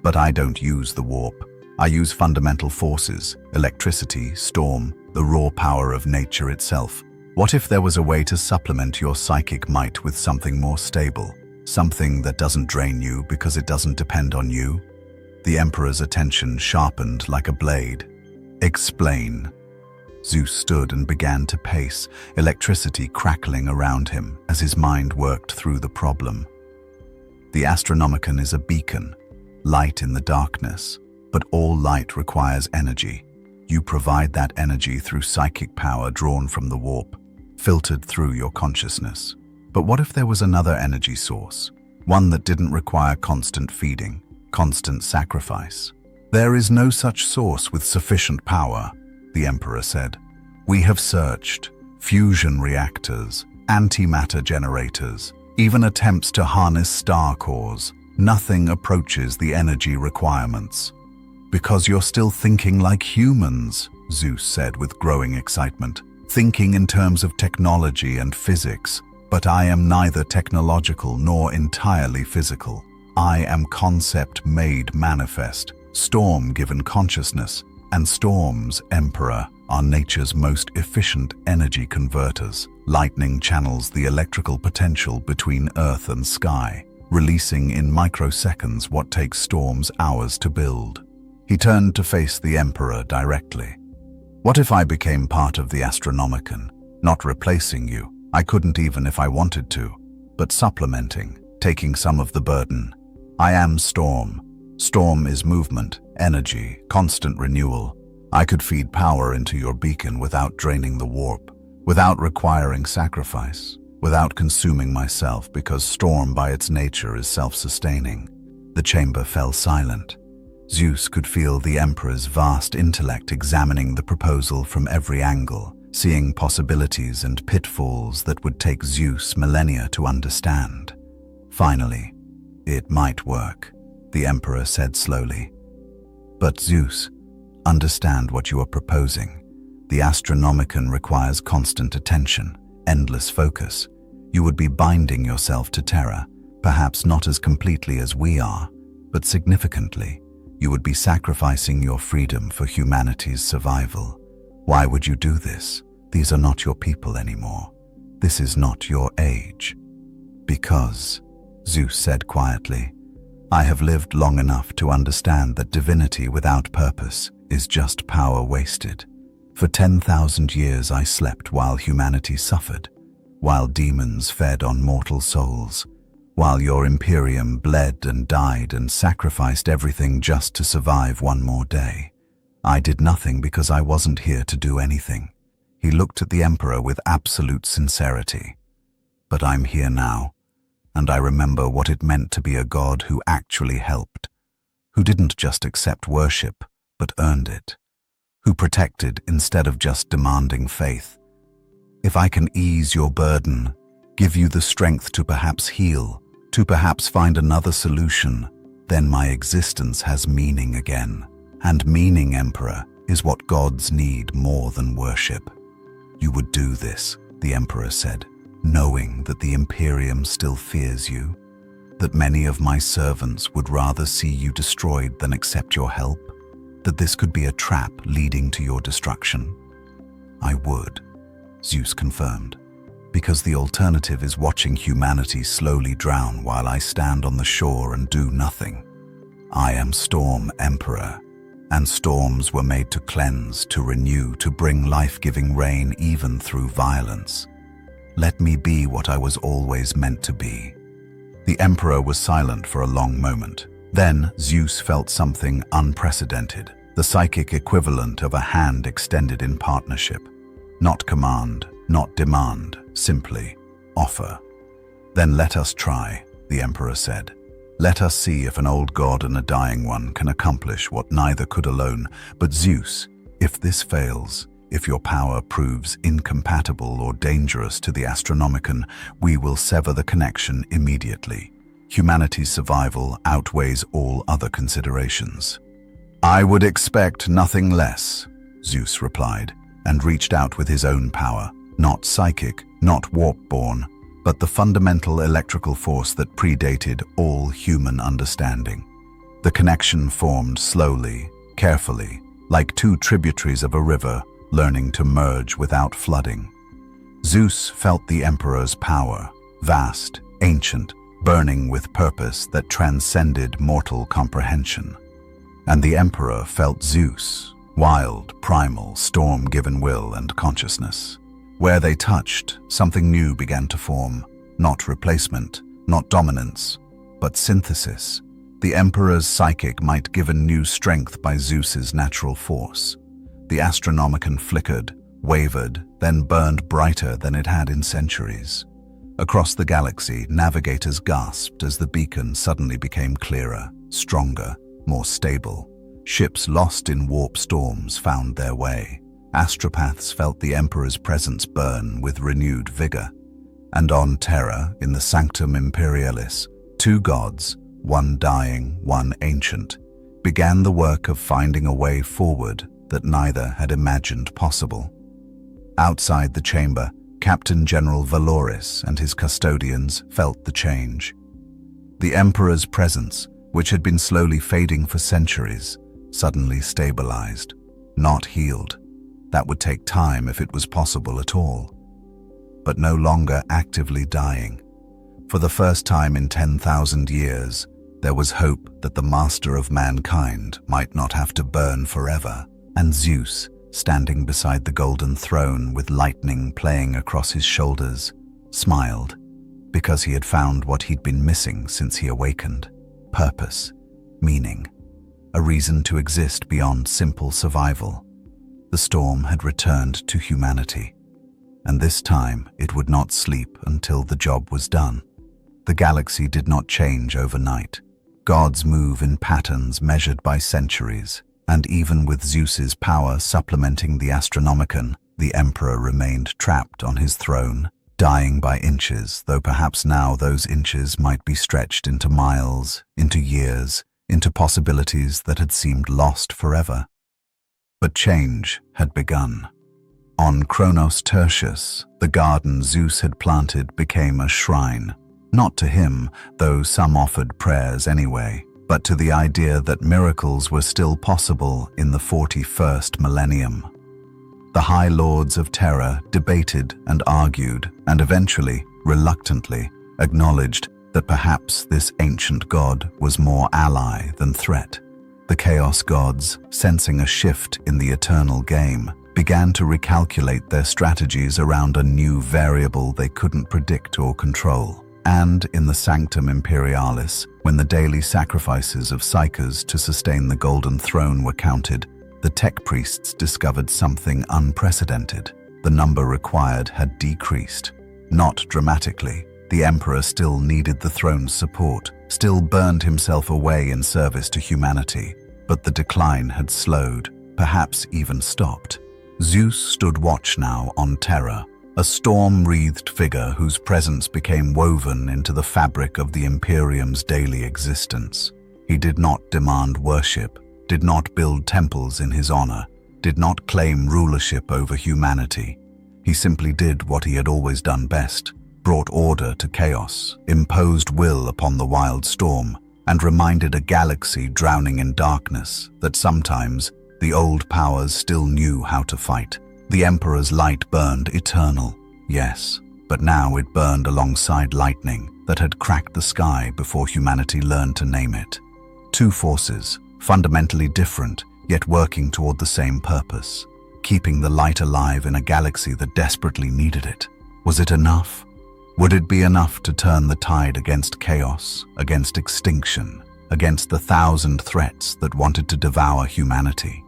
But I don't use the warp. I use fundamental forces, electricity, storm, the raw power of nature itself. What if there was a way to supplement your psychic might with something more stable, something that doesn't drain you because it doesn't depend on you?" The emperor's attention sharpened like a blade. "Explain." Zeus stood and began to pace, electricity crackling around him as his mind worked through the problem. "The Astronomicon is a beacon, light in the darkness, but all light requires energy. You provide that energy through psychic power drawn from the warp, filtered through your consciousness. But what if there was another energy source, one that didn't require constant feeding, constant sacrifice?" "There is no such source with sufficient power," the emperor said. "We have searched. Fusion reactors, antimatter generators, even attempts to harness star cores. Nothing approaches the energy requirements." "Because you're still thinking like humans," Zeus said with growing excitement. "Thinking in terms of technology and physics. But I am neither technological nor entirely physical. I am concept made manifest, storm given consciousness, and storms, Emperor, are nature's most efficient energy converters. Lightning channels the electrical potential between earth and sky, releasing in microseconds what takes storms hours to build." He turned to face the Emperor directly. "What if I became part of the Astronomicon, not replacing you? I couldn't even if I wanted to, but supplementing, taking some of the burden. I am Storm. Storm is movement, energy, constant renewal. I could feed power into your beacon without draining the warp, without requiring sacrifice, without consuming myself, because Storm by its nature is self-sustaining." The chamber fell silent. Zeus could feel the Emperor's vast intellect examining the proposal from every angle, seeing possibilities and pitfalls that would take Zeus millennia to understand. Finally, "It might work," the Emperor said slowly. "But Zeus, understand what you are proposing. The Astronomicon requires constant attention, endless focus. You would be binding yourself to Terra, perhaps not as completely as we are, but significantly. You would be sacrificing your freedom for humanity's survival. Why would you do this? These are not your people anymore. This is not your age." "Because," Zeus said quietly, "I have lived long enough to understand that divinity without purpose is just power wasted. For 10,000 years I slept while humanity suffered, while demons fed on mortal souls, while your Imperium bled and died and sacrificed everything just to survive one more day. I did nothing because I wasn't here to do anything. He looked at the Emperor with absolute sincerity. But I'm here now, and I remember what it meant to be a god who actually helped, who didn't just accept worship, but earned it, who protected instead of just demanding faith. If I can ease your burden, give you the strength to perhaps heal, to perhaps find another solution, then my existence has meaning again. And meaning, Emperor, is what gods need more than worship. You would do this, the Emperor said, knowing that the Imperium still fears you, that many of my servants would rather see you destroyed than accept your help, that this could be a trap leading to your destruction. I would, Zeus confirmed, because the alternative is watching humanity slowly drown while I stand on the shore and do nothing. I am Storm Emperor, and storms were made to cleanse, to renew, to bring life-giving rain even through violence. Let me be what I was always meant to be. The Emperor was silent for a long moment. Then Zeus felt something unprecedented, the psychic equivalent of a hand extended in partnership. Not command, not demand, simply offer. Then let us try, the Emperor said. Let us see if an old god and a dying one can accomplish what neither could alone. But Zeus, if this fails, if your power proves incompatible or dangerous to the Astronomicon, we will sever the connection immediately. Humanity's survival outweighs all other considerations. I would expect nothing less, Zeus replied, and reached out with his own power, not psychic, not warp-born, but the fundamental electrical force that predated all human understanding. The connection formed slowly, carefully, like two tributaries of a river, learning to merge without flooding. Zeus felt the Emperor's power, vast, ancient, burning with purpose that transcended mortal comprehension. And the Emperor felt Zeus, wild, primal, storm-given will and consciousness. Where they touched, something new began to form, not replacement, not dominance, but synthesis. The Emperor's psychic might given new strength by Zeus's natural force. The Astronomicon flickered, wavered, then burned brighter than it had in centuries. Across the galaxy, navigators gasped as the beacon suddenly became clearer, stronger, more stable. Ships lost in warp storms found their way. Astropaths felt the Emperor's presence burn with renewed vigor. And on Terra, in the Sanctum Imperialis, two gods, one dying, one ancient, began the work of finding a way forward that neither had imagined possible. Outside the chamber, Captain General Valoris and his custodians felt the change. The Emperor's presence, which had been slowly fading for centuries, suddenly stabilized, not healed. That would take time if it was possible at all. But no longer actively dying. For the first time in 10,000 years, there was hope that the master of mankind might not have to burn forever. And Zeus, standing beside the golden throne with lightning playing across his shoulders, smiled, because he had found what he'd been missing since he awakened: purpose, meaning, a reason to exist beyond simple survival. The storm had returned to humanity, and this time it would not sleep until the job was done. The galaxy did not change overnight. Gods move in patterns measured by centuries, and even with Zeus's power supplementing the Astronomicon, the Emperor remained trapped on his throne, dying by inches, though perhaps now those inches might be stretched into miles, into years, into possibilities that had seemed lost forever. But change had begun. On Kronos Tertius, the garden Zeus had planted became a shrine, not to him, though some offered prayers anyway, but to the idea that miracles were still possible in the 41st millennium. The High Lords of Terra debated and argued, and eventually, reluctantly, acknowledged that perhaps this ancient god was more ally than threat. The Chaos Gods, sensing a shift in the eternal game, began to recalculate their strategies around a new variable they couldn't predict or control. And in the Sanctum Imperialis, when the daily sacrifices of psychers to sustain the Golden Throne were counted, The tech priests discovered something unprecedented. The number required had decreased. Not dramatically. The emperor still needed the throne's support, still burned himself away in service to humanity, but the decline had slowed, perhaps even stopped. Zeus stood watch now on Terra, a storm-wreathed figure whose presence became woven into the fabric of the Imperium's daily existence. He did not demand worship, did not build temples in his honor, did not claim rulership over humanity. He simply did what he had always done best, brought order to chaos, imposed will upon the wild storm, and reminded a galaxy drowning in darkness that sometimes the old powers still knew how to fight. The Emperor's light burned eternal, yes, but now it burned alongside lightning that had cracked the sky before humanity learned to name it. Two forces, fundamentally different, yet working toward the same purpose, keeping the light alive in a galaxy that desperately needed it. Was it enough? Would it be enough to turn the tide against chaos, against extinction, against the 1,000 threats that wanted to devour humanity?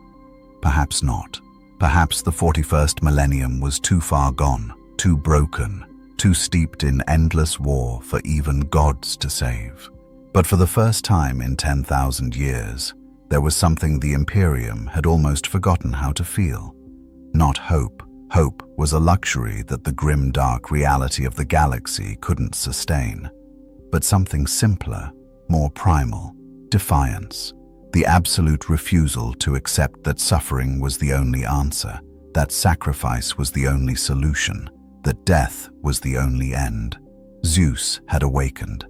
Perhaps not. Perhaps the 41st millennium was too far gone, too broken, too steeped in endless war for even gods to save. But for the first time in 10,000 years, there was something the Imperium had almost forgotten how to feel. Not hope. Hope was a luxury that the grimdark reality of the galaxy couldn't sustain. But something simpler, more primal, defiance. The absolute refusal to accept that suffering was the only answer, that sacrifice was the only solution, that death was the only end. Zeus had awakened.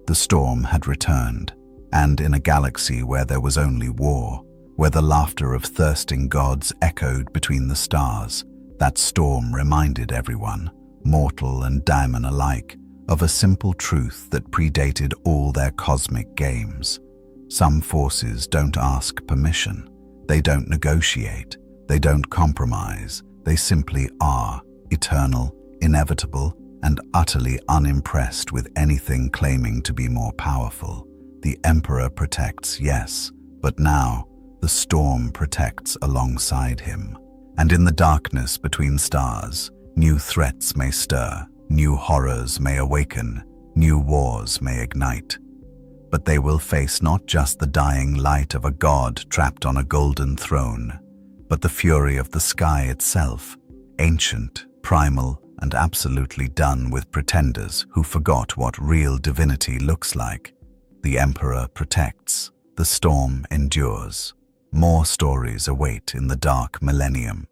The storm had returned, and in a galaxy where there was only war, where the laughter of thirsting gods echoed between the stars, that storm reminded everyone, mortal and daemon alike, of a simple truth that predated all their cosmic games. Some forces don't ask permission. They don't negotiate. They don't compromise. They simply are, eternal, inevitable, and utterly unimpressed with anything claiming to be more powerful. The Emperor protects, yes, but now the storm protects alongside him. And in the darkness between stars, new threats may stir, new horrors may awaken, new wars may ignite. But they will face not just the dying light of a god trapped on a golden throne, but the fury of the sky itself, ancient, primal, and absolutely done with pretenders who forgot what real divinity looks like. The Emperor protects, the storm endures. More stories await in the dark millennium.